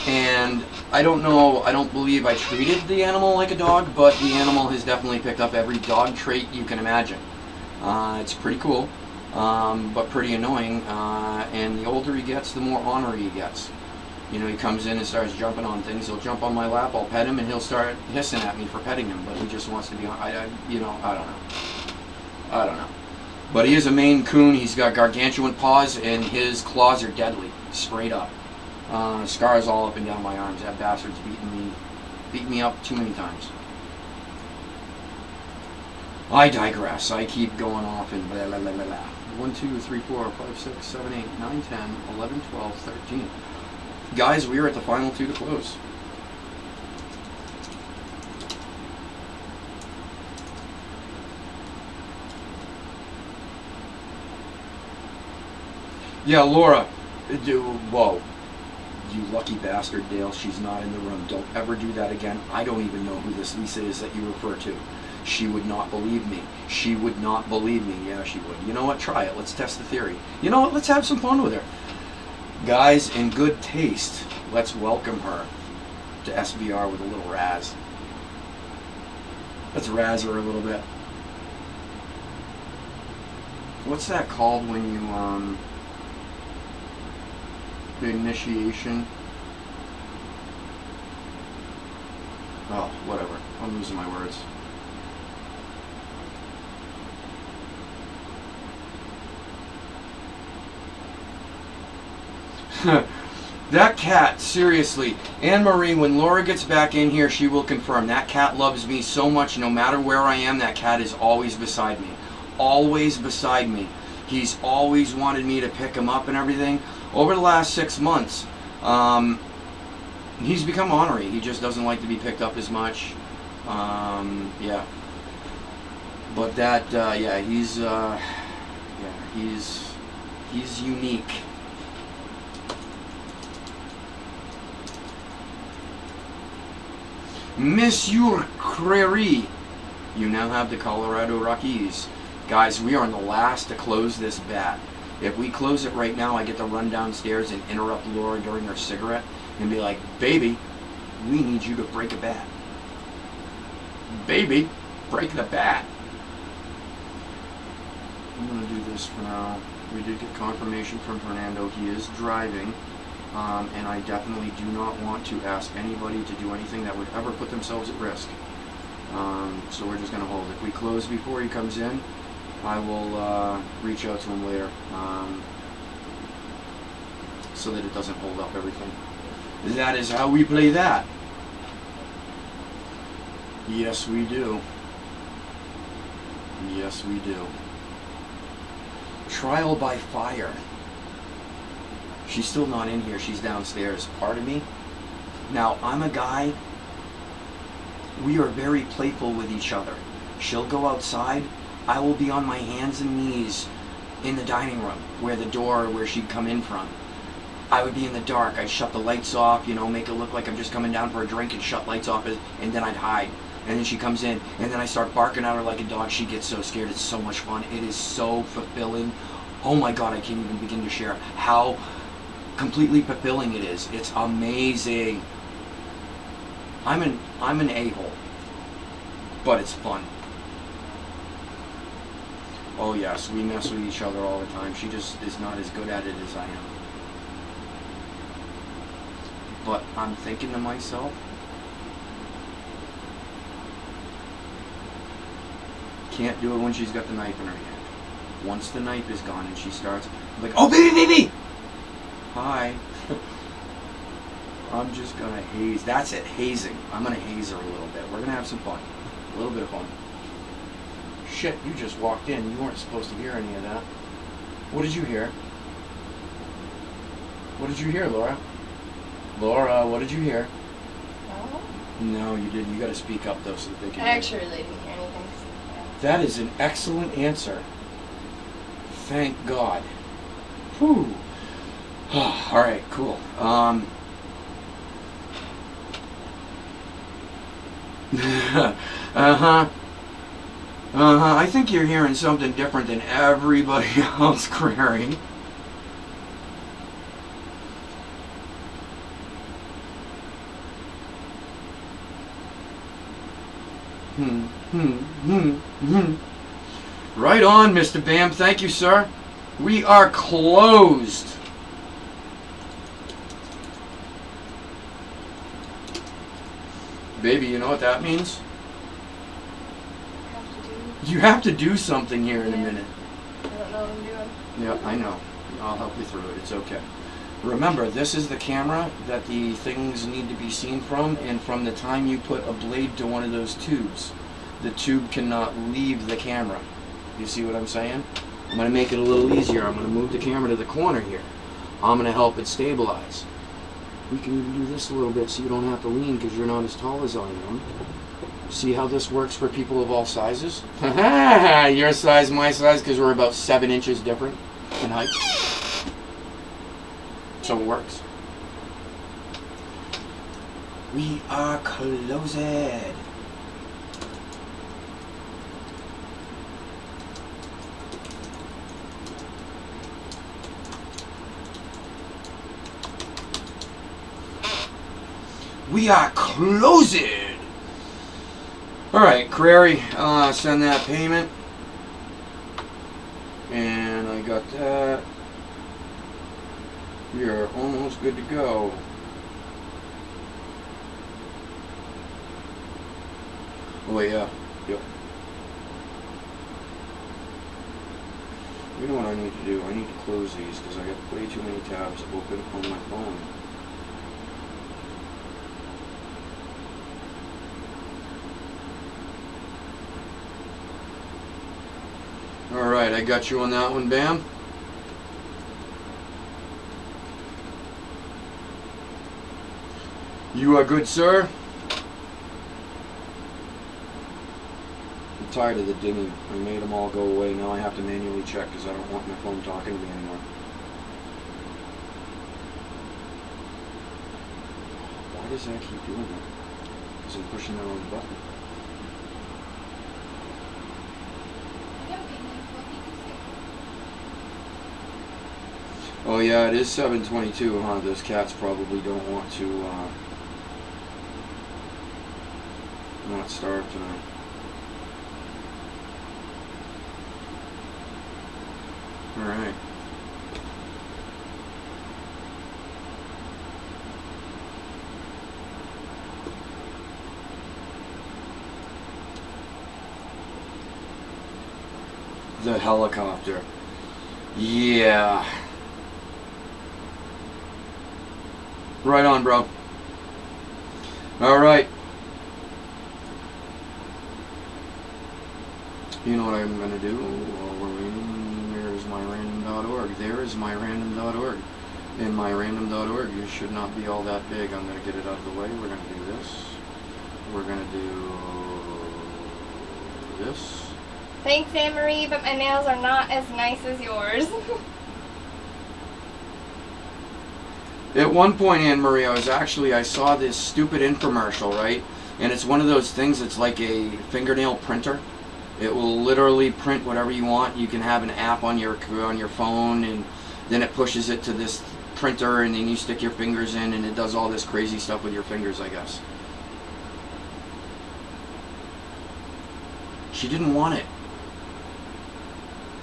And I don't know, I don't believe I treated the animal like a dog, but the animal has definitely picked up every dog trait you can imagine. It's pretty cool. But pretty annoying, and the older he gets, the more ornery he gets. You know, he comes in and starts jumping on things. He'll jump on my lap, I'll pet him, and he'll start hissing at me for petting him, but he just wants to be on, I don't know. I don't know. But he is a Maine Coon. He's got gargantuan paws, and his claws are deadly, straight up. Scars all up and down my arms. That bastard's beat me up too many times. I digress. I keep going off and blah, blah, blah, blah, blah. 1, 2, 3, 4, 5, 6, 7, 8, 9, 10, 11, 12, 13. Guys, we are at the final 2 to close. Yeah, Laura. Whoa. You lucky bastard, Dale. She's not in the room. Don't ever do that again. I don't even know who this Lisa is that you refer to. She would not believe me. She would not believe me. Yeah, she would. You know what? Try it. Let's test the theory. You know what? Let's have some fun with her. Guys, in good taste, let's welcome her to SBR with a little razz. Let's razz her a little bit. What's that called when you, the initiation? Oh, whatever. I'm losing my words. That cat, seriously, Anne-Marie, when Laura gets back in here, she will confirm. That cat loves me so much, no matter where I am, that cat is always beside me. always beside me. He's always wanted me to pick him up and everything. Over the last 6 months, he's become ornery. He just doesn't like to be picked up as much. Yeah. But that, yeah, he's unique. Monsieur Crary, you now have the Colorado Rockies. Guys, we are on the last to close this bat. If we close it right now, I get to run downstairs and interrupt Laura during her cigarette and be like, baby, we need you to break a bat. Baby, break the bat. I'm going to do this for now. We did get confirmation from Fernando. He is driving. And I definitely do not want to ask anybody to do anything that would ever put themselves at risk. So we're just going to hold. If we close before he comes in, I will reach out to him later so that it doesn't hold up everything. That is how we play that. Yes, we do. Yes, we do. Trial by fire. She's still not in here. She's downstairs. Pardon me. Now, I'm a guy. We are very playful with each other. She'll go outside. I will be on my hands and knees in the dining room where she'd come in from. I would be in the dark. I'd shut the lights off, make it look like I'm just coming down for a drink and shut lights off, and then I'd hide. And then she comes in, and then I start barking at her like a dog. She gets so scared. It's so much fun. It is so fulfilling. Oh my God, I can't even begin to share how completely fulfilling it is. It's amazing. I'm an a-hole, but it's fun. Oh yes, we mess with each other all the time. She just is not as good at it as I am. But I'm thinking to myself, can't do it when she's got the knife in her hand. Once the knife is gone and she starts, I'm like, oh baby! Hi. I'm just gonna haze. That's it, hazing. I'm gonna haze her a little bit. We're gonna have some fun. A little bit of fun. Shit, you just walked in. You weren't supposed to hear any of that. What did you hear? What did you hear, Laura? Laura, what did you hear? No, you didn't. You gotta speak up though so that they can I actually really didn't hear anything. That is an excellent answer. Thank God. Whew. Alright, cool. I think you're hearing something different than everybody else, Crary. Right on, Mr. Bam. Thank you, sir. We are closed. Baby, you know what that means? You have to do something here in a minute. I don't know what I'm doing. Yeah, I know. I'll help you through it. It's okay. Remember, this is the camera that the things need to be seen from, and from the time you put a blade to one of those tubes, the tube cannot leave the camera. You see what I'm saying? I'm going to make it a little easier. I'm going to move the camera to the corner here. I'm going to help it stabilize. We can even do this a little bit so you don't have to lean because you're not as tall as I am. See how this works for people of all sizes? Your size, my size, because we're about 7 inches different in height. So it works. We are closed. We are closed. All right, Crary, send that payment. And I got that. We are almost good to go. Oh yeah, yep. You know what I need to do? I need to close these because I got way too many tabs open on my phone. Alright, I got you on that one, Bam. You are good, sir. I'm tired of the dinging. I made them all go away. Now I have to manually check because I don't want my phone talking to me anymore. Why does that keep doing that? Because I'm pushing the wrong button. Oh yeah, it is 7:22, huh? Those cats probably don't want to not starve tonight. Alright. The helicopter. Yeah. Right on, bro. Alright. You know what I'm going to do? Where's my random.org? There is my random.org. In my random.org, you should not be all that big. I'm going to get it out of the way. We're going to do this. We're going to do this. Thanks, Anne-Marie, but my nails are not as nice as yours. At one point, Anne-Marie, I saw this stupid infomercial, right? And it's one of those things that's like a fingernail printer. It will literally print whatever you want. You can have an app on your phone, and then it pushes it to this printer, and then you stick your fingers in, and it does all this crazy stuff with your fingers, I guess. She didn't want it.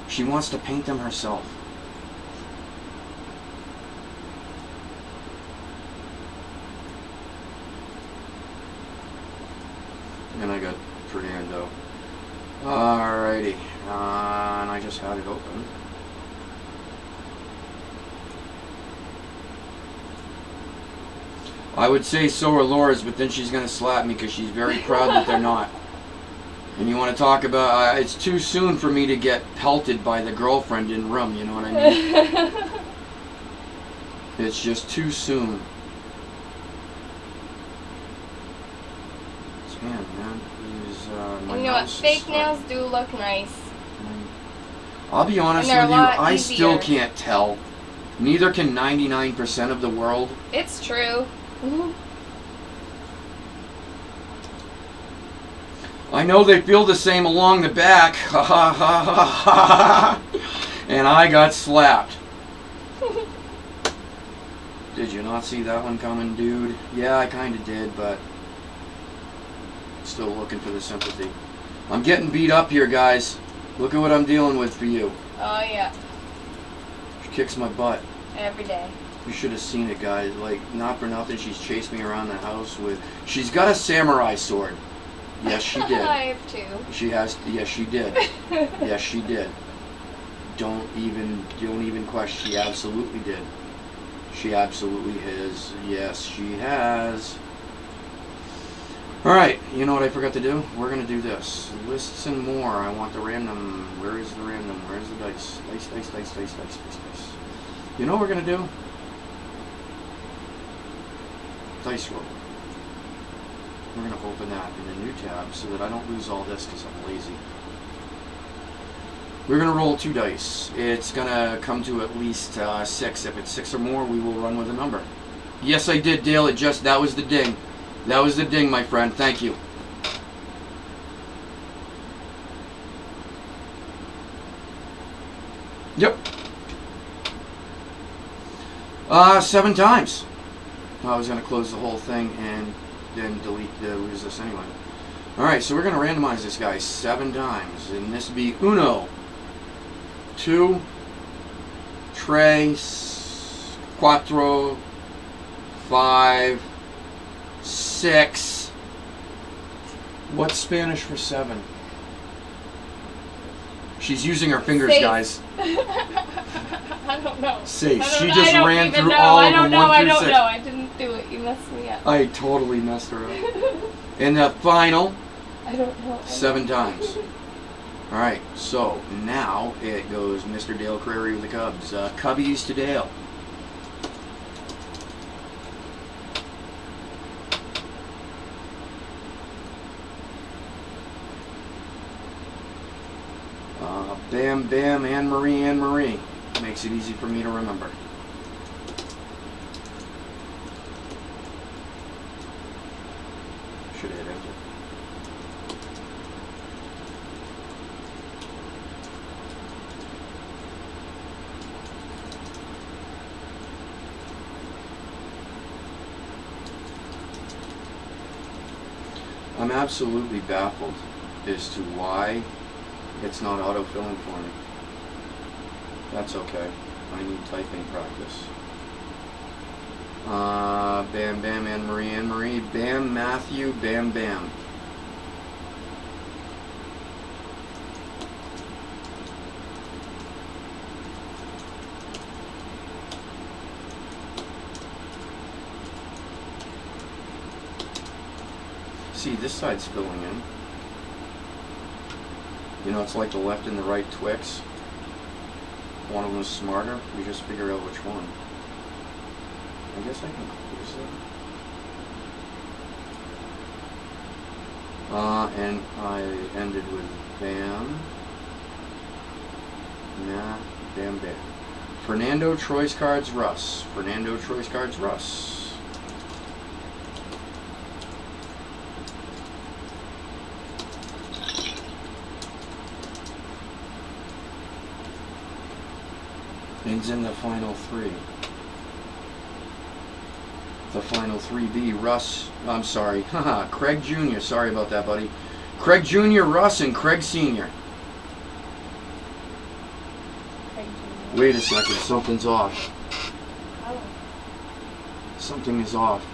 She wants to paint them herself. And I got Fernando. Alrighty. And I just had it open. I would say so are Laura's, but then she's going to slap me because she's very proud that they're not. And you want to talk about, it's too soon for me to get pelted by the girlfriend in room, you know what I mean? It's just too soon. Man, my you know what? nose Fake nails do look nice. I'll be honest with And you, they're a lot I easier. still can't tell. Neither can 99% of the world. It's true. I know they feel the same along the back. Ha ha ha ha ha. And I got slapped. Did you not see that one coming, dude? Yeah, I kind of did, but still looking for the sympathy. I'm getting beat up here, guys. Look at what I'm dealing with for you. Oh, yeah. She kicks my butt. Every day. You should have seen it, guys. Like, not for nothing, she's chased me around the house with... She's got a samurai sword. Yes, she did. I have two. She has... Yes, she did. Yes, she did. Don't even question. She absolutely did. She absolutely has. Yes, she has. Alright, you know what I forgot to do? We're going to do this. Lists and more. I want the random. Where is the random? Where's the dice? Dice, dice, dice, dice, dice, dice, dice. You know what we're going to do? Dice roll. We're going to open that in a new tab so that I don't lose all this because I'm lazy. We're going to roll 2 dice. It's going to come to at least 6. If it's 6 or more, we will run with a number. Yes, I did, Dale. That was the ding. That was the ding, my friend. Thank you. Yep. 7 times. I was going to close the whole thing and then lose this anyway. Alright, so we're going to randomize this guy 7 times. And this would be uno, 2, 3, 4, 5, 6. What's Spanish for 7? She's using her fingers, Seis. guys. I don't know. Seis. She I just don't ran even through know. all I of don't them, know. 1 I through don't 6. know. I didn't do it. You messed me up. I totally messed her up. And the final, I don't know. 7 times. All right, so now it goes Mr. Dale Crary with the Cubs. Cubbies to Dale. Bam, Bam, Anne Marie, Anne Marie. Makes it easy for me to remember. Should hit enter. I'm absolutely baffled as to why it's not autofilling for me. That's okay. I need typing practice. Bam, Bam, Anne Marie, Anne Marie. Bam, Matthew, Bam, Bam. See, this side's filling in. You know, it's like the left and the right Twix. One of them is smarter. We just figure out which one. I guess I can close it. And I ended with Bam. Nah, Bam, Bam. Fernando Choice Cards Russ. Fernando Choice Cards Russ. Ends in the final three. The final 3B. Russ, I'm sorry. Haha, Craig Jr. Sorry about that, buddy. Craig Jr., Russ, and Craig Sr. Craig Jr. Wait a second, something's off. Oh. Something is off.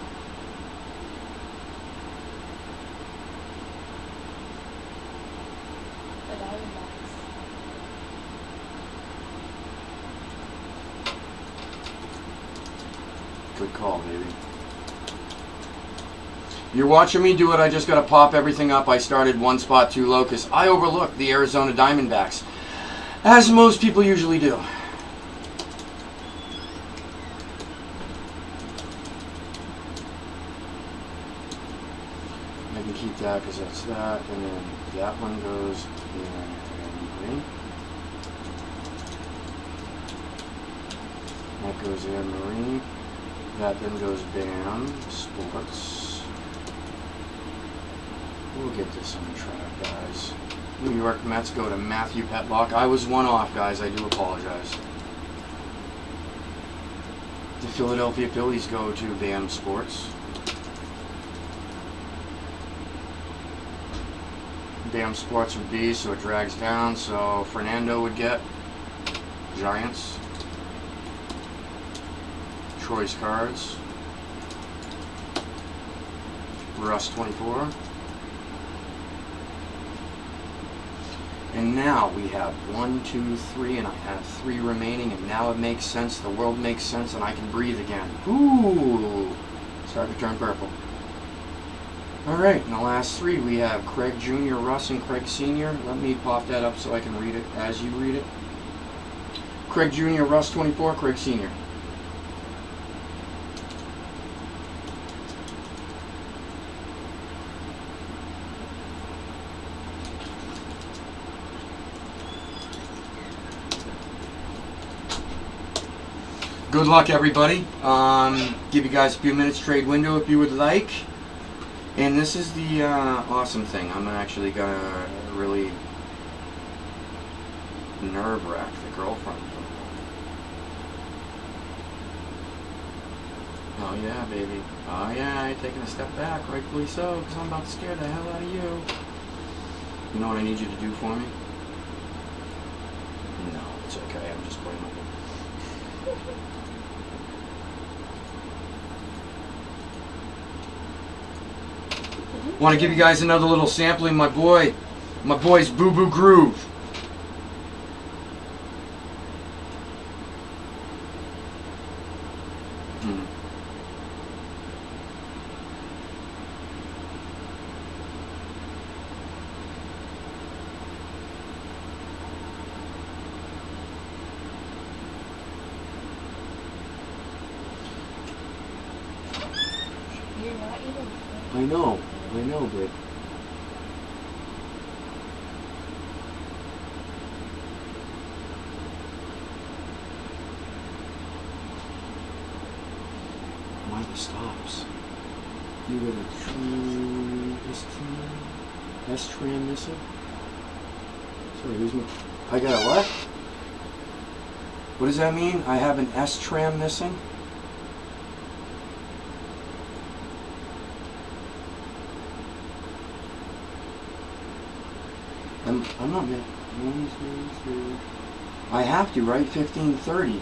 The Diamondbacks. Good call, baby. You're watching me do it. I just got to pop everything up. I started one spot too low because I overlooked the Arizona Diamondbacks, as most people usually do. I can keep that because that's that, and then that one goes in. That goes in Marine. That then goes Bam Sports. We'll get this on track, guys. New York Mets go to Matthew Petlock. I was one off, guys. I do apologize. The Philadelphia Phillies go to Bam Sports. Bam Sports would be, so it drags down. So Fernando would get Giants. Choice cards. Russ 24. And now we have 1, 2, 3, and I have 3 remaining, and now it makes sense. The world makes sense, and I can breathe again. Ooh! Start to turn purple. Alright, in the last 3 we have Craig Jr., Russ, and Craig Sr. Let me pop that up so I can read it as you read it. Craig Jr., Russ 24, Craig Sr. Good luck, everybody. Give you guys a few minutes trade window if you would like. And this is the awesome thing. I'm actually gonna really nerve wrack the girlfriend. Oh yeah, baby. Oh yeah, you're taking a step back, rightfully so, because I'm about to scare the hell out of you. You know what I need you to do for me? No, it's okay. I'm just playing with it. Want to give you guys another little sampling. My boy's Boo Boo Groove. I know, babe. Why the stops? You got a true S-tram missing? Sorry, who's me? I got a what? What does that mean? I have an S-tram missing? I'm not making 1, 2, 3. I have to, right? 15:30.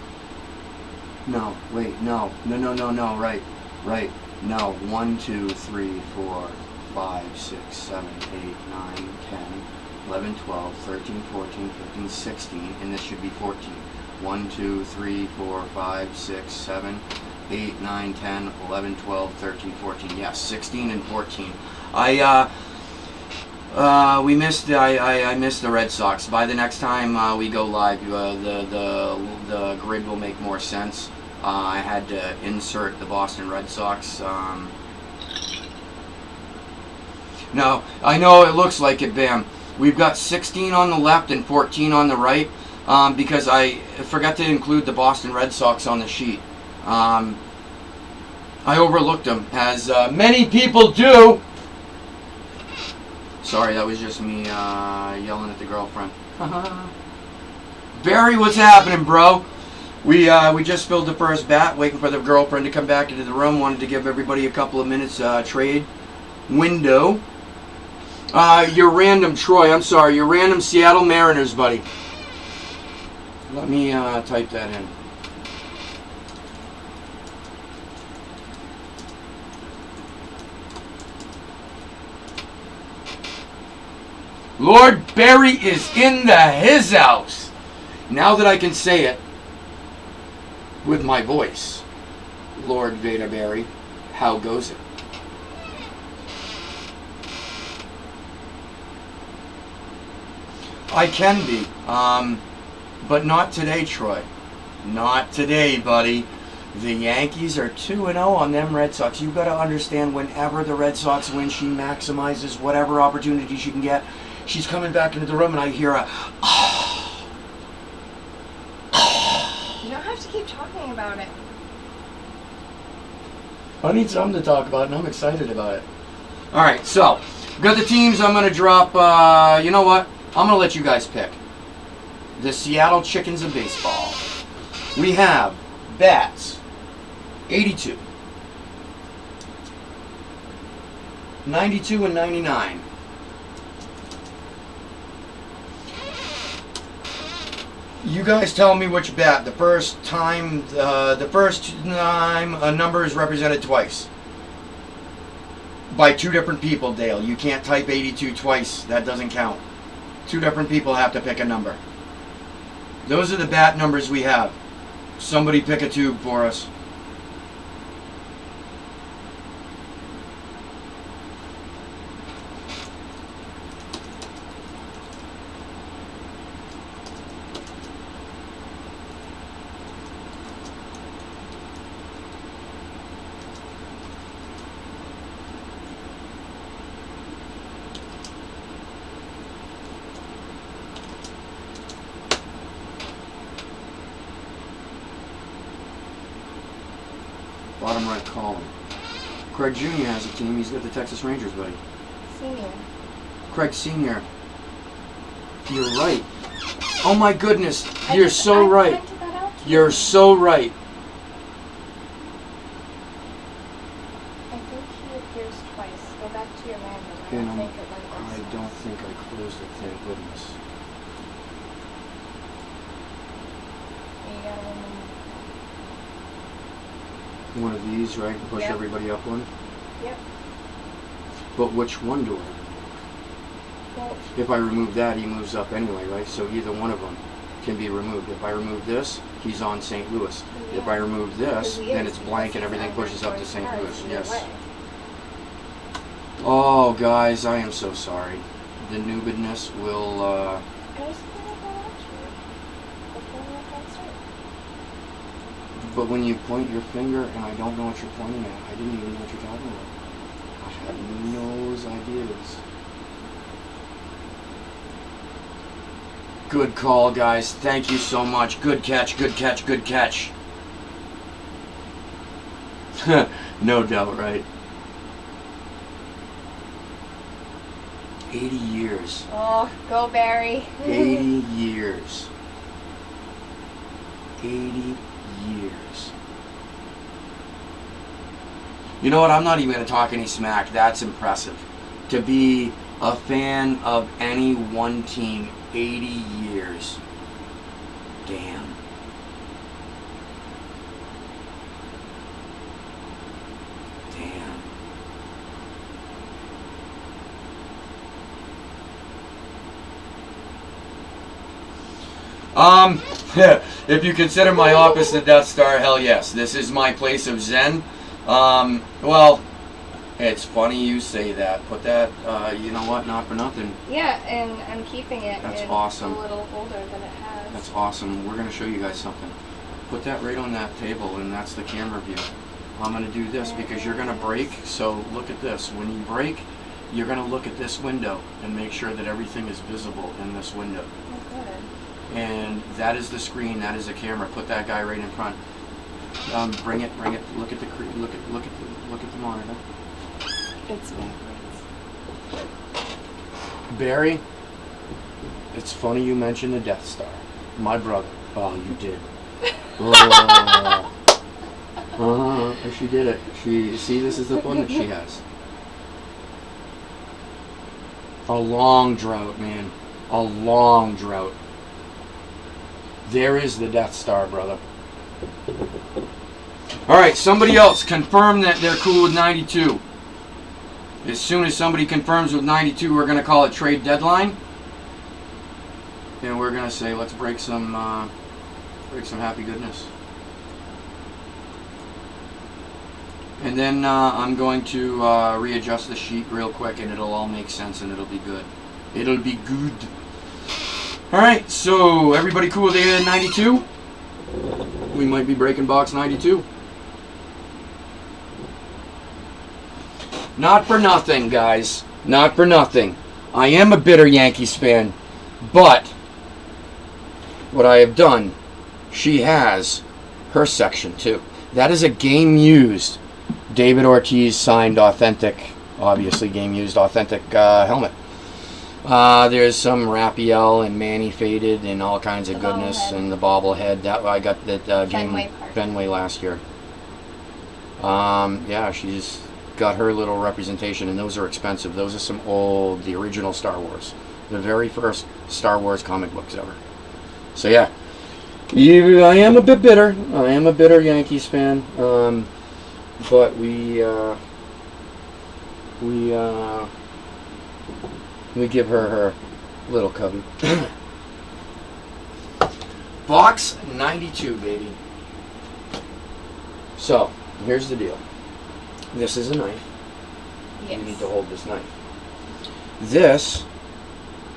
No, wait, no, right. No, 1, 2, 3, 4, 5, 6, 7, 8, 9, 10, 11, 12, 13, 14, 15, 16, and this should be 14. 1, 2, 3, 4, 5, 6, 7, 8, 9, 10, 11, 12, 13, 14. Yes, 16 and 14. We missed. I missed the Red Sox. By the next time we go live, the grid will make more sense. I had to insert the Boston Red Sox. No, I know it looks like it, Bam. We've got 16 on the left and 14 on the right because I forgot to include the Boston Red Sox on the sheet. I overlooked them, as many people do. Sorry, that was just me yelling at the girlfriend. Barry, what's happening, bro? We just filled the first bat, waiting for the girlfriend to come back into the room. Wanted to give everybody a couple of minutes trade window. You're random, Troy. I'm sorry. You're random Seattle Mariners, buddy. Let me type that in. Lord Barry is in his house. Now that I can say it with my voice. Lord Vader Barry, how goes it? I can be, but not today, Troy. Not today, buddy. The Yankees are 2-0 on them Red Sox. You got to understand, whenever the Red Sox win, she maximizes whatever opportunity she can get. She's coming back into the room, and I hear a. You don't have to keep talking about it. I need something to talk about, and I'm excited about it. All right, so got the teams. I'm gonna drop. You know what? I'm gonna let you guys pick. The Seattle Chickens of baseball. We have bats, 82, 92, and 99. You guys tell me which bat. The first time a number is represented twice. By two different people, Dale. You can't type 82 twice. That doesn't count. Two different people have to pick a number. Those are the bat numbers we have. Somebody pick a tube for us. Bottom right column. Craig Jr. has a team. He's got the Texas Rangers, buddy. Senior. Craig Sr. You're right. Oh my goodness. You're so right. You're so right. I think he appears twice. Go back to your random. I And don't think it went I this don't think I closed it, thank goodness. You gotta remember. One of these, right? And push Yep. everybody up one? Yep. But which one do I remove? Well, If I remove that, he moves up anyway, right? So either one of them can be removed. If I remove this, he's on St. Louis. If I remove this, then it's blank and everything pushes up to St. Louis. Yes. Oh, guys, I am so sorry. The noobedness will, I just feel like I watched you before we went on start. but when you point your finger and I don't know what you're pointing at, I didn't even know what you're talking about. Having those ideas. Good call, guys. Thank you so much. Good catch, good catch, good catch. No doubt, right? 80 years. Oh, go Barry. 80 years. 80 years. You know what? I'm not even going to talk any smack. That's impressive. To be a fan of any one team 80 years. Damn. Damn. If you consider my office the Death Star, hell yes. This is my place of zen. Well, it's funny you say that. Put that, you know what, not for nothing. Yeah, and I'm keeping it. That's in awesome. A little older than it has. That's awesome. We're going to show you guys something. Put that right on that table, and that's the camera view. I'm going to do this because you're going to break, so look at this. When you break, you're going to look at this window and make sure that everything is visible in this window. Oh, good. And that is the screen, that is the camera. Put that guy right in front. Bring it. Look at the look at the monitor. It's backwards. Barry, it's funny you mentioned the Death Star. My brother. Oh, you did. Oh. She did it. See, this is the one that she has. A long drought, man. A long drought. There is the Death Star, brother. Alright, somebody else confirm that they're cool with 92. As soon as somebody confirms with 92, we're going to call it trade deadline. And we're going to say, let's break some happy goodness. And then I'm going to readjust the sheet real quick, and it'll all make sense, and it'll be good. It'll be good. Alright, so everybody cool with the 92? We might be breaking box 92. Not for nothing, guys. Not for nothing. I am a bitter Yankees fan, but what I have done, she has her section too. That is a game used David Ortiz signed authentic, obviously game used authentic helmet. There's some Raphael and Manny faded and all kinds of goodness, and the bobblehead that I got that game Fenway last year. Yeah, she's got her little representation, and those are expensive. Those are some old, the original Star Wars, the very first Star Wars comic books ever. So yeah, I am a bit bitter. I am a bitter Yankees fan, but we give her little cubby. Box 92, baby. So, here's the deal. This is a knife. Yes. You need to hold this knife. This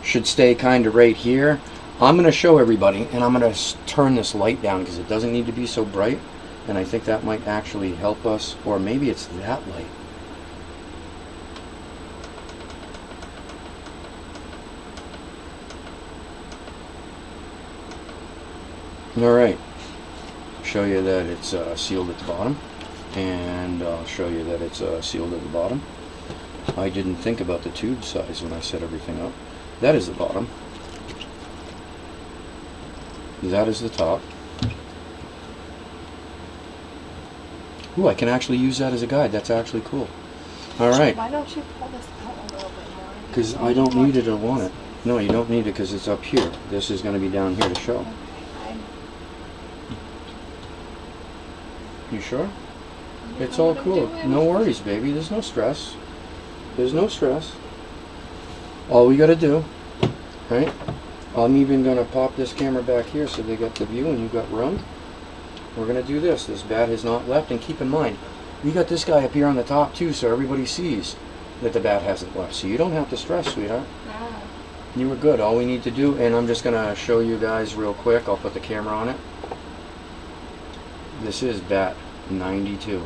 should stay kind of right here. I'm going to show everybody, and I'm going to turn this light down because it doesn't need to be so bright. And I think that might actually help us. Or maybe it's that light. Alright, show you that it's sealed at the bottom, and I'll show you that it's sealed at the bottom. I didn't think about the tube size when I set everything up. That is the bottom. That is the top. Ooh, I can actually use that as a guide. That's actually cool. Alright. Why don't you pull this out a little bit more? Because I don't need it or want it. No, you don't need it because it's up here. This is going to be down here to show. You sure? It's all cool. No worries, baby. There's no stress. There's no stress. All we gotta do, right? I'm even gonna pop this camera back here so they got the view and you got room. We're gonna do this. This bat has not left, and keep in mind, we got this guy up here on the top too, so everybody sees that the bat hasn't left. So you don't have to stress, sweetheart. Ah. You were good. All we need to do, and I'm just gonna show you guys real quick. I'll put the camera on it. This is bat 92.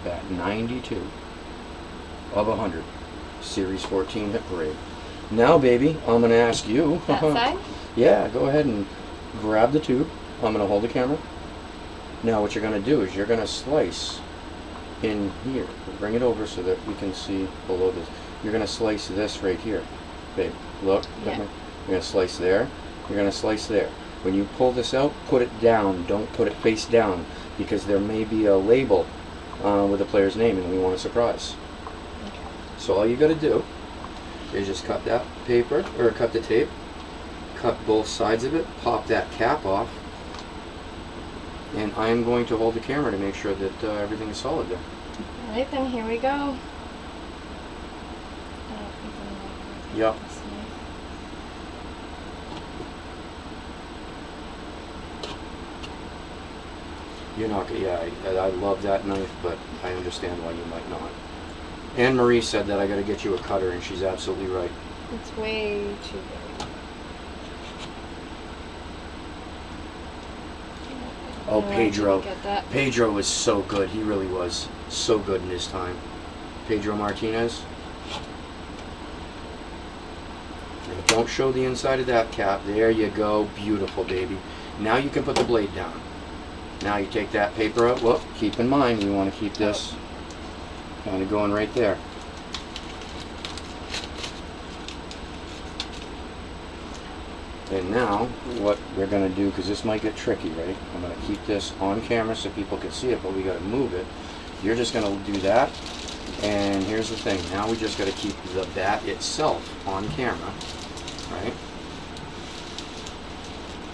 Bat 92. of 100. Series 14 hit parade. Now, baby, I'm going to ask you. That side? Yeah, go ahead and grab the tube. I'm going to hold the camera. Now, what you're going to do is you're going to slice in here. Bring it over so that we can see below this. You're going to slice this right here. Babe, look. Yeah. You're going to slice there. You're going to slice there. When you pull this out, put it down. Don't put it face down because there may be a label with the player's name and we want a surprise. Okay. So all you got to do is just cut that paper, or cut the tape, cut both sides of it, pop that cap off, and I'm going to hold the camera to make sure that everything is solid there. Alright, then here we go. Yep. You're not gonna, yeah, I love that knife, but I understand why you might not. Anne Marie said that I got to get you a cutter, and she's absolutely right. It's way too big. Oh, No, I Pedro. didn't get that. Pedro was so good. He really was so good in his time. Pedro Martinez. Now, don't show the inside of that cap. There you go. Beautiful, baby. Now you can put the blade down. Now you take that paper out. Well, keep in mind, we want to keep this kind of going right there. And now, what we're going to do, because this might get tricky, right? I'm going to keep this on camera so people can see it, but we got to move it. You're just going to do that. And here's the thing. Now we just got to keep the bat itself on camera, right?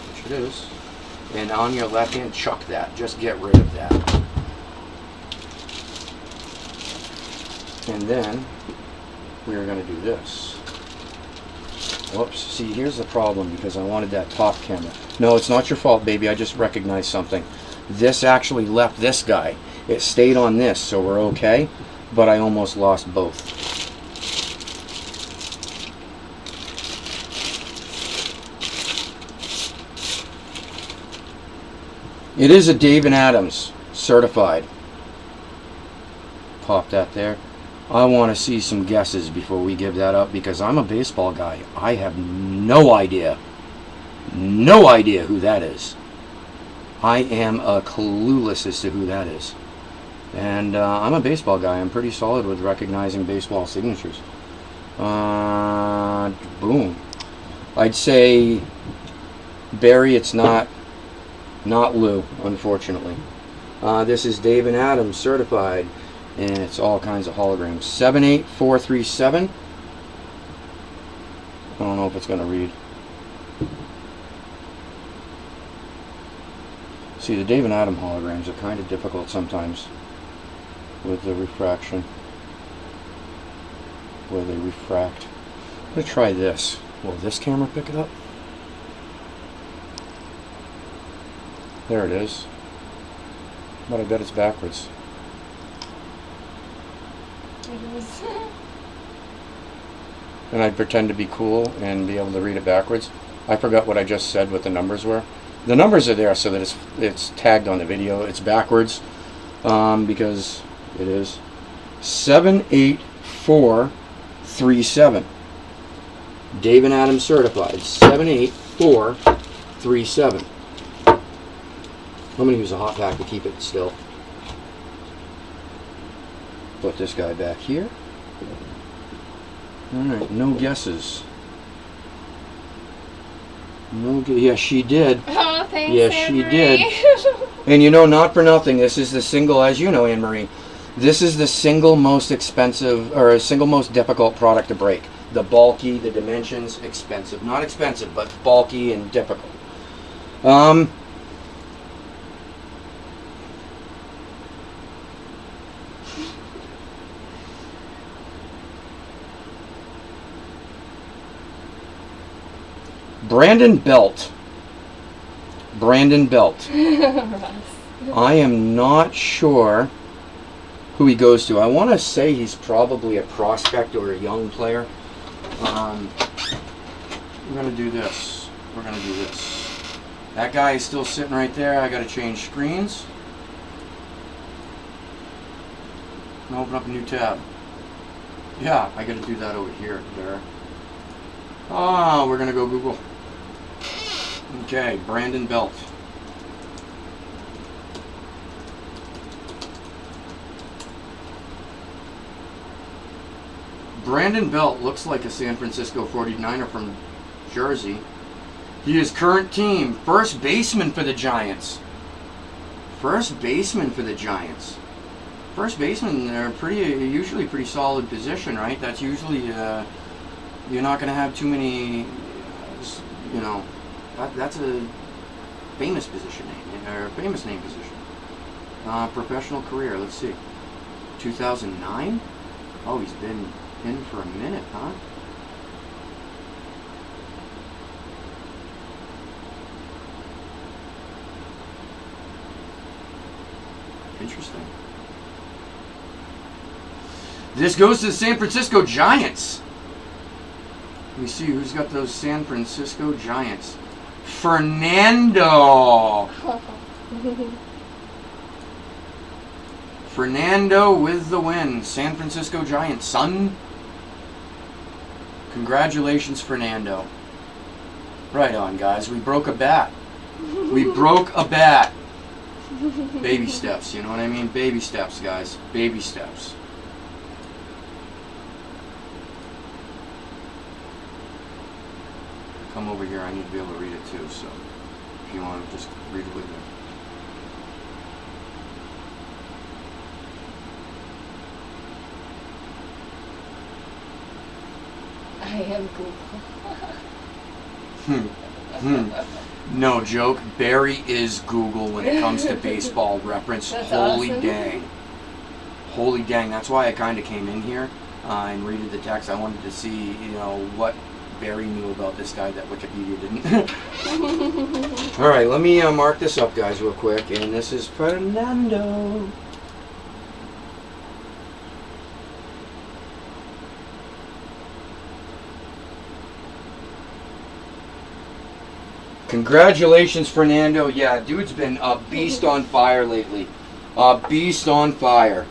Which it is. And on your left hand, chuck that. Just get rid of that. And then we're going to do this. Whoops. See, here's the problem because I wanted that top camera. No, it's not your fault, baby. I just recognized something. This actually left this guy. It stayed on this, so we're okay. But I almost lost both. It is a Dave and Adams certified. Pop that there. I want to see some guesses before we give that up because I'm a baseball guy. I have no idea who that is. I am clueless as to who that is. And I'm a baseball guy. I'm pretty solid with recognizing baseball signatures. Boom. I'd say Barry, it's not Lou, unfortunately. This is Dave and Adams certified. And it's all kinds of holograms. 78437. I don't know if it's going to read. See, the Dave and Adam holograms are kind of difficult sometimes with the refraction. Where they refract. I'm going to try this. Will this camera pick it up? There it is. But I bet it's backwards. It is. And I'd pretend to be cool and be able to read it backwards. I forgot what I just said, what the numbers were. The numbers are there so that it's tagged on the video. It's backwards because it is 78437. Dave and Adams certified. 78437. I'm going to use a hot pack to keep it still. Put this guy back here. Alright, no guesses. Yes, she did. Oh, thanks, Yes, Anne she Marie. did. And you know, not for nothing, this is the single, as you know, Anne Marie, this is the single most expensive, or single most difficult product to break. The bulky, the dimensions, expensive. Not expensive, but bulky and difficult. Brandon Belt. Russ. I am not sure who he goes to. I want to say he's probably a prospect or a young player. We're going to do this. That guy is still sitting right there. I got to change screens. And open up a new tab. Yeah, I gotta do that over here, there. Oh, we're gonna go Google. Okay, Brandon Belt. Brandon Belt looks like a San Francisco 49er from Jersey. He is current team first baseman for the Giants. First baseman for the Giants. First baseman, they're usually pretty solid position, right? That's usually you're not going to have too many, you know. That's a famous position name, or a famous name position. Professional career. Let's see. 2009. Oh, he's been in for a minute, huh? Interesting. This goes to the San Francisco Giants. Let me see who's got those San Francisco Giants. Fernando. Fernando with the win. San Francisco Giants, son. Congratulations, Fernando. Right on, guys. We broke a bat. We broke a bat. Baby steps, you know what I mean? Baby steps, guys. Baby steps. Come over here. I need to be able to read it too, so if you want to just read it with me. I am Google. No joke. Barry is Google when it comes to baseball reference. That's Holy awesome. dang. Holy dang. That's why I kind of came in here and read the text. I wanted to see, you know, what Barry knew about this guy that Wikipedia didn't. All right, let me mark this up, guys, real quick. And this is Fernando. Congratulations, Fernando. Yeah, dude's been a beast on fire lately. A beast on fire.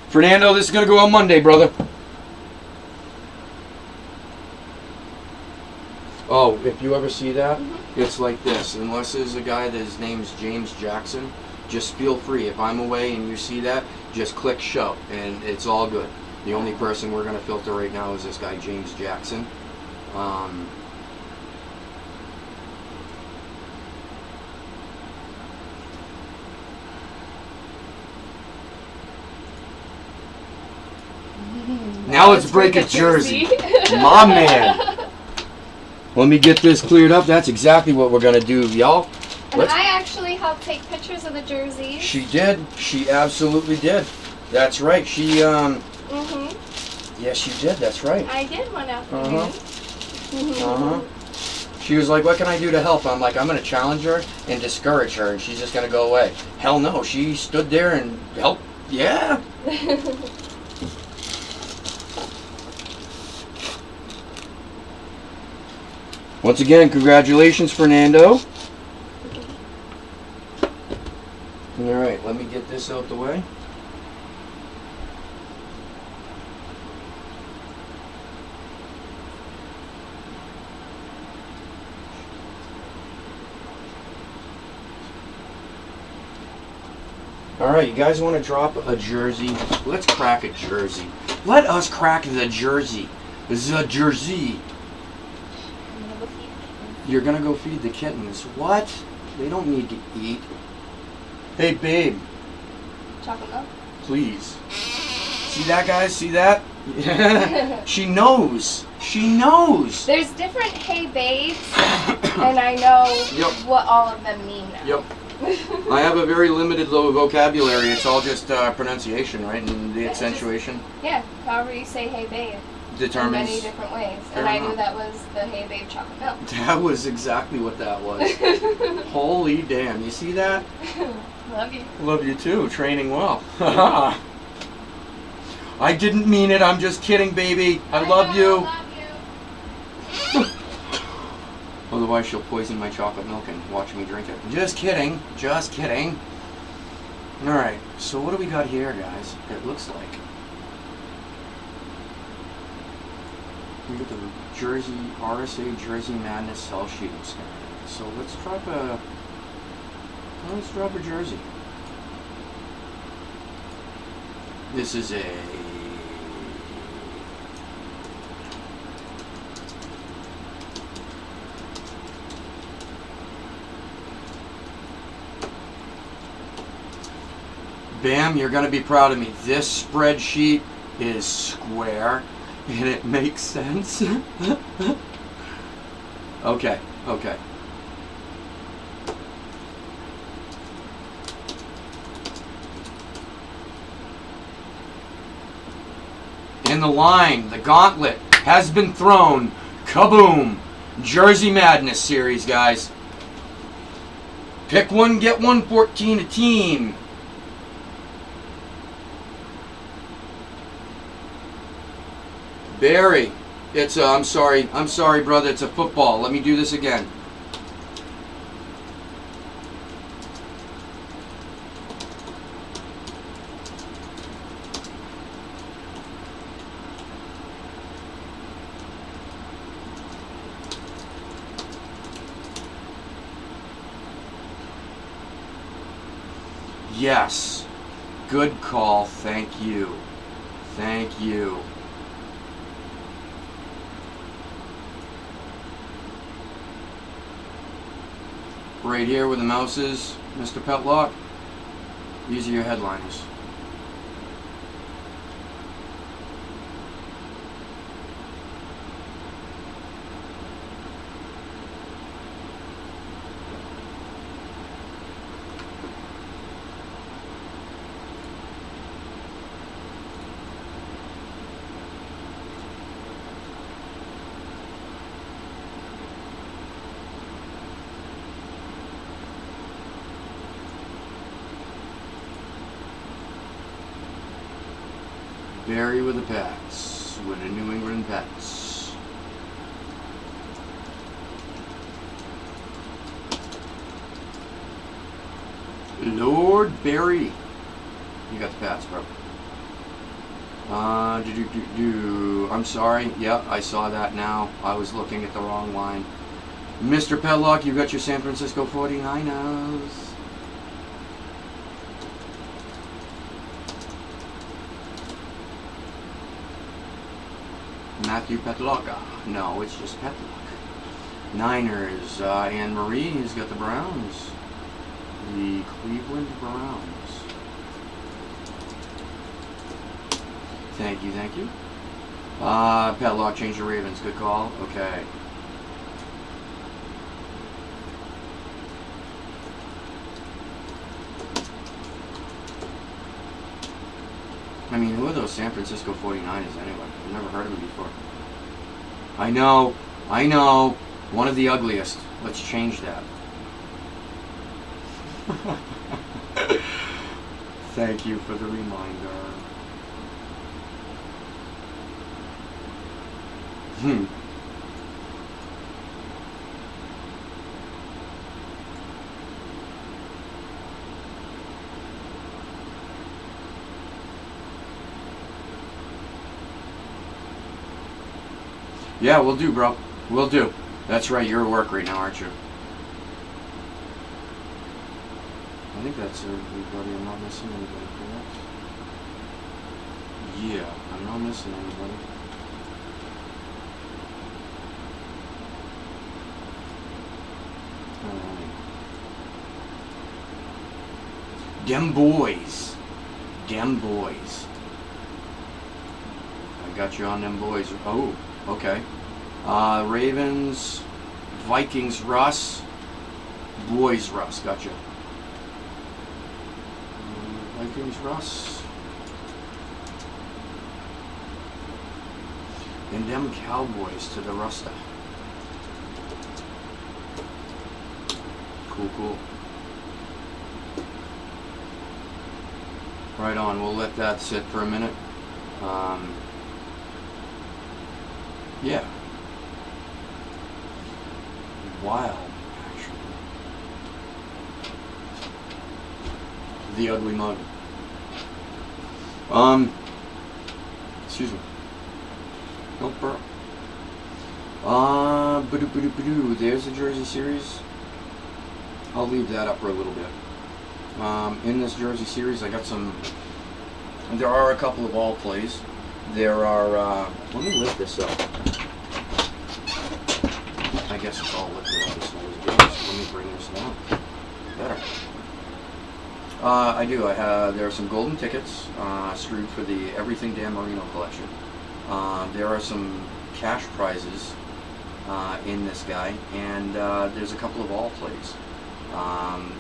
Fernando, this is going to go on Monday, brother. Oh, if you ever see that, it's like this. Unless there's a guy that his name's James Jackson, just feel free. If I'm away and you see that, just click show, and it's all good. The only person we're going to filter right now is this guy, James Jackson. Now let's break a jersey. My man. Let me get this cleared up. That's exactly what we're going to do, y'all. And I actually helped take pictures of the jerseys. She did. She absolutely did. That's right. She, Yes, she did. That's right. I did one afternoon. She was like, what can I do to help? I'm like, I'm going to challenge her and discourage her, and she's just going to go away. Hell no. She stood there and helped. Yeah. Once again, congratulations, Fernando. All right, let me get this out the way. All right, you guys want to drop a jersey? Let's crack a jersey. Let us crack the jersey. The jersey. You're gonna go feed the kittens. What? They don't need to eat. Hey, babe. Chocolate milk? Please. See that, guys? See that? She knows. She knows. There's different hey babes, and I know what all of them mean now. Yep. I have a very limited vocabulary. It's all just pronunciation, right? And the accentuation Yeah, however you say hey babe. determines. In many different ways. And I knew that was the hey babe chocolate milk. That was exactly what that was. Holy damn. You see that? Love you. Love you too. Training well. I didn't mean it. I'm just kidding, baby. I love you. Love you. Otherwise, she'll poison my chocolate milk and watch me drink it. Just kidding. Just kidding. Alright, so what do we got here, guys? It looks like we got the Jersey, RSA Jersey Madness cell sheet scan. So let's drop a jersey. This is a Bam, you're going to be proud of me. This spreadsheet is square and it makes sense. Okay. In the line, the gauntlet has been thrown. Kaboom! Jersey Madness series, guys. Pick one, get one, 14 a team. Barry, it's I'm sorry, brother, it's a football. Let me do this again. Yes. Good call. Thank you. Thank you. Right here where the mouse is, Mr. Petlock, these are your headliners. Barry with the Pats, with the New England Pats. Lord Barry. You got the Pats, bro. I'm sorry. Yep, I saw that now. I was looking at the wrong line. Mr. Petlock, you got your San Francisco 49ers. Matthew Petlocka. No, it's just Petlock. Niners, Anne Marie has got the Browns. The Cleveland Browns. Thank you. Petlock, change the Ravens. Good call. Okay. I mean, who are those San Francisco 49ers anyway? I've never heard of them before. I know. One of the ugliest. Let's change that. Thank you for the reminder. Yeah, we'll do, bro. We'll do. That's right, you're at work right now, aren't you? I think that's everybody. I'm not missing anybody, correct? Yeah, I'm not missing anybody. Alright. Dem boys. I got you on them boys. Oh, okay. Ravens, Vikings, Russ, boys, Russ. Gotcha. Vikings, Russ. And them Cowboys to the Rusta. Cool. Right on, we'll let that sit for a minute. Yeah. Wild, actually. The ugly mug. Excuse me. Don't burp. There's the Jersey Series. I'll leave that up for a little bit. In this Jersey Series, I got some. There are a couple of all plays. There are. Let me lift this up. I guess it's all lifted up as well as games. Let me bring this down. Better. I do. I have. There are some golden tickets screwed for the Everything Dan Marino collection. There are some cash prizes in this guy, and there's a couple of all plays.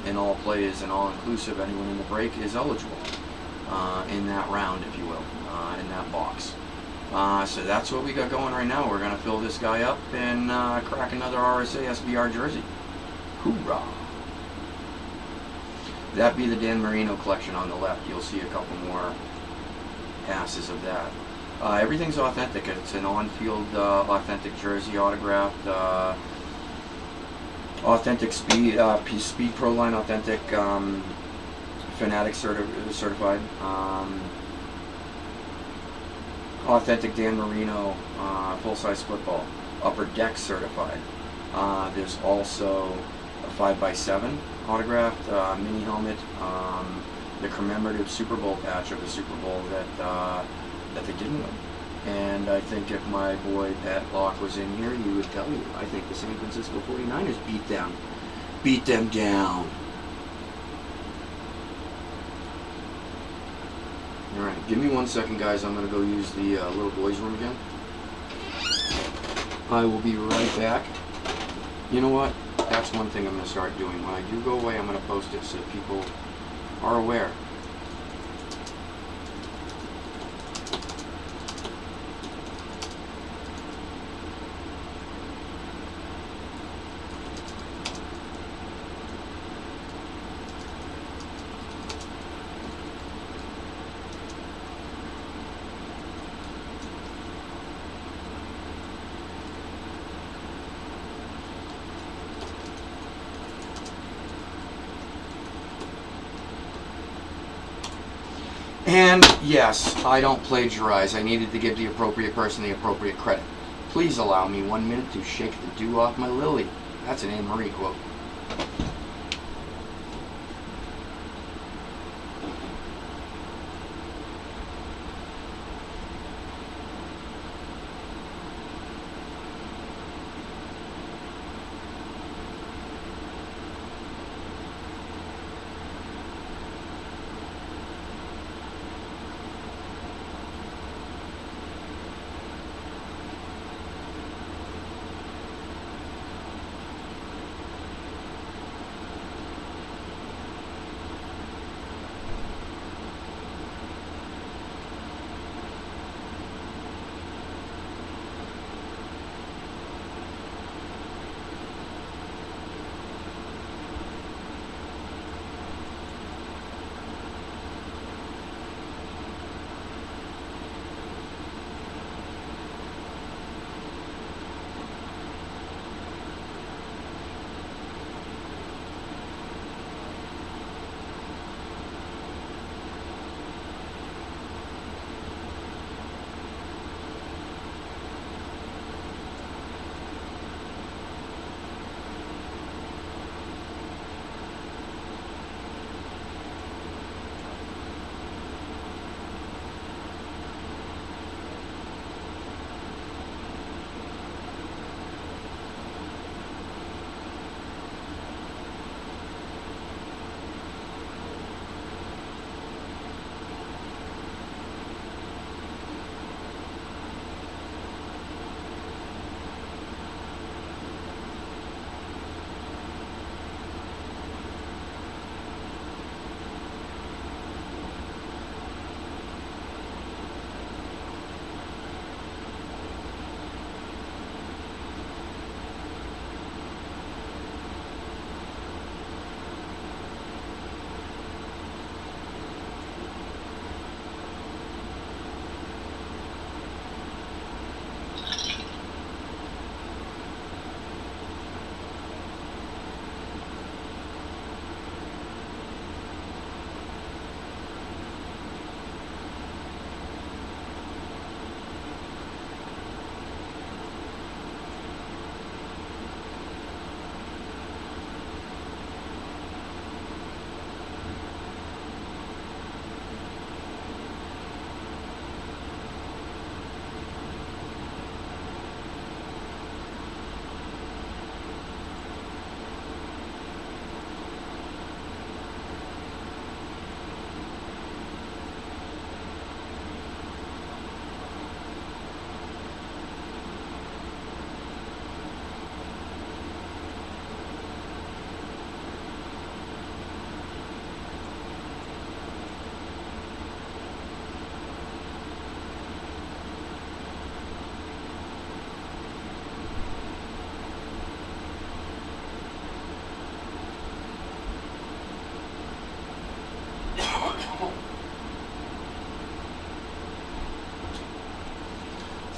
And all play is an all-inclusive. Anyone in the break is eligible in that round, if you will, in that box. So that's what we got going right now. We're going to fill this guy up and crack another RSA SBR jersey. Hoorah! That be the Dan Marino collection on the left. You'll see a couple more passes of that. Everything's authentic. It's an on-field authentic jersey, autographed, authentic Speed Proline, authentic Fanatic certified, authentic Dan Marino full-size football, Upper Deck certified. There's also a 5x7 autographed mini helmet, the commemorative Super Bowl patch of the Super Bowl that they didn't win. And I think if my boy Pat Locke was in here, he would tell you, I think the San Francisco 49ers beat them down. Alright, give me 1 second, guys. I'm going to go use the little boys' room again. I will be right back. You know what? That's one thing I'm going to start doing. When I do go away, I'm going to post it so people are aware. And yes, I don't plagiarize. I needed to give the appropriate person the appropriate credit. Please allow me 1 minute to shake the dew off my lily. That's an Anne Marie quote.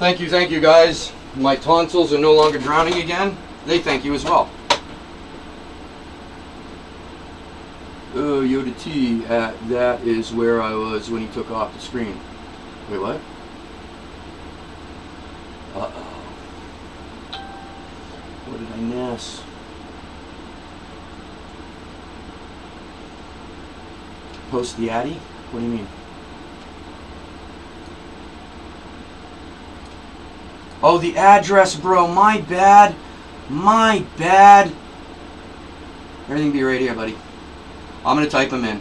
Thank you, guys. My tonsils are no longer drowning again. They thank you as well. Oh, Yoda T, that is where I was when he took off the screen. Wait, what? Uh-oh. What did I miss? Post the Addy? What do you mean? Oh, the address, bro. My bad. My bad. Everything be right here, buddy. I'm going to type them in.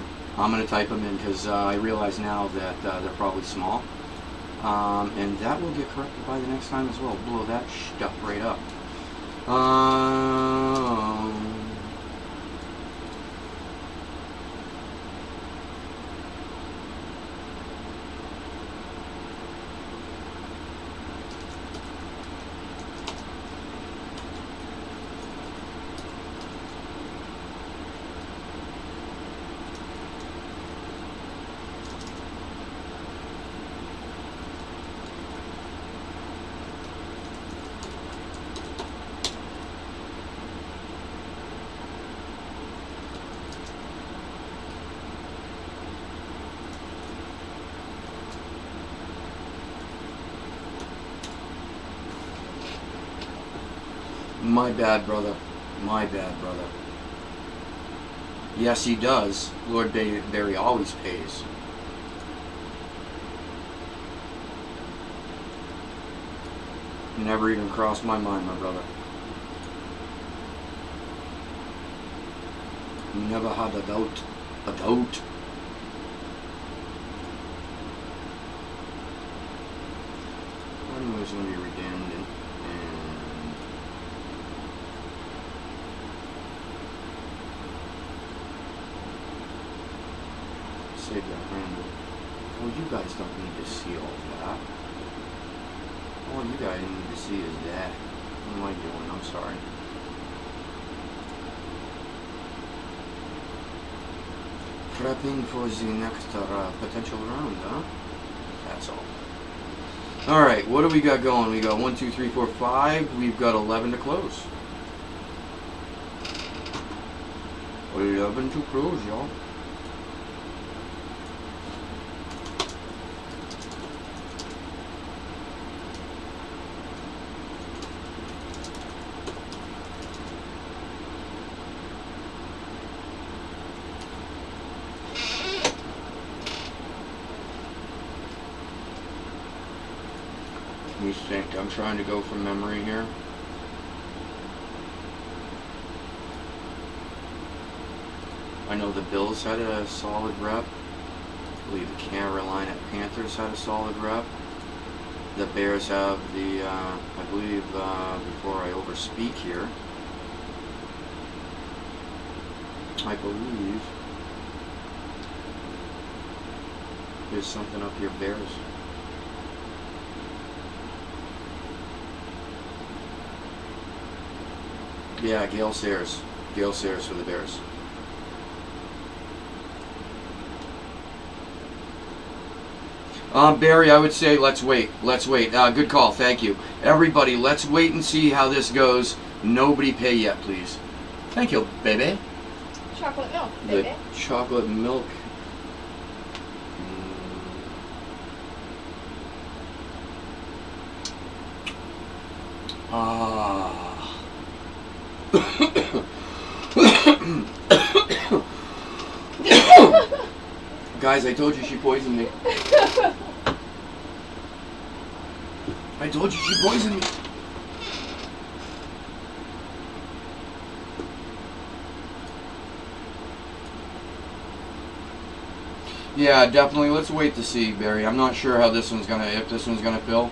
Because I realize now that they're probably small. And that will get corrected by the next time as well. Blow that stuff right up. My bad, brother. My bad, brother. Yes, he does. Lord Barry always pays. Never even crossed my mind, my brother. Never had a doubt. A doubt. One was going to be redundant. Save that random. Well, you guys don't need to see all that. All you guys need to see is that. What am I doing? I'm sorry. Prepping for the next potential round, huh? That's all. Alright, what do we got going? We got 1, 2, 3, 4, 5. We've got 11 to close. 11 to close, y'all. Let me think. I'm trying to go from memory here. I know the Bills had a solid rep. I believe the Carolina Panthers had a solid rep. The Bears have the, I believe, before I overspeak here, I believe there's something up here, Bears. Yeah, Gale Sayers. Gale Sayers for the Bears. Barry, I would say let's wait. Let's wait. Good call. Thank you. Everybody, let's wait and see how this goes. Nobody pay yet, please. Thank you, baby. Chocolate milk, baby. The chocolate milk. Guys, I told you she poisoned me. I told you she poisoned me. Yeah, definitely. Let's wait to see, Barry. I'm not sure how this one's gonna, if this one's gonna fill.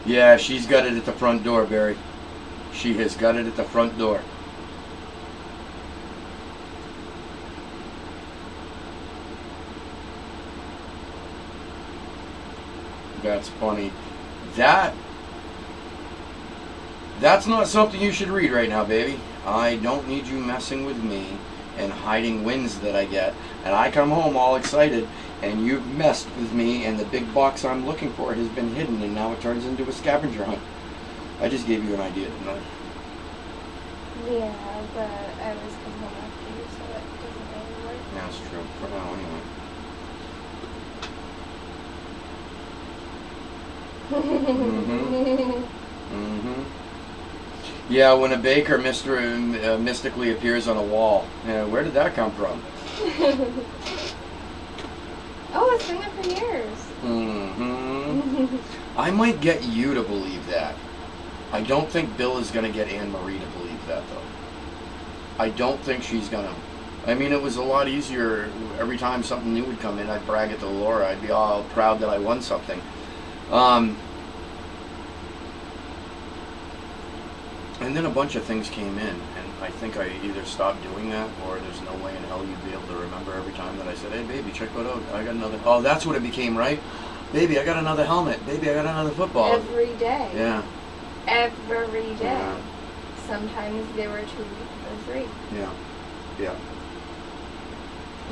Yeah, she's got it at the front door, Barry. She has got it at the front door. That's funny. That's not something you should read right now, baby. I don't need you messing with me and hiding wins that I get. And I come home all excited, and you've messed with me, and the big box I'm looking for has been hidden, and now it turns into a scavenger hunt. I just gave you an idea, didn't I? Yeah, but I always come home after you, so it doesn't really work. That's true. For now, anyway. Yeah, when a baker mystically appears on a wall. Where did that come from? Oh, it's been there for years. I might get you to believe that. I don't think Bill is going to get Anne Marie to believe that, though. I don't think she's going to. I mean, it was a lot easier. Every time something new would come in, I'd brag it to Laura. I'd be all proud that I won something. And then a bunch of things came in, and I think I either stopped doing that, or there's no way in hell you'd be able to remember every time that I said, "Hey, baby, check what out. I got another." Oh, that's what it became, right? Baby, I got another helmet. Baby, I got another football. Every day. Yeah. Every day. Yeah. Sometimes there were 2 or 3. Yeah. Yeah.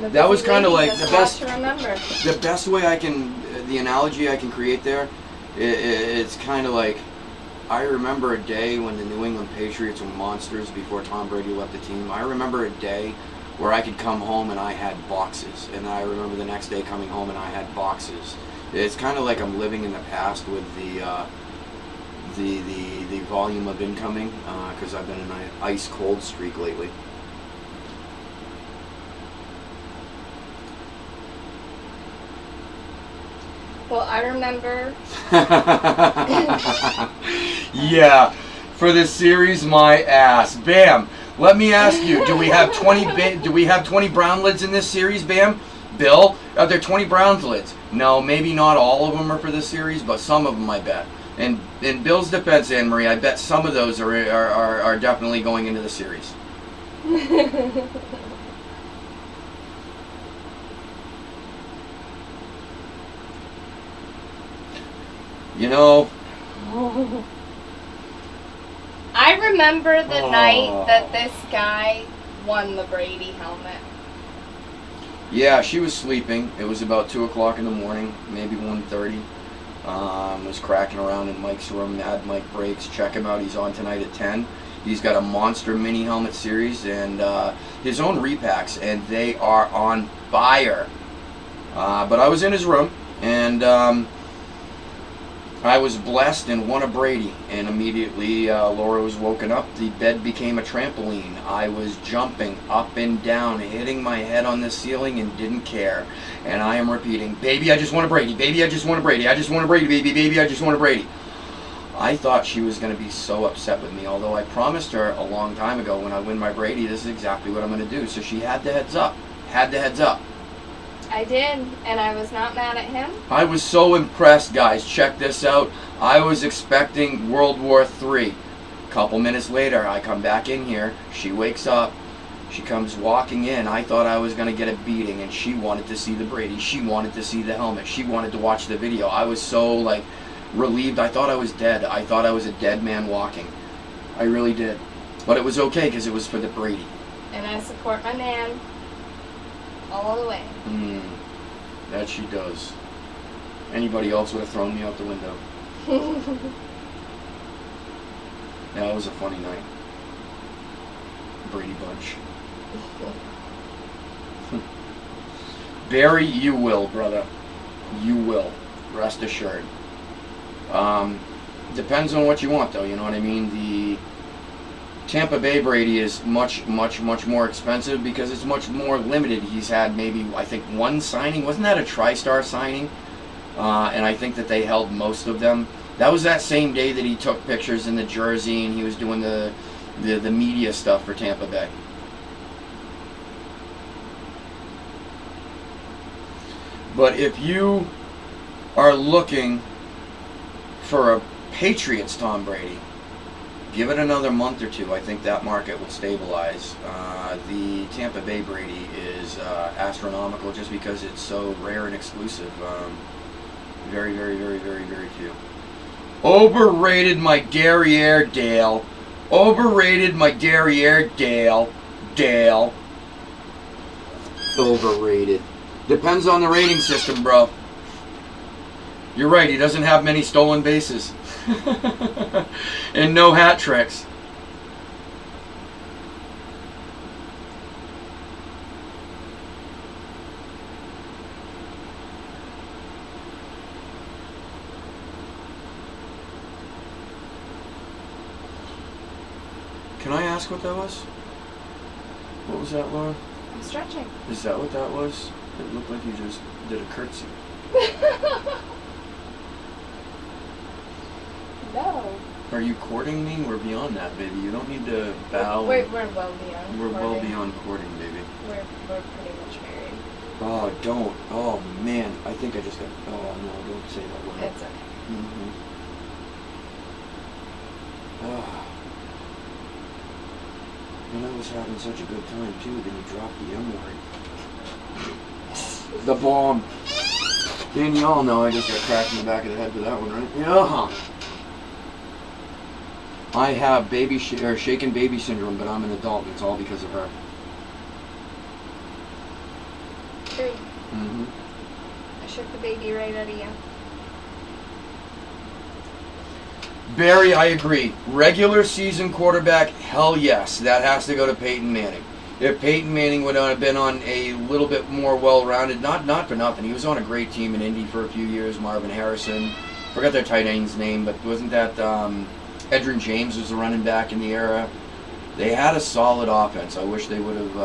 The That was busy kind of lady like the that's best. hard to remember. The best way I can, the analogy I can create there, it's kind of like, I remember a day when the New England Patriots were monsters before Tom Brady left the team. I remember a day where I could come home and I had boxes, and I remember the next day coming home and I had boxes. It's kind of like I'm living in the past with the volume of incoming, because I've been in an ice cold streak lately. Well, I remember. Yeah, for this series, my ass. Bam. Let me ask you: Do we have 20? Do we have 20 brown lids in this series, Bam? Bill, are there 20 brown lids? No, maybe not all of them are for this series, but some of them I bet. And in Bill's defense, Anne Marie, I bet some of those are definitely going into the series. You know. I remember the night that this guy won the Brady helmet. Yeah, she was sleeping. It was about 2 o'clock in the morning, maybe 1:30. Was cracking around in Mike's room. Mad Mike breaks. Check him out. He's on tonight at 10. He's got a monster mini helmet series and his own repacks, and they are on fire. But I was in his room, and I was blessed and won a Brady, and immediately Laura was woken up. The bed became a trampoline. I was jumping up and down, hitting my head on the ceiling, and didn't care. And I am repeating, "Baby, I just want a Brady. Baby, I just want a Brady. I just want a Brady. Baby, baby, I just want a Brady." I thought she was going to be so upset with me, although I promised her a long time ago, when I win my Brady, this is exactly what I'm going to do. So she had the heads up. Had the heads up. I did, and I was not mad at him. I was so impressed, guys. Check this out. I was expecting World War III. Couple minutes later, I come back in here. She wakes up. She comes walking in. I thought I was going to get a beating, and she wanted to see the Brady. She wanted to see the helmet. She wanted to watch the video. I was so, relieved. I thought I was dead. I thought I was a dead man walking. I really did. But it was okay, because it was for the Brady. And I support my man all the way. That she does. Anybody else would have thrown me out the window. That was a funny night. Brady Bunch. Barry, you will, brother. You will. Rest assured. Depends on what you want, though. You know what I mean? The Tampa Bay Brady is much, much, much more expensive because it's much more limited. He's had maybe, I think, one signing. Wasn't that a TriStar signing? And I think that they held most of them. That was that same day that he took pictures in the jersey and he was doing the media stuff for Tampa Bay. But if you are looking for a Patriots Tom Brady, give it another month or two. I think that market will stabilize. The Tampa Bay Brady is astronomical just because it's so rare and exclusive. Very, very, very, very, very few. Overrated my derriere Dale. Overrated my derriere Dale. Dale. Overrated. Depends on the rating system, bro. You're right, he doesn't have many stolen bases. And no hat tricks. Can I ask what that was? What was that, Laura? I'm stretching. Is that what that was? It looked like you just did a curtsy. No. Are you courting me? We're beyond that, baby. You don't need to bow. We're well beyond. We're well courting. beyond courting, baby. We're pretty much married. Oh, don't. Oh, man. I think I just got... Oh, no, don't say that word. It's okay. Mm-hmm. Oh. And I was having such a good time, too. Then you dropped the M word. The bomb. Dan, you all know I just got cracked in the back of the head for that one, right? Yeah. I have shaken baby syndrome, but I'm an adult, and it's all because of her. True. Mm-hmm. I shook the baby right out of you. Barry, I agree. Regular season quarterback, hell yes. That has to go to Peyton Manning. If Peyton Manning would have been on a little bit more well-rounded, not for nothing, he was on a great team in Indy for a few years, Marvin Harrison. Forgot their tight end's name, but wasn't that Edgerrin James was the running back in the era? They had a solid offense. I wish they would have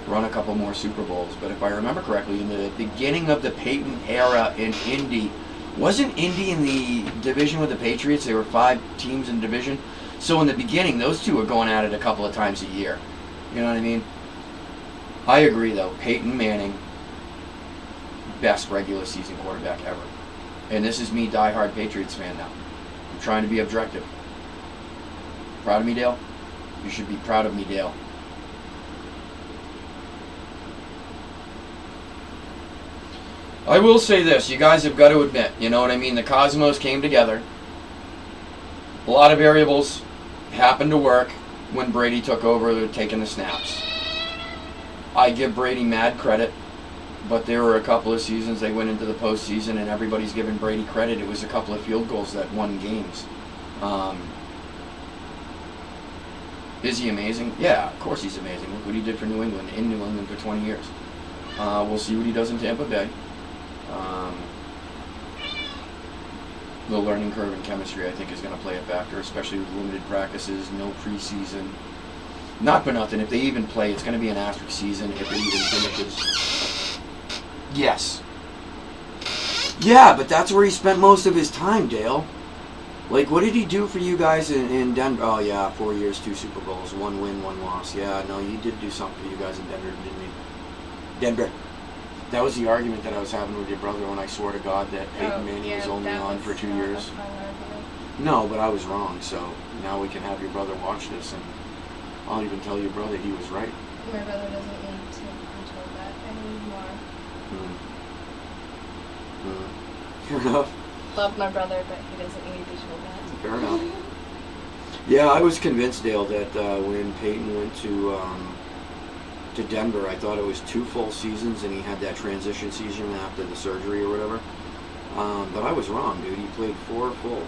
run a couple more Super Bowls. But if I remember correctly, in the beginning of the Peyton era in Indy, wasn't Indy in the division with the Patriots? There were 5 teams in division. So in the beginning, those two were going at it a couple of times a year. You know what I mean? I agree, though. Peyton Manning, best regular season quarterback ever. And this is me, diehard Patriots fan now. I'm trying to be objective. Proud of me, Dale? You should be proud of me, Dale. I will say this. You guys have got to admit, you know what I mean? The Cosmos came together. A lot of variables happened to work when Brady took over taking the snaps. I give Brady mad credit, but there were a couple of seasons they went into the postseason and everybody's giving Brady credit. It was a couple of field goals that won games. Is he amazing? Yeah, of course he's amazing. Look what he did for New England, in New England for 20 years. We'll see what he does in Tampa Bay. The learning curve in chemistry, I think, is going to play a factor, especially with limited practices, no preseason. Not for nothing. If they even play, it's going to be an asterisk season if it even finishes. Yes. Yeah, but that's where he spent most of his time, Dale. Like, what did he do for you guys in Denver? Oh, yeah, 4 years, 2 Super Bowls, 1 win, 1 loss. Yeah, no, he did do something for you guys in Denver, didn't he? Denver. That was the argument that I was having with your brother when I swore to God that Peyton Manning was only on for 2 years. No, but I was wrong, so now we can have your brother watch this, and I'll even tell your brother he was right. My brother doesn't need to be told that anymore. Fair enough. Love my brother, but he doesn't need to be told that. Fair enough. Yeah, I was convinced, Dale, that when Peyton went to Denver, I thought it was 2 full seasons, and he had that transition season after the surgery or whatever. But I was wrong, dude. He played 4 full.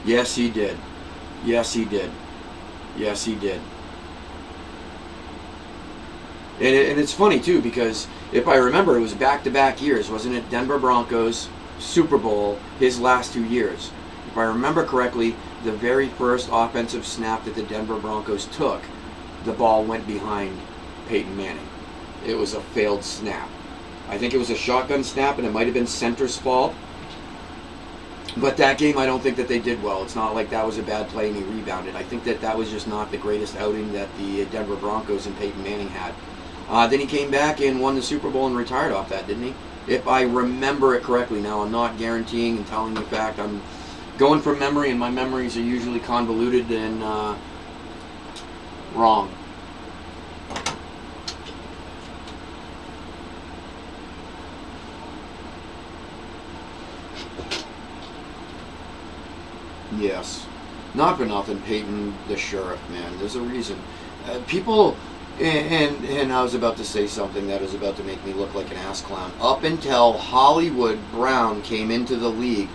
Yes, he did. Yes, he did. Yes, he did. And it's funny, too, because if I remember, it was back-to-back years, wasn't it? Denver Broncos, Super Bowl, his last 2 years. If I remember correctly, the very first offensive snap that the Denver Broncos took, the ball went behind Peyton Manning. It was a failed snap. I think it was a shotgun snap, and it might have been center's fault. But that game, I don't think that they did well. It's not like that was a bad play and he rebounded. I think that was just not the greatest outing that the Denver Broncos and Peyton Manning had. Then he came back and won the Super Bowl and retired off that, didn't he? if I remember it correctly. Now, I'm not guaranteeing and telling you fact. I'm going from memory, and my memories are usually convoluted and wrong. Yes. Not for nothing, Peyton the Sheriff, man. There's a reason. People, and I was about to say something that is about to make me look like an ass clown. Up until Hollywood Brown came into the league,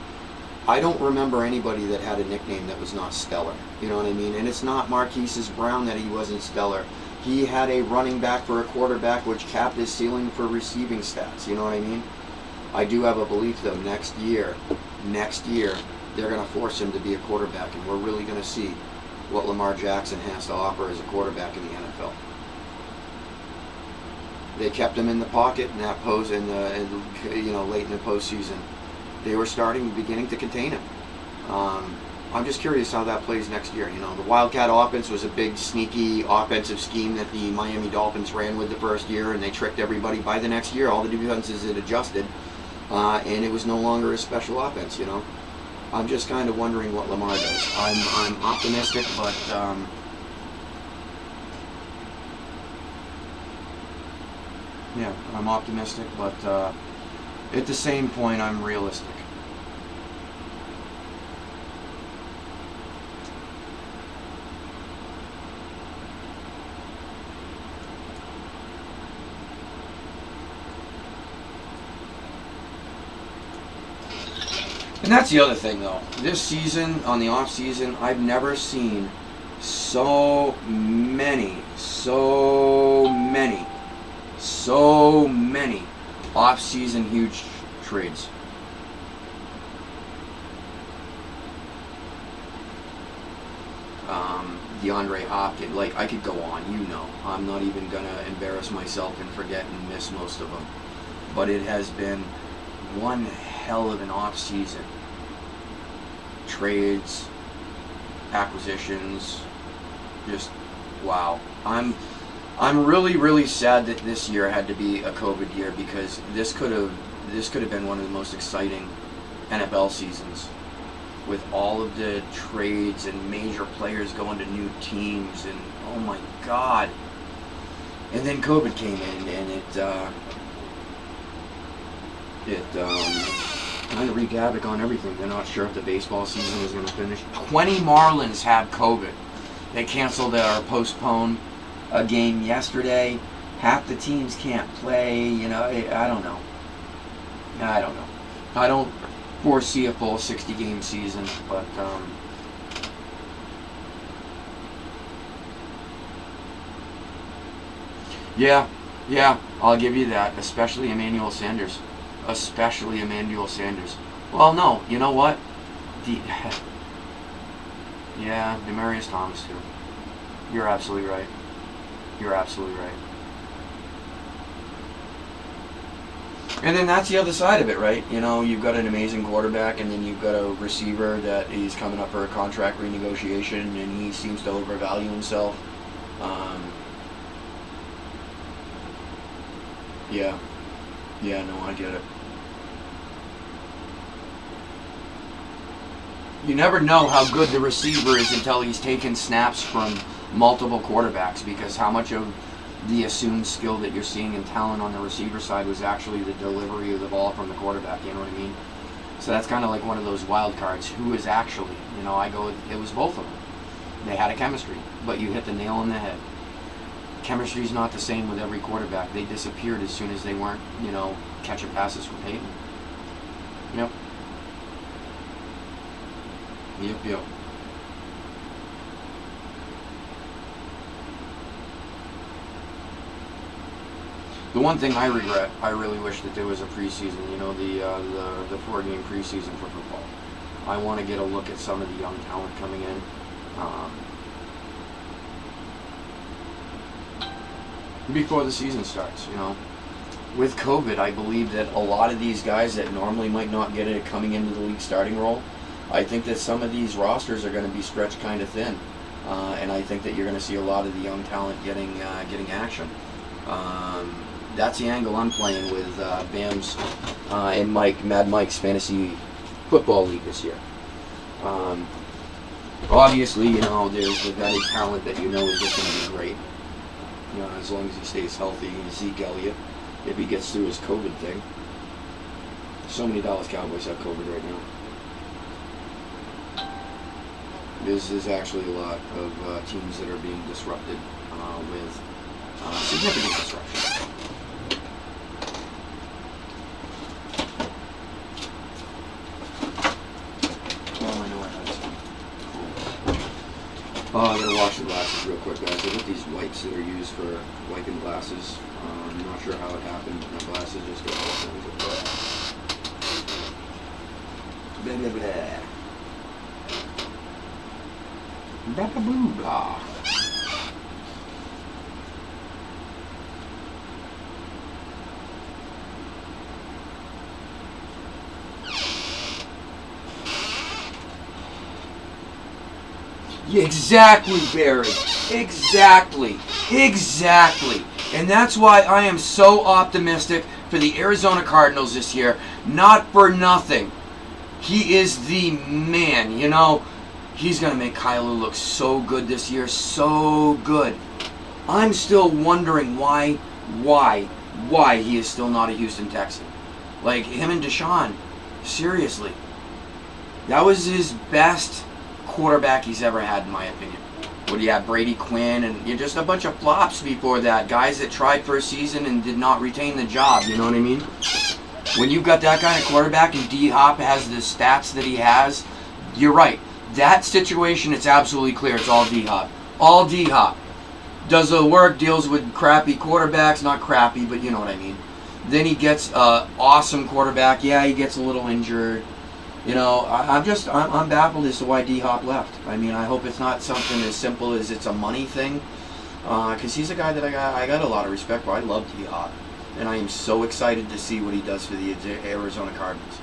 I don't remember anybody that had a nickname that was not stellar. You know what I mean? And it's not Marquise's Brown that he wasn't stellar. He had a running back for a quarterback which capped his ceiling for receiving stats. You know what I mean? I do have a belief, though, next year, they're going to force him to be a quarterback, and we're really going to see what Lamar Jackson has to offer as a quarterback in the NFL. They kept him in the pocket in that late in the postseason. They were beginning to contain him. I'm just curious how that plays next year. You know, the Wildcat offense was a big, sneaky offensive scheme that the Miami Dolphins ran with the first year, and they tricked everybody. By the next year, all the defenses had adjusted, and it was no longer a special offense, you know. I'm just kind of wondering what Lamar does. I'm optimistic, but I'm optimistic, but at the same point, I'm realistic. And that's the other thing, though. This season, on the off season, I've never seen so many off-season huge trades. DeAndre Hopkins, like, I could go on, you know. I'm not even going to embarrass myself and forget and miss most of them. But it has been one hell of an off-season. Trades, acquisitions, just wow. I'm really sad that this year had to be a COVID year, because this could have been one of the most exciting NFL seasons, with all of the trades and major players going to new teams, and oh my God. And then COVID came in, and it kind of wreaked havoc on everything. They're not sure if the baseball season was going to finish. 20 Marlins had COVID. They canceled or postponed a game yesterday. Half the teams can't play. You know, I don't know. I don't foresee a full 60-game season, but yeah, I'll give you that. Especially Emmanuel Sanders. Well, no, you know what? Yeah, Demaryius Thomas too. You're absolutely right. And then that's the other side of it, right? You know, you've got an amazing quarterback, and then you've got a receiver that is coming up for a contract renegotiation, and he seems to overvalue himself. Yeah, no, I get it. You never know how good the receiver is until he's taken snaps from multiple quarterbacks, because how much of the assumed skill that you're seeing and talent on the receiver side was actually the delivery of the ball from the quarterback, you know what I mean? So that's kind of like one of those wild cards. Who is actually, it was both of them. They had a chemistry, but you hit the nail on the head. Chemistry's not the same with every quarterback. They disappeared as soon as they weren't, catching passes from Peyton. Yep. The one thing I regret, I really wish that there was a preseason, the 4-game preseason for football. I want to get a look at some of the young talent coming in. Before the season starts, With COVID, I believe that a lot of these guys that normally might not get it coming into the league starting role, I think that some of these rosters are going to be stretched kind of thin. And I think that you're going to see a lot of the young talent getting action. That's the angle I'm playing with Bam's and Mad Mike's fantasy football league this year. Obviously, there's the vetted talent that is just going to be great. As long as he stays healthy. Zeke Elliott, if he gets through his COVID thing. So many Dallas Cowboys have COVID right now. There's actually a lot of teams that are being disrupted with significant disruption. Well, I know I had some. Cool. I gotta wash the glasses real quick, guys. I got these wipes that are used for wiping glasses. I'm not sure how it happened, but my glasses just got all kinds of blah, blah, blah. Blah, blah, blah, blah. Yeah, exactly, Barry. Exactly. And that's why I am so optimistic for the Arizona Cardinals this year. Not for nothing. He is the man, He's going to make Kyler look so good this year. So good. I'm still wondering why he is still not a Houston Texan. Like, him and Deshaun. Seriously. That was his best quarterback he's ever had, in my opinion. What do you have? Brady Quinn and just a bunch of flops before that. Guys that tried for a season and did not retain the job. You know what I mean? When you've got that kind of quarterback and D-Hop has the stats that he has, you're right. That situation, it's absolutely clear. It's all D-Hop. All D-Hop. Does the work, deals with crappy quarterbacks. Not crappy, but you know what I mean. Then he gets an awesome quarterback. Yeah, he gets a little injured. I'm baffled as to why D-Hop left. I mean, I hope it's not something as simple as it's a money thing. Because he's a guy that I got a lot of respect for. I love D-Hop. And I am so excited to see what he does for the Arizona Cardinals.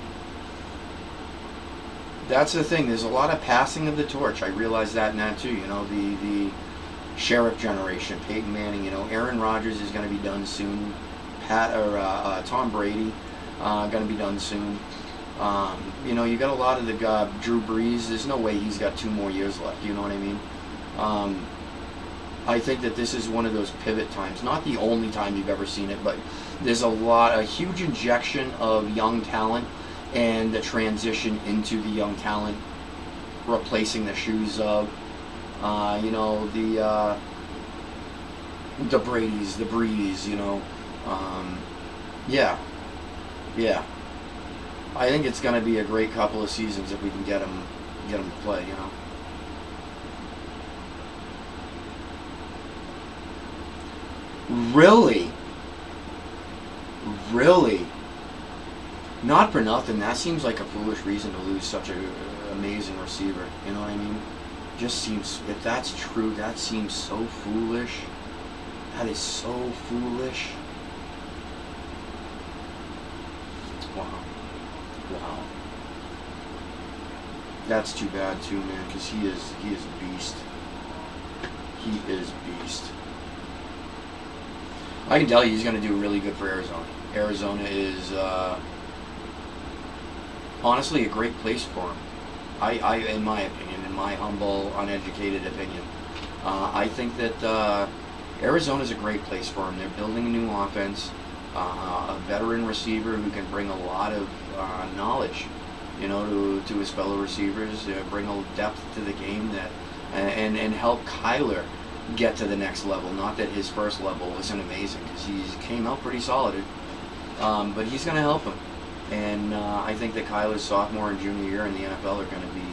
That's the thing. There's a lot of passing of the torch. I realize that now too. The sheriff generation, Peyton Manning. Aaron Rodgers is going to be done soon. Tom Brady going to be done soon. You got a lot of the Drew Brees. There's no way he's got 2 more years left. You know what I mean? I think that this is one of those pivot times. Not the only time you've ever seen it, but there's a huge injection of young talent and the transition into the young talent, replacing the shoes of, the Bradys, the Brees. Yeah. I think it's going to be a great couple of seasons if we can get them to play, Really? Not for nothing. That seems like a foolish reason to lose such an amazing receiver. You know what I mean? Just seems, if that's true, that seems so foolish. That is so foolish. Wow. That's too bad too, man, because he is beast. He is beast. I can tell you he's going to do really good for Arizona. Arizona is honestly a great place for him. I in my opinion, in my humble, uneducated opinion, I think that Arizona is a great place for him. They're building a new offense, a veteran receiver who can bring a lot of knowledge, to his fellow receivers, bring a depth to the game and help Kyler get to the next level. Not that his first level wasn't amazing, because he came out pretty solid, but he's going to help him. And I think that Kyler's sophomore and junior year in the NFL are going to be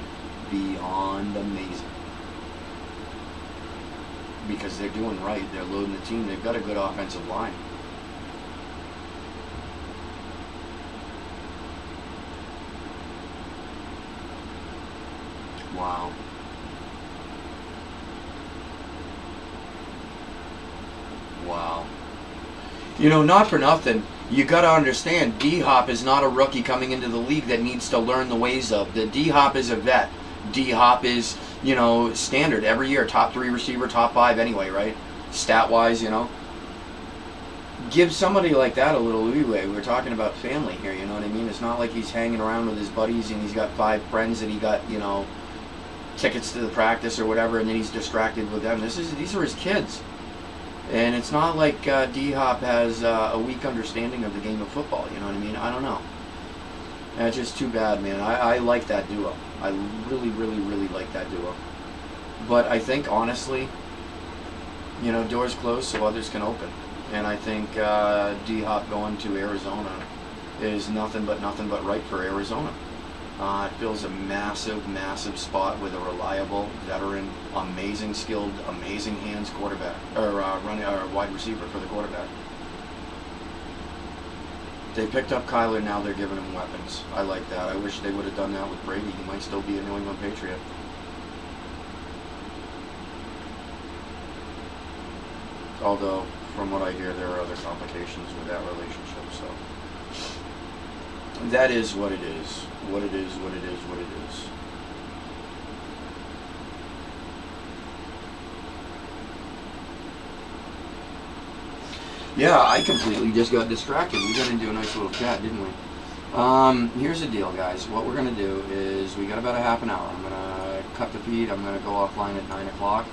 beyond amazing, because they're doing right. They're loading the team. They've got a good offensive line. Wow. Not for nothing, you got to understand, D-Hop is not a rookie coming into the league that needs to learn the ways of. The D-Hop is a vet. D-Hop is, standard every year, top 3 receiver, top 5 anyway, right? Stat-wise, give somebody like that a little leeway. We're talking about family here, you know what I mean? It's not like he's hanging around with his buddies and he's got 5 friends that he got, you know, tickets to the practice or whatever, and then he's distracted with them. These are his kids. And it's not like D-Hop has a weak understanding of the game of football, you know what I mean? I don't know. That's just too bad, man. I like that duo. I really, really, really like that duo. But I think, honestly, you know, doors closed so others can open. And I think D-Hop going to Arizona is nothing but right for Arizona. It fills a massive, massive spot with a reliable, veteran, amazing skilled, amazing hands quarterback, or wide receiver for the quarterback. They picked up Kyler, now they're giving him weapons. I like that. I wish they would have done that with Brady. He might still be a New England Patriot. Although, from what I hear, there are other complications with that relationship, so. That is what it is. What it is, what it is, what it is. Yeah, I completely just got distracted. We got into a nice little chat, didn't we? Here's the deal, guys. What we're going to do is, we got about a half an hour. I'm going to cut the feed. I'm going to go offline at 9 o'clock.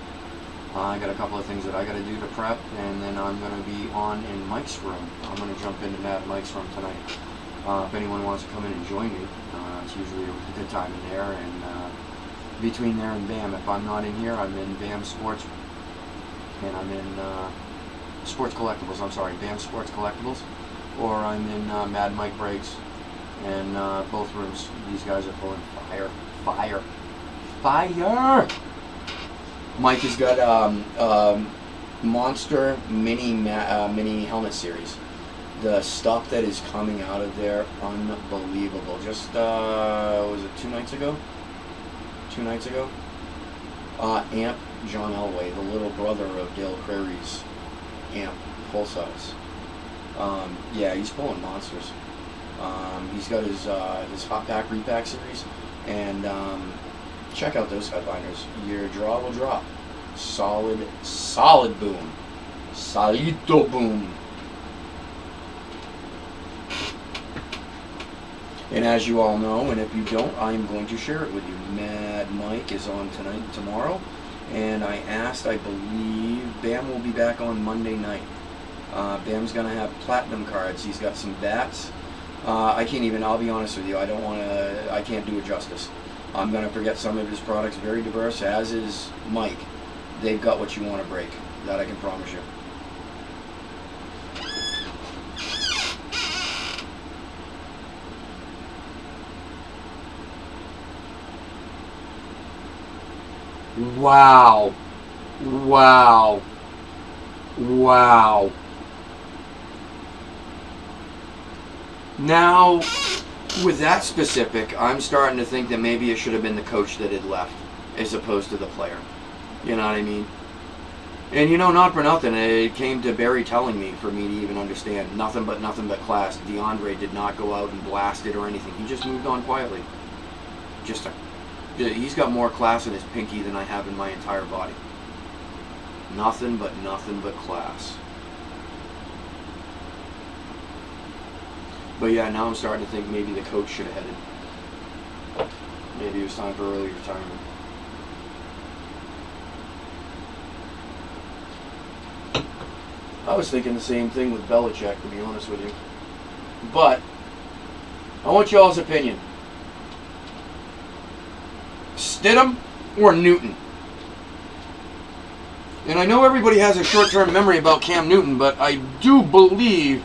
I got a couple of things that I got to do to prep, and then I'm going to be on in Mike's room. I'm going to jump into Matt Mike's room tonight. If anyone wants to come in and join me, it's usually a good time in there. And between there and BAM, if I'm not in here, I'm in BAM Sports, and I'm in Sports Collectibles. I'm sorry, BAM Sports Collectibles, or I'm in Mad Mike Breaks. And both rooms, these guys are pulling fire. Mike has got Monster mini helmet series. The stuff that is coming out of there, unbelievable. Just, was it 2 nights ago? 2 nights ago? Amp John Elway, the little brother of Dale Crary's Amp, full size. Yeah, he's pulling monsters. He's got his Hot Pack Repack series, and check out those headliners. Your draw will drop. Solid boom. Solito boom. And as you all know, and if you don't, I am going to share it with you. Mad Mike is on tonight and tomorrow, and I believe Bam will be back on Monday night. Bam's going to have platinum cards. He's got some bats. I'll be honest with you, I can't do it justice. I'm going to forget some of his products, very diverse, as is Mike. They've got what you want to break. That I can promise you. Wow. Now, with that specific, I'm starting to think that maybe it should have been the coach that had left, as opposed to the player. You know what I mean? And you know, not for nothing, it came to Barry telling me for me to even understand. Nothing but class. DeAndre did not go out and blast it or anything. He just moved on quietly. He's got more class in his pinky than I have in my entire body. Nothing but class. But yeah, now I'm starting to think maybe the coach should have headed. Maybe it was time for early retirement. I was thinking the same thing with Belichick, to be honest with you. But I want y'all's opinion. Stidham or Newton? And I know everybody has a short-term memory about Cam Newton, but I do believe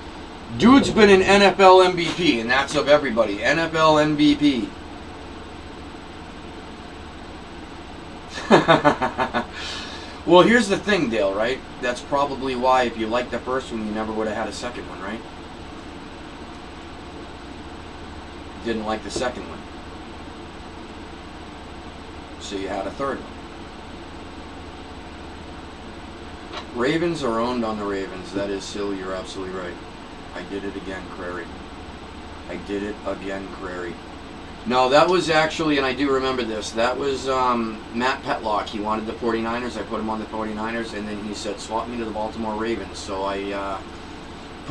dude's been an NFL MVP, and that's of everybody. NFL MVP. Well, here's the thing, Dale, right? That's probably why if you liked the first one, you never would have had a second one, right? Didn't like the second one. So you had a third one. Ravens are owned on the Ravens. That is silly. You're absolutely right. I did it again, Crary. I did it again, Crary. No, that was actually, and I do remember this, that was Matt Petlock. He wanted the 49ers. I put him on the 49ers, and then he said, swap me to the Baltimore Ravens. So I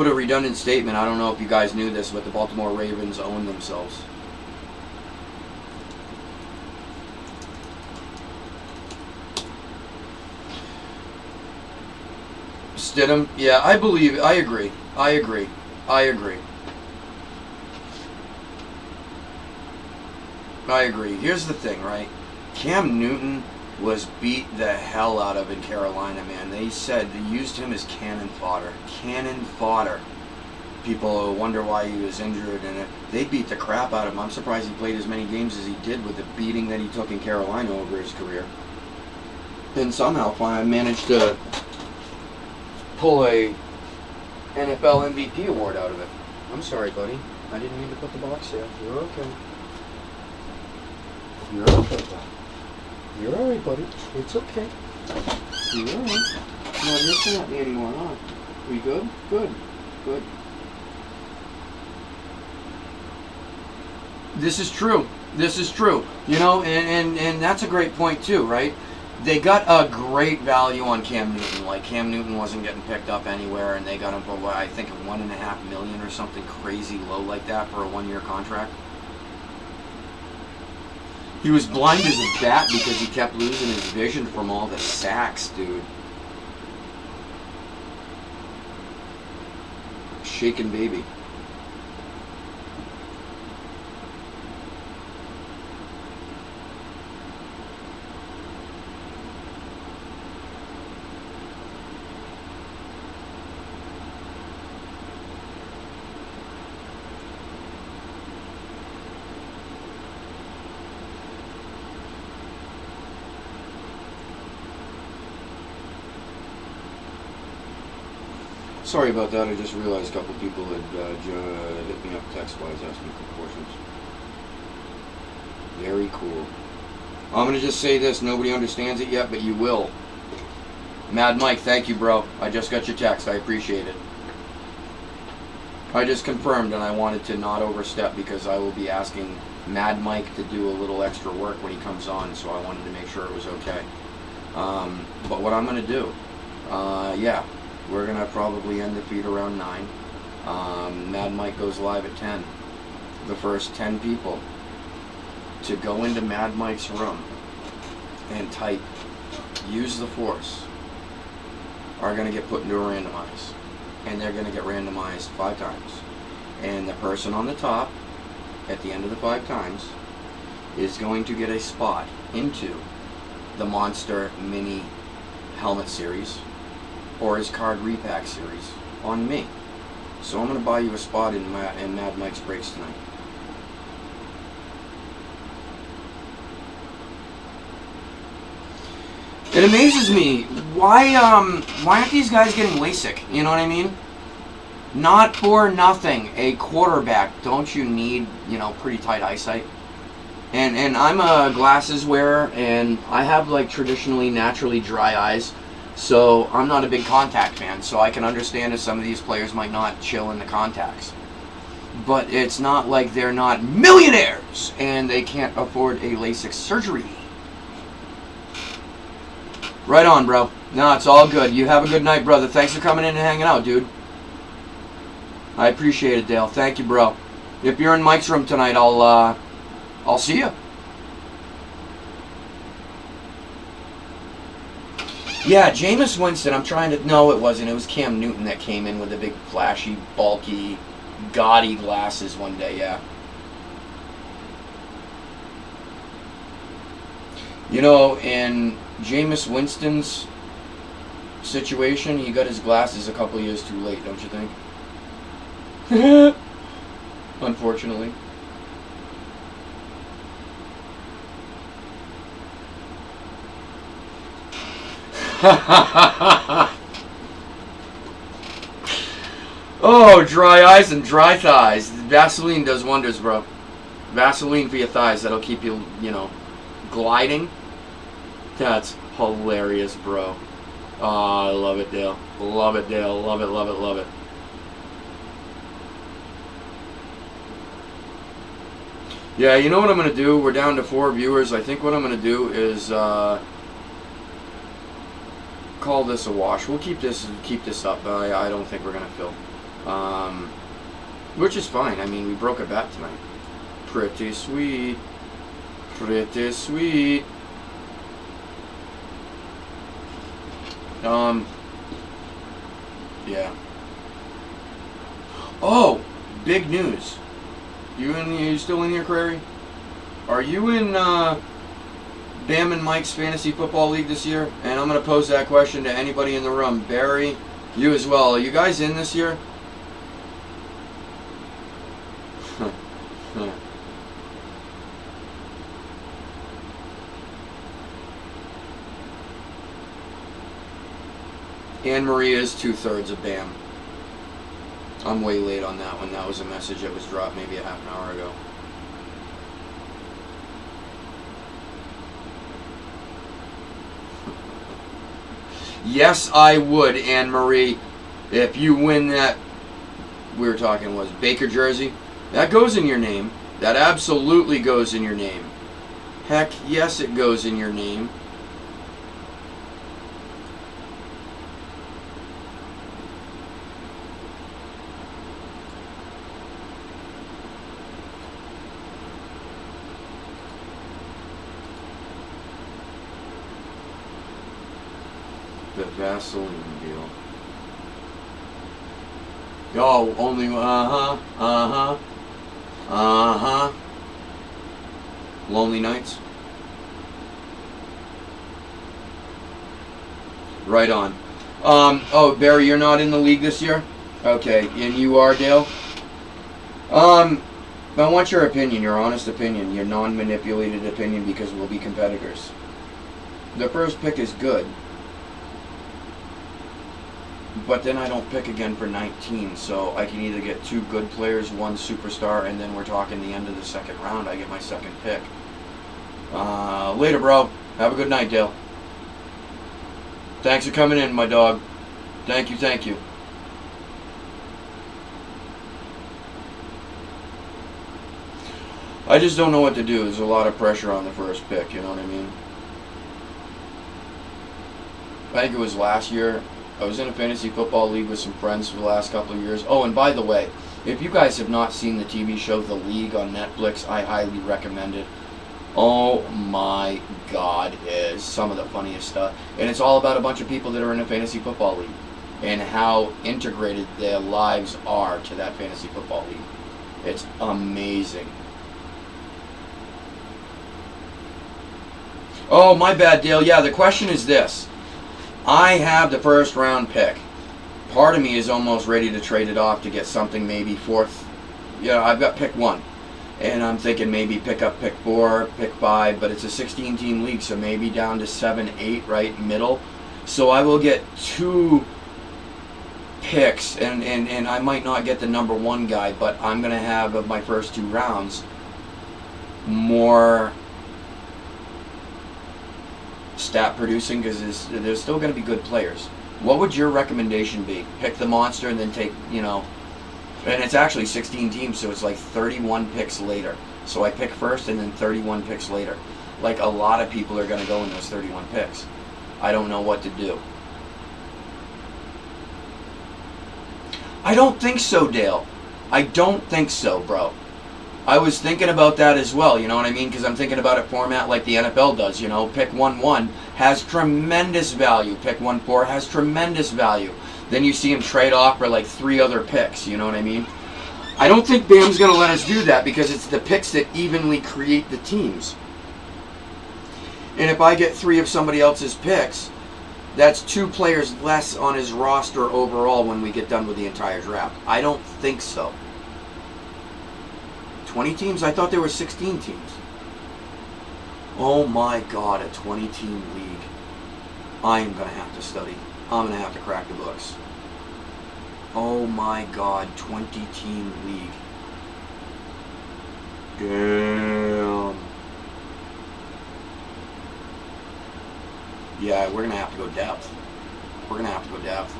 put a redundant statement. I don't know if you guys knew this, but the Baltimore Ravens own themselves. Stidham, yeah, I agree. I agree. I agree. Here's the thing, right? Cam Newton was beat the hell out of in Carolina, man. They said they used him as cannon fodder. Cannon fodder. People wonder why he was injured, and they beat the crap out of him. I'm surprised he played as many games as he did with the beating that he took in Carolina over his career. And somehow managed to pull a NFL MVP award out of it. I'm sorry, buddy. I didn't mean to put the box there. You're okay. You're okay, buddy. You're alright, buddy. It's okay. You're alright. No, you're looking at me anymore, huh? We good? Good. Good. This is true. This is true. You know, and that's a great point too, right? They got a great value on Cam Newton. Like, Cam Newton wasn't getting picked up anywhere, and they got him for, what, I think $1.5 million or something crazy low like that for a 1-year contract. He was blind as a bat because he kept losing his vision from all the sacks, dude. Shaken baby. Sorry about that. I just realized a couple people had hit me up text-wise asking me questions. Very cool. I'm going to just say this. Nobody understands it yet, but you will. Mad Mike, thank you, bro. I just got your text. I appreciate it. I just confirmed, and I wanted to not overstep because I will be asking Mad Mike to do a little extra work when he comes on, so I wanted to make sure it was okay. But what I'm going to do, yeah. We're going to probably end the feed around 9. Mad Mike goes live at 10. The first 10 people to go into Mad Mike's room and type "use the force" are going to get put into a randomize. And they're going to get randomized 5 times. And the person on the top, at the end of the 5 times, is going to get a spot into the Monster Mini Helmet Series or his card repack series on me. So I'm going to buy you a spot in Mad Mike's breaks tonight. It amazes me, why aren't these guys getting LASIK? You know what I mean? Not for nothing. A quarterback, don't you need, pretty tight eyesight? And I'm a glasses wearer, and I have like traditionally naturally dry eyes. So I'm not a big contact fan, so I can understand if some of these players might not chill in the contacts. But it's not like they're not millionaires and they can't afford a LASIK surgery. Right on, bro. No, it's all good. You have a good night, brother. Thanks for coming in and hanging out, dude. I appreciate it, Dale. Thank you, bro. If you're in Mike's room tonight, I'll see you. Yeah, Jameis Winston, no, it wasn't. It was Cam Newton that came in with the big, flashy, bulky, gaudy glasses one day, yeah. In Jameis Winston's situation, he got his glasses a couple years too late, don't you think? Unfortunately. Oh, dry eyes and dry thighs. Vaseline does wonders, bro. Vaseline for your thighs. That'll keep you, gliding. That's hilarious, bro. Oh, I love it, Dale. Love it, Dale. Love it, love it, love it. Yeah, you know what I'm going to do? We're down to 4 viewers. I think what I'm going to do is call this a wash. We'll keep this up. I don't think we're going to fill. Which is fine. I mean, we broke a bet tonight. Pretty sweet. Pretty sweet. Yeah. Oh, big news. You still in here, Crary? Are you in Bam and Mike's Fantasy Football League this year? And I'm going to pose that question to anybody in the room. Barry, you as well. Are you guys in this year? Anne Marie is 2/3 of BAM. I'm way late on that one. That was a message that was dropped maybe a half an hour ago. Yes, I would, Anne Marie. If you win that, we were talking was Baker jersey, that goes in your name. That absolutely goes in your name. Heck, yes, it goes in your name. The Vaseline deal. Oh, only Lonely Nights. Right on. Oh, Barry, you're not in the league this year? Okay, and you are, Dale? I want your opinion, your honest opinion, your non-manipulated opinion, because we'll be competitors. The first pick is good. But then I don't pick again for 19, so I can either get 2 good players, 1 superstar, and then we're talking the end of the second round, I get my second pick. Later, bro. Have a good night, Dale. Thanks for coming in, my dog. Thank you, thank you. I just don't know what to do. There's a lot of pressure on the first pick, you know what I mean? I think it was last year. I was in a fantasy football league with some friends for the last couple of years. Oh, and by the way, if you guys have not seen the TV show The League on Netflix, I highly recommend it. Oh my God, is some of the funniest stuff. And it's all about a bunch of people that are in a fantasy football league and how integrated their lives are to that fantasy football league. It's amazing. Oh, my bad, Dale. Yeah, the question is this. I have the first round pick. Part of me is almost ready to trade it off to get something maybe 4th. Yeah, I've got pick 1. And I'm thinking maybe pick up pick 4, pick 5, but it's a 16-team league, so maybe down to 7, 8, right, middle. So I will get 2 picks, and I might not get the number 1 guy, but I'm going to have, of my first 2 rounds, more stat producing, because there's still going to be good players. What would your recommendation be? Pick the monster and then take, you know, and it's actually 16 teams, so it's like 31 picks later. So I pick first and then 31 picks later. Like a lot of people are going to go in those 31 picks. I don't know what to do. I don't think so, Dale. I don't think so, bro. I was thinking about that as well, you know what I mean? Because I'm thinking about a format like the NFL does, you know. Pick 1-1 has tremendous value. Pick 1-4 has tremendous value. Then you see him trade off for like 3 other picks, you know what I mean? I don't think BAM's going to let us do that because it's the picks that evenly create the teams. And if I get 3 of somebody else's picks, that's 2 players less on his roster overall when we get done with the entire draft. I don't think so. 20 teams? I thought there were 16 teams. Oh my God, a 20-team league. I am going to have to study. I'm going to have to crack the books. Oh my God, 20-team league. Damn. Yeah, we're going to have to go depth. We're going to have to go depth.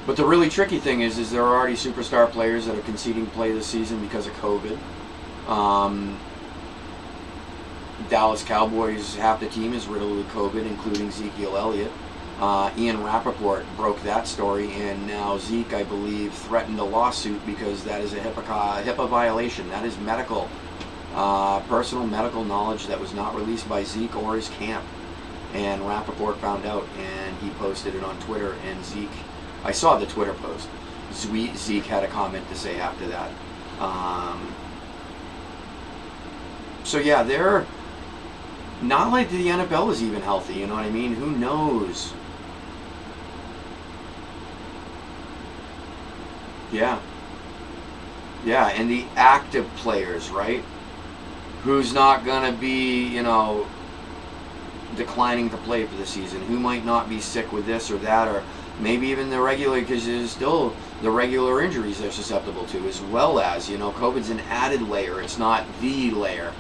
But the really tricky thing is there are already superstar players that are conceding play this season because of COVID. Dallas Cowboys, half the team is riddled with COVID, including Ezekiel Elliott. Ian Rappaport broke that story, and now Zeke, I believe, threatened a lawsuit because that is a HIPAA violation. That is medical, personal medical knowledge that was not released by Zeke or his camp. And Rappaport found out, and he posted it on Twitter, and Zeke, I saw the Twitter post. Zeke had a comment to say after that. So yeah, they're not like the NFL is even healthy, you know what I mean? Who knows? Yeah. Yeah, and the active players, right? Who's not going to be, you know, declining to play for the season? Who might not be sick with this or that, or maybe even the regular, because there's still the regular injuries they're susceptible to, as well as, you know, COVID's an added layer. It's not the layer.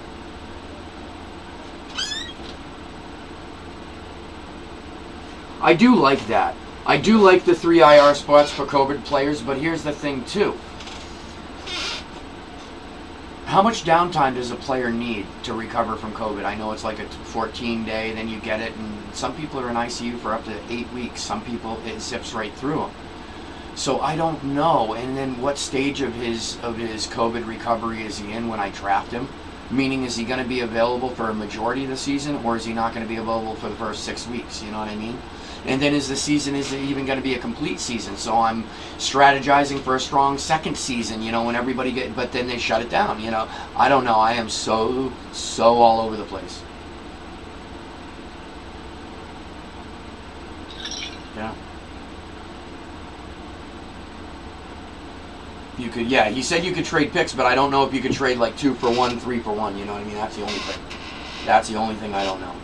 I do like that. I do like the 3 IR spots for COVID players, but here's the thing too. How much downtime does a player need to recover from COVID? I know it's like a 14-day, then you get it, and some people are in ICU for up to 8 weeks. Some people, it zips right through them. So I don't know. And then what stage of his COVID recovery is he in when I draft him? Meaning, is he going to be available for a majority of the season, or is he not going to be available for the first 6 weeks? You know what I mean? And then is it even going to be a complete season? So I'm strategizing for a strong second season, you know, when everybody but then they shut it down, you know. I don't know. I am so all over the place. Yeah. You could, yeah, he said you could trade picks, but I don't know if you could trade like 2 for 1, 3 for 1, you know what I mean? That's the only thing. That's the only thing I don't know.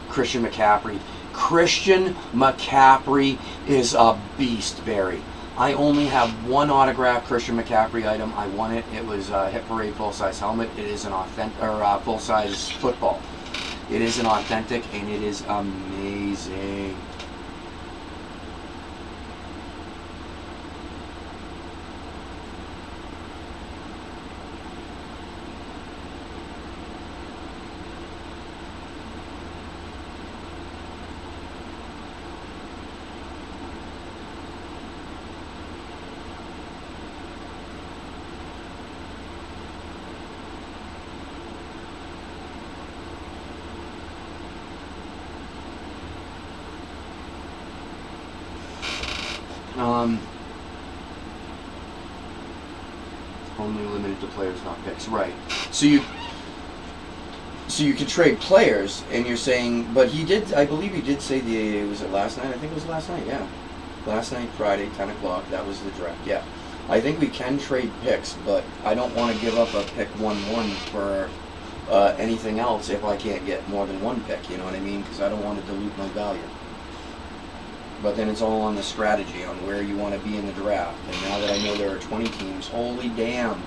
Christian McCaffrey. Christian McCaffrey is a beast, Barry. I only have one autographed Christian McCaffrey item. I won it. It was a Hit Parade full-size helmet. It is an authentic, or full-size football. It is an authentic, and it is amazing. Only limited to players, not picks. Right. So you can trade players, and you're saying, but he did, I believe he did say was it last night? I think it was last night, yeah. Last night, Friday, 10 o'clock, that was the draft, yeah. I think we can trade picks, but I don't want to give up a pick 1-1 for anything else if I can't get more than one pick, you know what I mean? Because I don't want to dilute my value. But then it's all on the strategy, on where you want to be in the draft. And now that I know there are 20 teams, holy damn.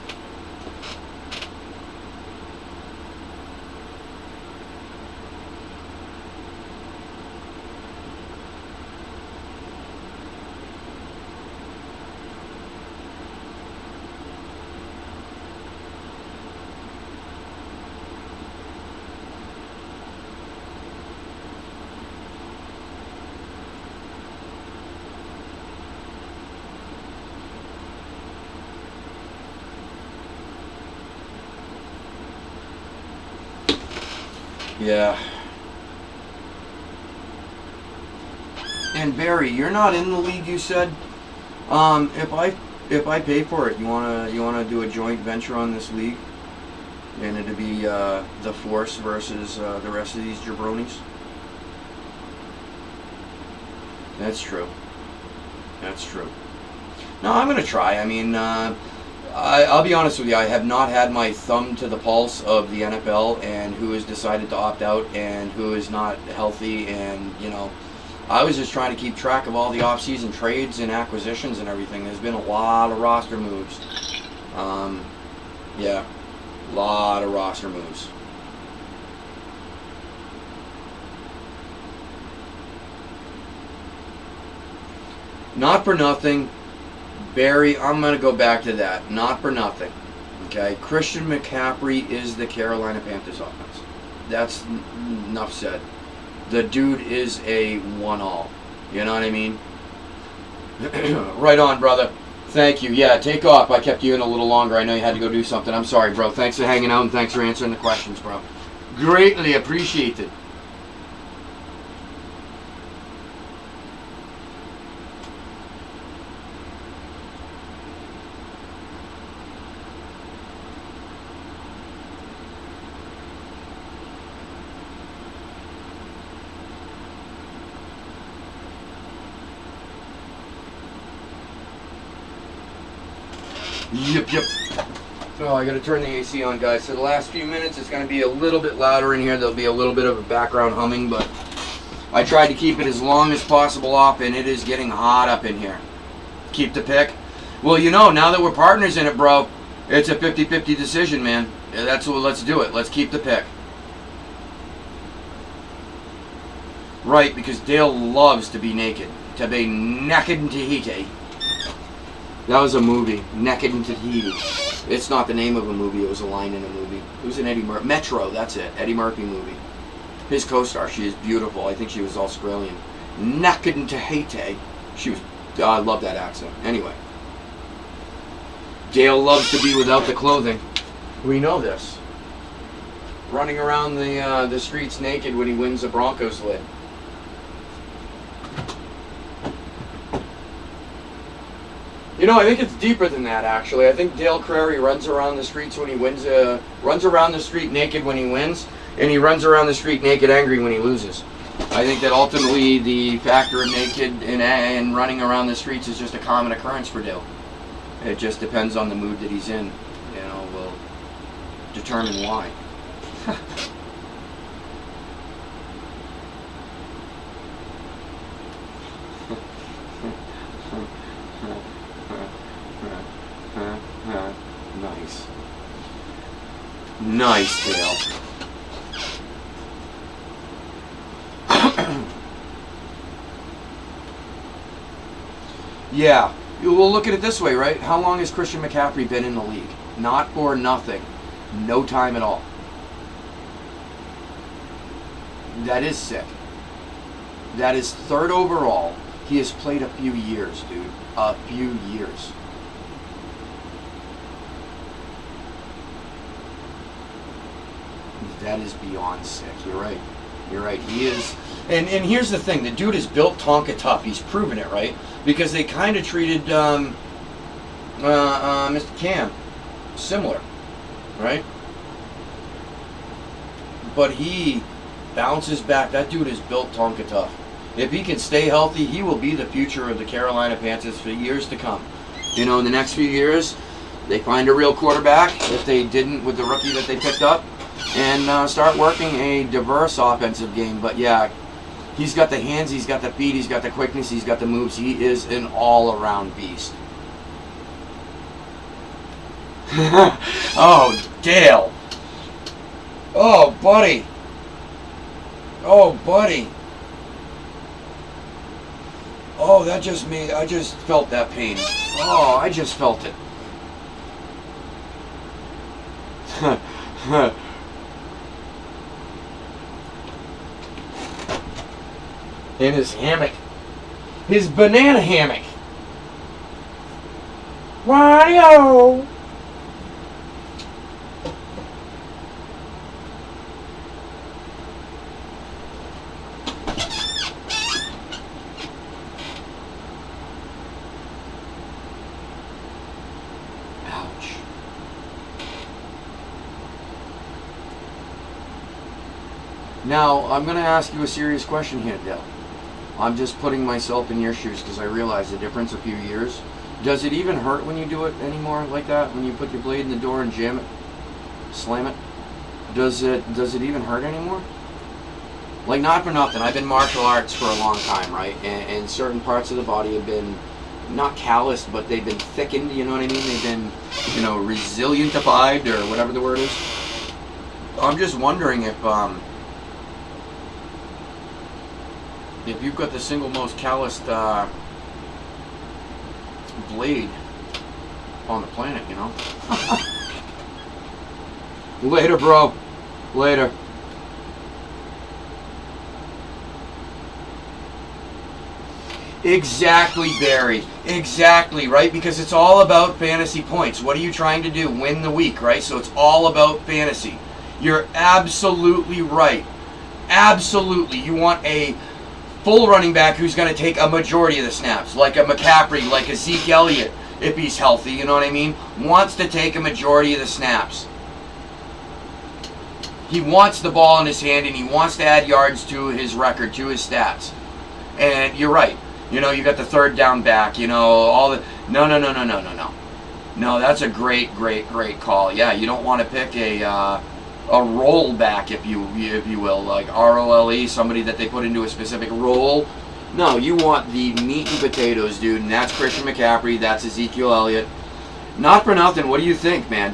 Yeah. And Barry, you're not in the league, you said. If I pay for it, you wanna do a joint venture on this league, and it'd be the Force versus the rest of these jabronis. That's true. That's true. No, I'm gonna try. I mean, I'll be honest with you, I have not had my thumb to the pulse of the NFL and who has decided to opt out and who is not healthy, and, you know, I was just trying to keep track of all the off-season trades and acquisitions and everything. There's been a lot of roster moves. Yeah, a lot of roster moves. Not for nothing. Barry, I'm going to go back to that. Not for nothing. Okay? Christian McCaffrey is the Carolina Panthers offense. That's enough said. The dude is a one-all. You know what I mean? Right on, brother. Thank you. Yeah, take off. I kept you in a little longer. I know you had to go do something. I'm sorry, bro. Thanks for hanging out and thanks for answering the questions, bro. Greatly appreciated. Yep. Oh, I gotta turn the AC on, guys. So the last few minutes, it's gonna be a little bit louder in here. There'll be a little bit of a background humming, but I tried to keep it as long as possible off, and it is getting hot up in here. Keep the pick. Well, you know, now that we're partners in it, bro, it's a 50-50 decision, man. Yeah, that's what. Let's do it. Let's keep the pick. Right, because Dale loves to be naked. To be naked in Tahiti. That was a movie, Naked in Tahiti. It's not the name of a movie, it was a line in a movie. It was an Eddie Murphy, Metro, that's it, Eddie Murphy movie. His co-star, she is beautiful, I think she was Australian. Naked in Tahiti. She was, I love that accent. Anyway. Dale loves to be without the clothing. We know this. Running around the streets naked when he wins a Broncos lid. You know, I think it's deeper than that, actually. I think Dale Crary runs around the streets when he wins, runs around the street naked when he wins, and he runs around the street naked angry when he loses. I think that ultimately the factor of naked and running around the streets is just a common occurrence for Dale. It just depends on the mood that he's in. You know, will determine why. Nice. Nice, Dale. Yeah. We'll look at it this way, right? How long has Christian McCaffrey been in the league? Not or nothing. No time at all. That is sick. That is third overall. He has played a few years, dude. A few years. That is beyond sick. You're right. You're right. He is. And here's the thing. The dude is built Tonka tough. He's proven it, right? Because they kind of treated Mr. Cam similar, right? But he bounces back. That dude is built Tonka tough. If he can stay healthy, he will be the future of the Carolina Panthers for years to come. You know, in the next few years, they find a real quarterback, if they didn't with the rookie that they picked up, and start working a diverse offensive game. But yeah, he's got the hands, he's got the feet, he's got the quickness, he's got the moves. He is an all-around beast. Oh, Dale. Oh, buddy. Oh, buddy. Oh, that just made, I just felt that pain. Oh, I just felt it. In his hammock. His banana hammock. Radio. Ouch. Now, I'm going to ask you a serious question here, Dale. I'm just putting myself in your shoes because I realize the difference a few years. Does it even hurt when you do it anymore like that? When you put your blade in the door and jam it? Slam it? Does it even hurt anymore? Like, not for nothing. I've been martial arts for a long time, right? And certain parts of the body have been not calloused, but they've been thickened, you know what I mean? They've been, you know, resilientified or whatever the word is. I'm just wondering if you've got the single most calloused blade on the planet, you know? Later, bro. Later. Exactly, Barry. Exactly, right? Because it's all about fantasy points. What are you trying to do? Win the week, right? So it's all about fantasy. You're absolutely right. Absolutely. You want a full running back who's going to take a majority of the snaps, like a McCaffrey, like a Zeke Elliott, if he's healthy, you know what I mean? Wants to take a majority of the snaps. He wants the ball in his hand, and he wants to add yards to his record, to his stats. And you're right. You know, you got the third down back, you know, all the... No. No, that's a great call. Yeah, you don't want to pick a rollback, if you will, like ROLE, somebody that they put into a specific role. No, you want the meat and potatoes, dude, and that's Christian McCaffrey, that's Ezekiel Elliott. Not for nothing, what do you think, man?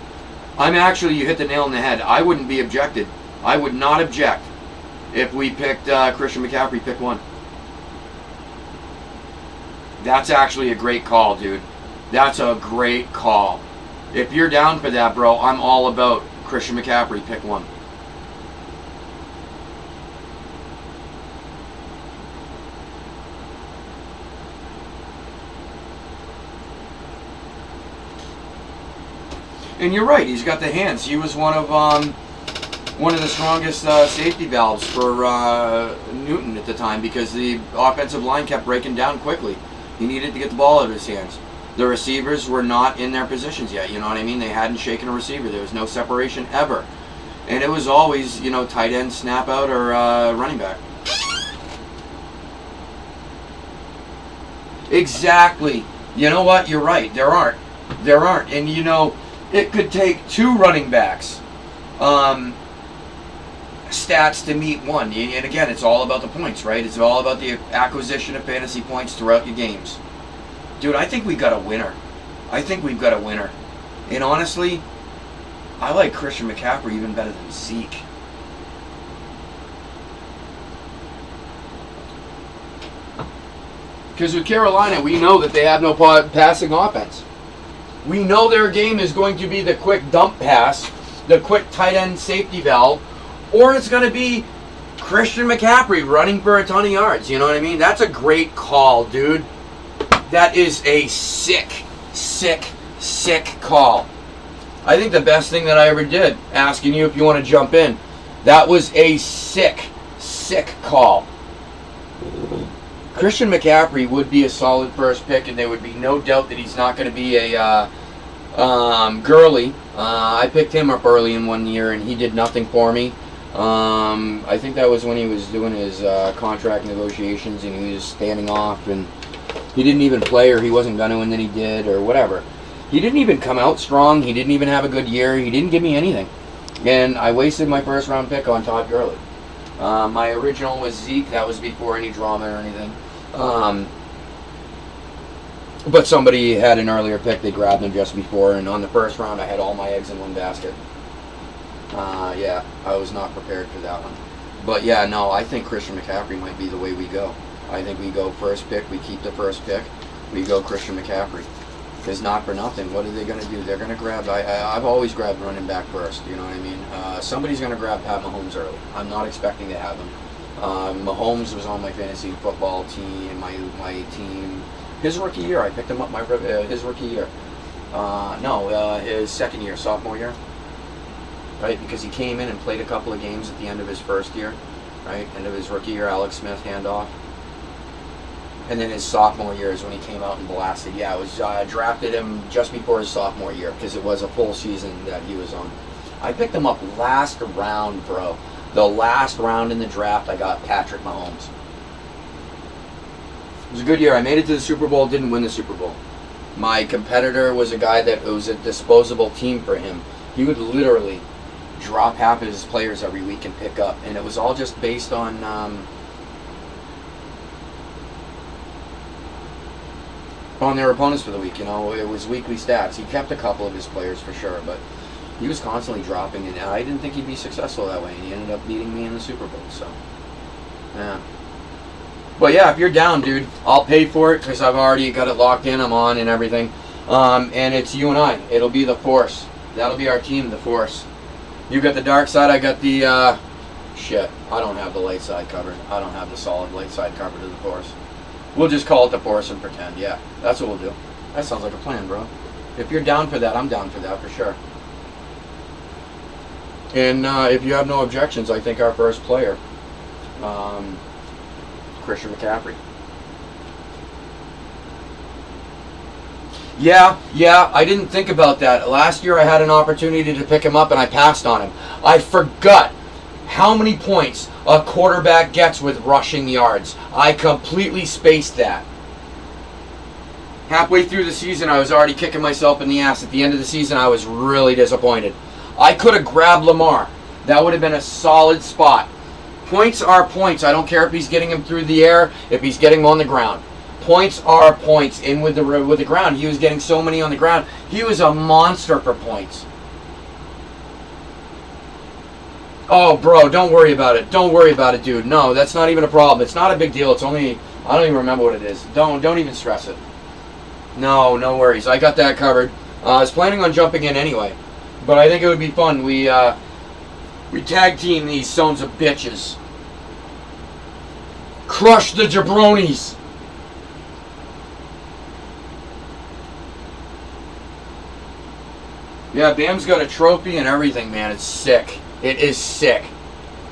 You hit the nail on the head. I wouldn't be objected. I would not object if we picked Christian McCaffrey, pick one. That's actually a great call, dude. That's a great call. If you're down for that, bro, I'm all about Christian McCaffrey, pick one. And you're right, he's got the hands. He was one of the strongest safety valves for Newton at the time because the offensive line kept breaking down quickly. He needed to get the ball out of his hands. The receivers were not in their positions yet, you know what I mean? They hadn't shaken a receiver. There was no separation ever. And it was always, you know, tight end, snap out, or running back. Exactly. You know what? You're right. There aren't. And, you know, it could take two running backs stats to meet one. And again, it's all about the points, right? It's all about the acquisition of fantasy points throughout your games. Dude, I think we got a winner. And honestly, I like Christian McCaffrey even better than Zeke. Because with Carolina, we know that they have no passing offense. We know their game is going to be the quick dump pass, the quick tight end safety valve, or it's going to be Christian McCaffrey running for a ton of yards. You know what I mean? That's a great call, dude. That is a sick call. I think the best thing that I ever did, asking you if you want to jump in, that was a sick call. Christian McCaffrey would be a solid first pick, and there would be no doubt that he's not going to be a Gurley. I picked him up early in one year, and he did nothing for me. I think that was when he was doing his contract negotiations, and he was standing off, and he didn't even play, or he wasn't going to, and then he did, or whatever. He didn't even come out strong. He didn't even have a good year. He didn't give me anything. And I wasted my first round pick on Todd Gurley. My original was Zeke. That was before any drama or anything. But somebody had an earlier pick. They grabbed him just before, and on the first round I had all my eggs in one basket. Yeah, I was not prepared for that one. But yeah, no, I think Christian McCaffrey might be the way we go. I think we go first pick, we keep the first pick, we go Christian McCaffrey. Because not for nothing, what are they going to do? They're going to grab, I've always grabbed running back first, you know what I mean? Somebody's going to grab Pat Mahomes early. I'm not expecting to have him. Mahomes was on my fantasy football team, my team. His rookie year, I picked him up his rookie year. His second year, sophomore year. Right, because he came in and played a couple of games at the end of his first year. Right, end of his rookie year, Alex Smith handoff. And then his sophomore year is when he came out and blasted. Yeah, it was drafted him just before his sophomore year because it was a full season that he was on. I picked him up last round, bro. The last round in the draft, I got Patrick Mahomes. It was a good year. I made it to the Super Bowl, didn't win the Super Bowl. My competitor was a guy that it was a disposable team for him. He would literally drop half of his players every week and pick up. And it was all just based on their opponents for the week. You know, it was weekly stats. He kept a couple of his players for sure, but he was constantly dropping, and I didn't think he'd be successful that way, and he ended up beating me in the Super Bowl, so, yeah. But yeah, if you're down, dude, I'll pay for it, because I've already got it locked in, I'm on and everything, and it's you and I. It'll be the Force. That'll be our team, the Force. You got the dark side, I got the, shit, I don't have the light side covered. I don't have the solid light side covered to the Force. We'll just call it the Force and pretend. Yeah, that's what we'll do. That sounds like a plan, bro. If you're down for that, I'm down for that for sure. And if you have no objections, I think our first player, Christian McCaffrey. Yeah, I didn't think about that. Last year I had an opportunity to pick him up and I passed on him. I forgot how many points a quarterback gets with rushing yards. I completely spaced that. Halfway through the season, I was already kicking myself in the ass. At the end of the season, I was really disappointed. I could have grabbed Lamar. That would have been a solid spot. Points are points. I don't care if he's getting him through the air, if he's getting him on the ground. Points are points in with the ground. He was getting so many on the ground. He was a monster for points. Oh, bro, don't worry about it. Don't worry about it, dude. No, that's not even a problem. It's not a big deal. It's only, I don't even remember what it is. Don't even stress it. No worries. I got that covered. I was planning on jumping in anyway, but I think it would be fun. We tag team these sons of bitches. Crush the jabronis. Yeah, Bam's got a trophy and everything, man. It's sick. It is sick.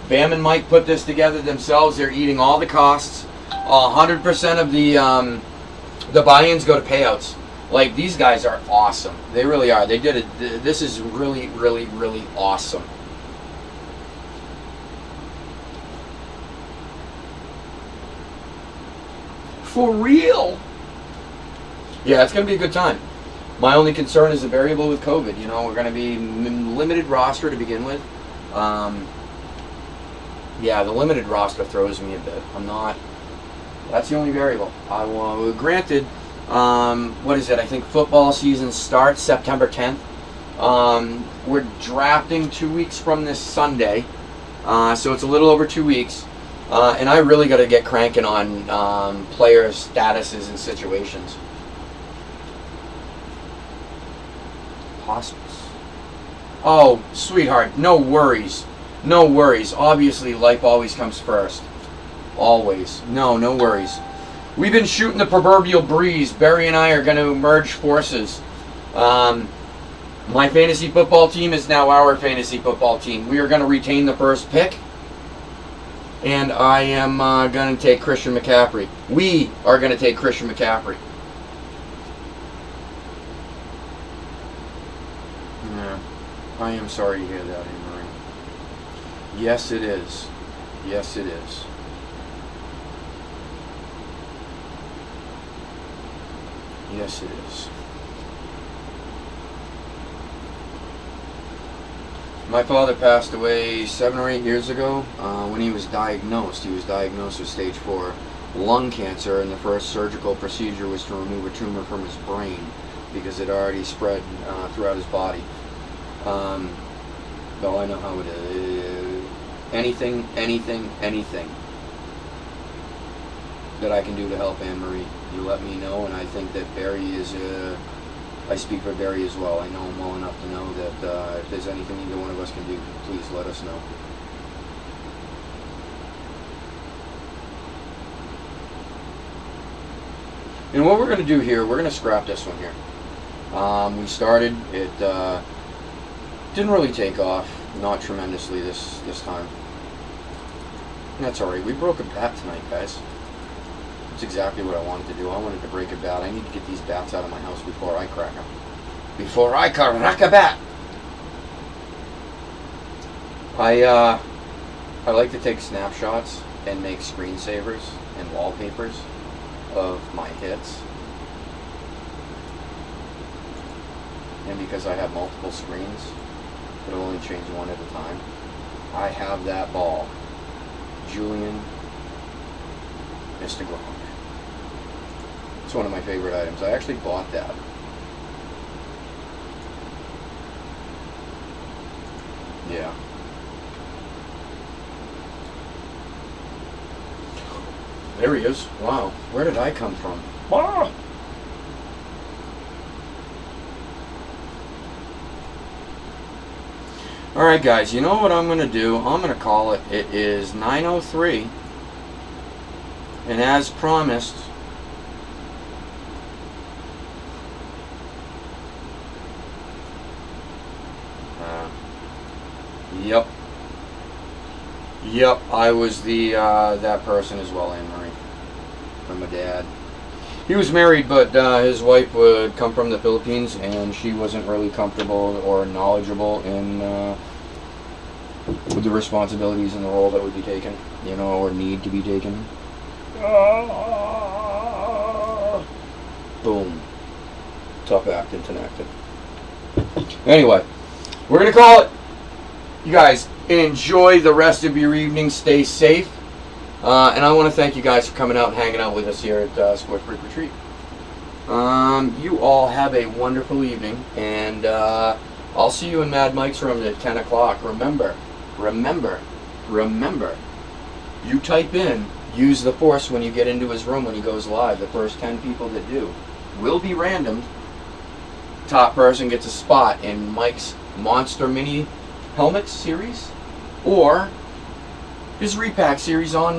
Bam and Mike put this together themselves. They're eating all the costs. 100% of the buy-ins go to payouts. Like, these guys are awesome. They really are. They did it. This is really, really, really awesome. For real. Yeah, it's going to be a good time. My only concern is the variable with COVID. You know, we're going to be limited roster to begin with. Yeah, the limited roster throws me a bit. That's the only variable. Granted, what is it? I think football season starts September 10th. We're drafting 2 weeks from this Sunday, so it's a little over 2 weeks. And I really got to get cranking on player statuses and situations. Hospice. Oh, sweetheart, no worries. No worries. Obviously, life always comes first. Always. No worries. We've been shooting the proverbial breeze. Barry and I are going to merge forces. My fantasy football team is now our fantasy football team. We are going to retain the first pick. And I am going to take Christian McCaffrey. We are going to take Christian McCaffrey. Yeah. I am sorry to hear that, Anne-Marie. Yes, it is. Yes, it is. Yes, it is. My father passed away 7 or 8 years ago when he was diagnosed. He was diagnosed with stage 4 lung cancer, and the first surgical procedure was to remove a tumor from his brain because it already spread throughout his body. Though I know how it is. Anything that I can do to help Anne-Marie, you let me know, and I think that Barry is, I speak for Barry as well. I know him well enough to know that if there's anything either one of us can do, please let us know. And what we're going to do here, we're going to scrap this one here. We started, it didn't really take off, not tremendously this time. That's alright, we broke a bat tonight, guys. That's exactly what I wanted to do. I wanted to break a bat. I need to get these bats out of my house before I crack them. Before I crack a bat! I like to take snapshots and make screensavers and wallpapers of my hits. And because I have multiple screens, it'll only change one at a time. I have that ball. Julian Mr. Gronk. It's one of my favorite items. I actually bought that. Yeah. There he is. Wow. Where did I come from? Ah! Alright guys, you know what I'm going to do? I'm going to call it. It is 9:03. And as promised, Yep. Yep, I was the that person as well, Anne Marie. From my dad. He was married, but his wife would come from the Philippines, and she wasn't really comfortable or knowledgeable in with the responsibilities and the role that would be taken, you know, or need to be taken. Boom. Tough acting, Tinactin. Anyway, we're gonna call it. You guys enjoy the rest of your evening. Stay safe. And I want to thank you guys for coming out and hanging out with us here at Sports Break Retreat. You all have a wonderful evening, and I'll see you in Mad Mike's room at 10 o'clock. Remember, you type in, use the force when you get into his room when he goes live. The first 10 people that do will be randomed. Top person gets a spot in Mike's Monster Mini Helmets series or his repack series on